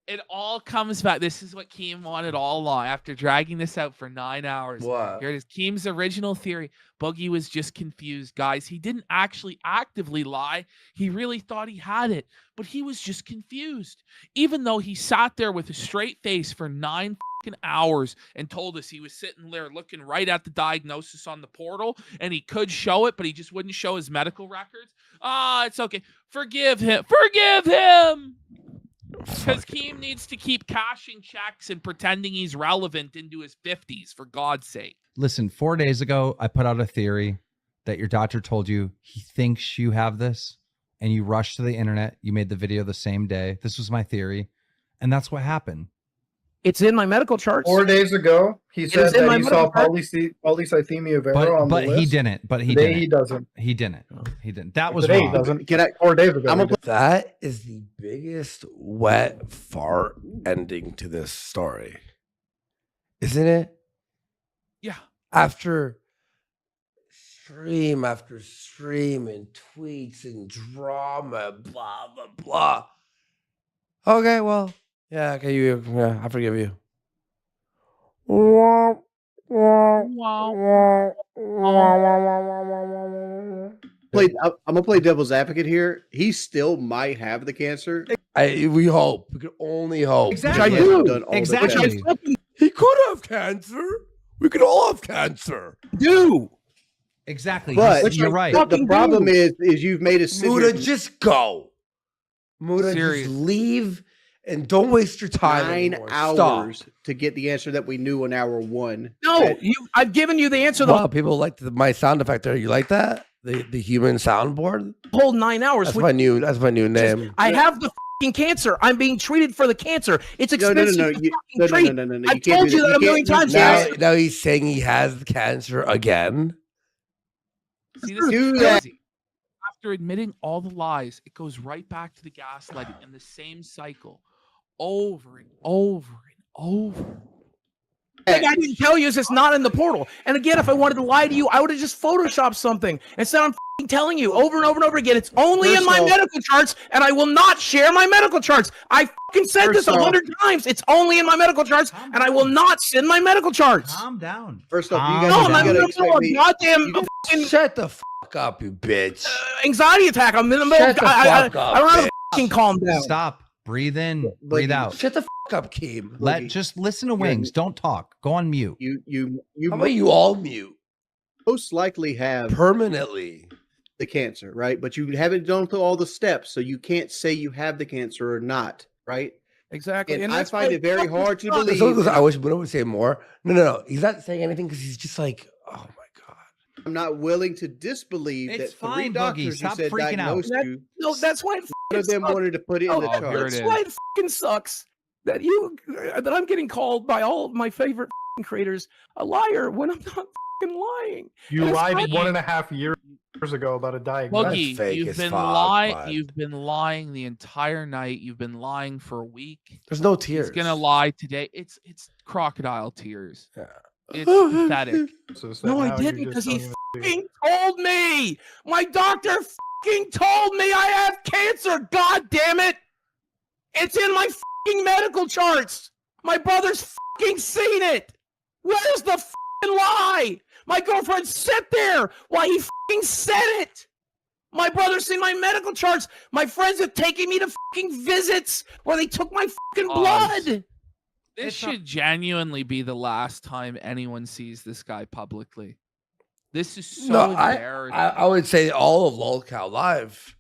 It all comes back. This is what Keem wanted all along after dragging this out for 9 hours. What? Here it is. Keem's original theory. Boogie was just confused, guys. He didn't actually actively lie. He really thought he had it, but he was just confused. Even though he sat there with a straight face for 9 fucking hours and told us he was sitting there looking right at the diagnosis on the portal and he could show it, but he just wouldn't show his medical records. It's okay. Forgive him. Forgive him. Because Keem needs to keep cashing checks and pretending he's relevant into his 50s, for God's sake. Listen, 4 days ago, I put out a theory that your doctor told you he thinks you have this, and you rushed to the internet. You made the video the same day. This was my theory, and that's what happened. It's in my medical charts. 4 days ago, he It said is in that my he saw medical polycythemia vera on But the list. he didn't. But he Today didn't. he doesn't. He didn't. He didn't. That was Today he wrong. doesn't. Can I? 4 days ago. I'm he gonna did. That is the biggest wet fart ending to this story. Isn't it? Yeah. After stream after stream and tweets and drama, blah, blah, blah. Okay, well, yeah, okay, yeah, I forgive you. I'm gonna play devil's advocate here. He still might have the cancer. We hope. We can only hope. Exactly. He hasn't done all the Exactly. tests. He could have cancer. We could all have cancer. Do. Exactly. But You're right. The problem is you've made a decision. Muda, just go. Muda, just leave and don't waste your time 9 anymore. hours Stop. to get the answer that we knew on hour 1. No, I've given you the answer. Wow, people like my sound effect there. You like that? The human soundboard? Whole 9 hours. That's my new name. I have the fucking cancer. I'm being treated for the cancer. It's expensive. No. I've told you that a million times. Now he's saying he has cancer again. See, this is crazy. After admitting all the lies, it goes right back to the gaslighting and the same cycle over and over and over. Like I didn't tell you, it's not in the portal. And again, if I wanted to lie to you, I would have just photoshopped something. Instead, I'm telling you over and over and over again, it's only in my medical charts, and I will not share my medical charts. I said this 100 times. It's only in my medical charts, and I will not send my medical charts. Calm down. First off, Calm you guys down. gotta expect me. Goddamn Shut the fuck up, you bitch. Anxiety attack. I'm in the middle. I don't have to fucking calm down. Stop. Breathe in. Breathe out. Shut the fuck up, Keem. Just listen to Wings. Don't talk. Go on mute. You How about you all mute? Most likely have permanently the cancer, right? But you haven't done through all the steps, so you can't say you have the cancer or not, right? Exactly. And I find it very hard to believe. I wish Muda would say more. No. He's not saying anything because he's just like, oh my god. I'm not willing to disbelieve It's that fine, 3 doctors Boogie. you Stop said freaking out. diagnosed you. No, that's why it One of them sucks. wanted to put it in the chart. That's why it fucking sucks that I'm getting called by all of my favorite creators a liar when I'm not fucking lying. You lied 1.5 years ago about a diagnosis. Boogie, you've been lying the entire night. You've been lying for a week. There's no tears. He's gonna lie today. It's crocodile tears. Yeah. It's pathetic. No, I didn't because he fucking told me. My doctor fucking told me I have cancer. God damn it! It's in my fucking medical charts. My brother's fucking seen it. Where's the fucking lie? My girlfriend sat there while he fucking said it. My brother's seen my medical charts. My friends have taken me to fucking visits where they took my fucking blood. This should genuinely be the last time anyone sees this guy publicly. This is so embarrassing. I would say all of LolCow Live.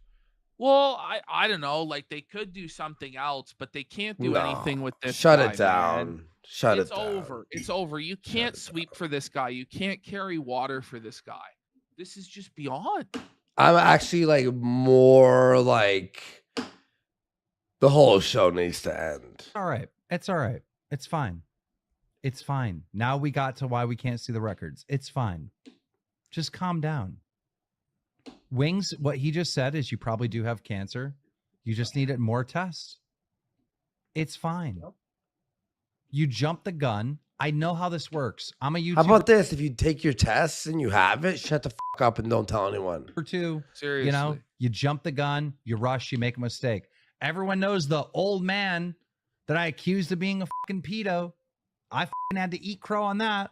Well, I don't know. Like they could do something else, but they can't do anything with this. Shut guy, it down. Man. Shut it's it down. over. It's over. You can't sweep for this guy. You can't carry water for this guy. This is just beyond. I'm actually like more like the whole show needs to end. All right. It's all right. It's fine. It's fine. Now we got to why we can't see the records. It's fine. Just calm down. Wings, what he just said is you probably do have cancer. You just needed more tests. It's fine. You jumped the gun. I know how this works. I'm a YouTuber. How about this? If you take your tests and you have it, shut the fuck up and don't tell anyone. Or two. Seriously. You know, you jump the gun, you rush, you make a mistake. Everyone knows the old man that I accused of being a fucking pedo. I fucking had to eat crow on that.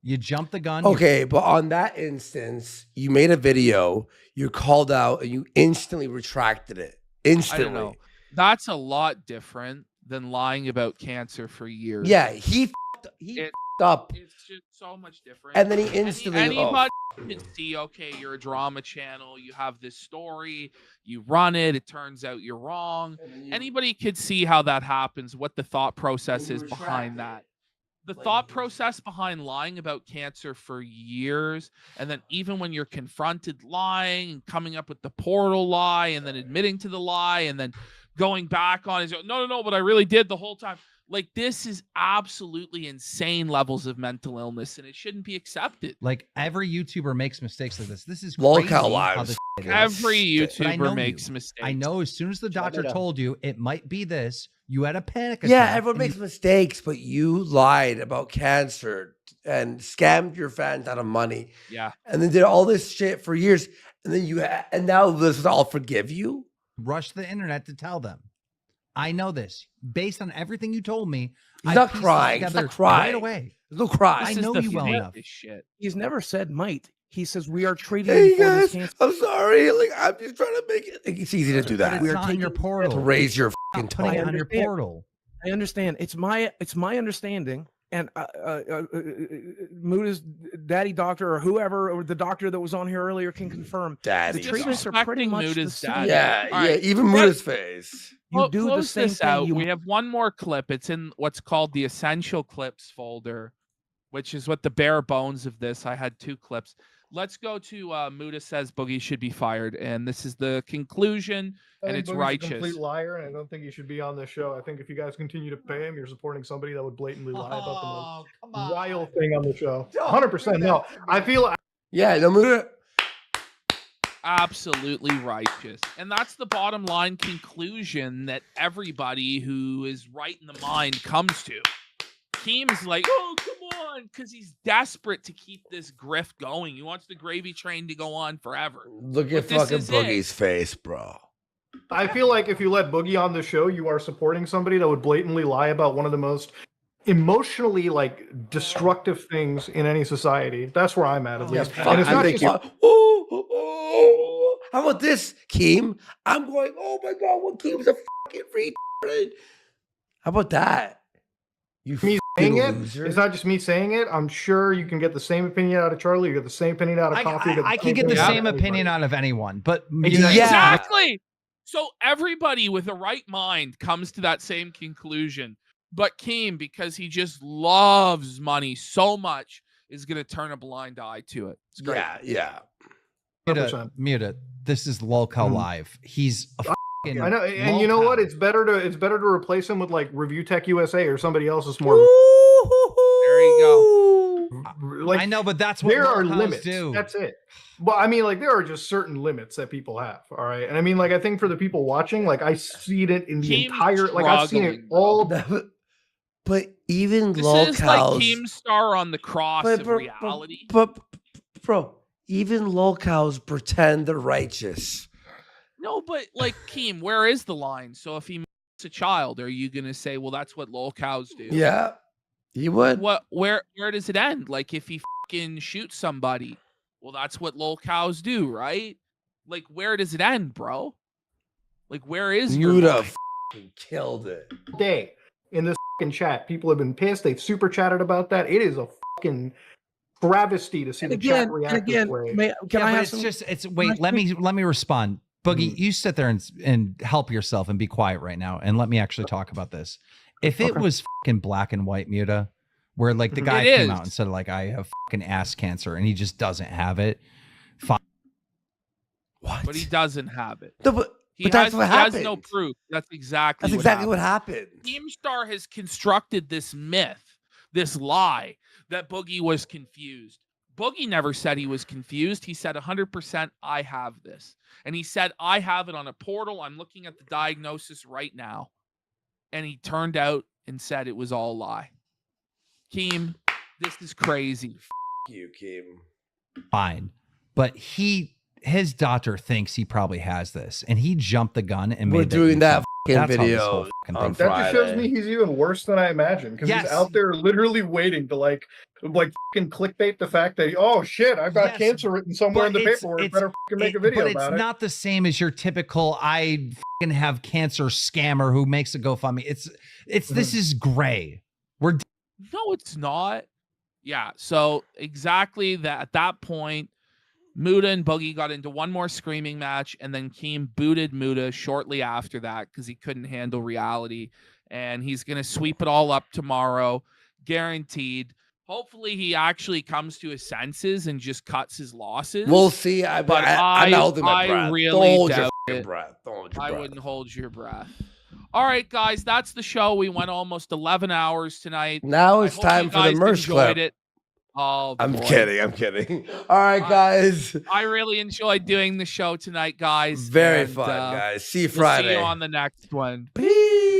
You jumped the gun. Okay, but on that instance, you made a video, you called out, and you instantly retracted it. Instantly. I don't know. That's a lot different than lying about cancer for years. Yeah, he f***ed up. It's just so much different. And then he instantly... Anybody can see, okay, you're a drama channel. You have this story. You run it. It turns out you're wrong. Anybody could see how that happens, what the thought process is behind that. The thought process behind lying about cancer for years, and then even when you're confronted lying and coming up with the portal lie and then admitting to the lie and then going back on his no, but I really did the whole time. Like, this is absolutely insane levels of mental illness, and it shouldn't be accepted. Like, every YouTuber makes mistakes like this. This is LolCow crazy Live. how this Every But I know YouTuber makes you. mistakes. I know as soon as the doctor told you it might be this, you had a panic attack. Yeah, everyone and makes mistakes, but you lied about cancer and scammed your fans out of money. Yeah. And then did all this shit for years. And then and now this is all forgive you? rush the internet to tell them. I know this. Based on everything you told me, He's I not pieced it crying. He's together not crying. right away. There's no cry. I know you well enough. Shit. He's never said might. He says we are treating Hey you for this guys, cancer. I'm sorry. Like I'm just trying to make it. It's easy to do that. It's not in your portal. To raise your fucking Stop putting tone. it on your portal. I understand. It's my understanding and Muda's daddy doctor or whoever, or the doctor that was on here earlier can confirm. Daddy the treatments are pretty much the same. Yeah, even Muda's face. You do the close same this thing. out. We have one more clip. It's in what's called the Essential Clips folder, which is what the bare bones of this. I had 2 clips. Let's go to Muda says Boogie should be fired, and this is the conclusion, and it's Boogie's righteous. a complete liar, and I don't think he should be on this show. I think if you guys continue to pay him, you're supporting somebody that would blatantly lie about the most wild thing on the show. 100%. No, I feel. Yeah, no, Muda. Absolutely righteous. And that's the bottom line conclusion that everybody who is right in the mind comes to. Keem's like, oh, come on, because he's desperate to keep this grift going. He wants the gravy train to go on forever. Look at fucking Boogie's face, bro. I feel like if you let Boogie on the show, you are supporting somebody that would blatantly lie about one of the most emotionally destructive things in any society. That's where I'm at least. And it's not just, how about this, Keem? I'm going, oh my God, what Keem's a fucking retarded. How about that? You me saying it. loser. It's not just me saying it. I'm sure you can get the same opinion out of Charlie. You get the same opinion out of Coffee. I can get the same opinion out of anyone, but Exactly. So everybody with a right mind comes to that same conclusion. But Keem, because he just loves money so much, is going to turn a blind eye to it. It's great. Yeah. Mute it. This is Lolcow Live. He's a fucking I know, and you know what? It's better to replace him with Review Tech USA or somebody else is more. There you go. I know, but that's what there are Lolcows limits. do. That's it. Well, I mean, there are just certain limits that people have. All right, and I mean, I think for the people watching, I see it in the entire. I've seen it all. But even This Lolcows, is like Keemstar on the cross of reality. But bro, even Lolcows pretend they're righteous. No, but Keem, where is the line? So if he makes a child, are you gonna say, well, that's what lolcows do? Yeah, he would. Where does it end? If he fucking shoots somebody, well, that's what lolcows do, right? Where does it end, bro? Where is your Muda fucking killed it. Day in this fucking chat, people have been pissed. They've super chatted about that. It is a fucking travesty to see the chat react this way. Wait, let me respond. Boogie, you sit there and help yourself and be quiet right now, and let me actually talk about this. If it was fucking black and white Muda, where the guy came out and said I have fucking ass cancer and he just doesn't have it, fine. What? But he doesn't have it. No, but that's what happened. He has no proof. That's exactly what happened. Keemstar has constructed this myth, this lie that Boogie was confused. Boogie never said he was confused. He said 100% I have this. And he said, I have it on a portal. I'm looking at the diagnosis right now. And he turned out and said it was all a lie. Keem, this is crazy. You, Keem. Fine. But his doctor thinks he probably has this. And he jumped the gun and We're made doing that video video on Friday. That just shows me he's even worse than I imagined because he's out there literally waiting to fucking clickbait the fact that oh shit, I've got cancer written somewhere in the paperwork. Better fucking make a video about it. But it's not the same as your typical I fucking have cancer scammer who makes a GoFundMe. This is gray. No, it's not. Yeah. So exactly that. At that point, Muda and Boogie got into one more screaming match, and then Keem booted Muda shortly after that because he couldn't handle reality. And he's going to sweep it all up tomorrow, guaranteed. Hopefully, he actually comes to his senses and just cuts his losses. We'll see. But I'm holding my breath. I really hold doubt your it. breath. Don't hold your I breath. wouldn't hold your breath. All right, guys, that's the show. We went almost 11 hours tonight. Now it's time for the merch clip. It. Oh, I'm kidding. All right, guys. I really enjoyed doing the show tonight, guys. Very fun, guys. See you Friday. We'll see you on the next one. Peace.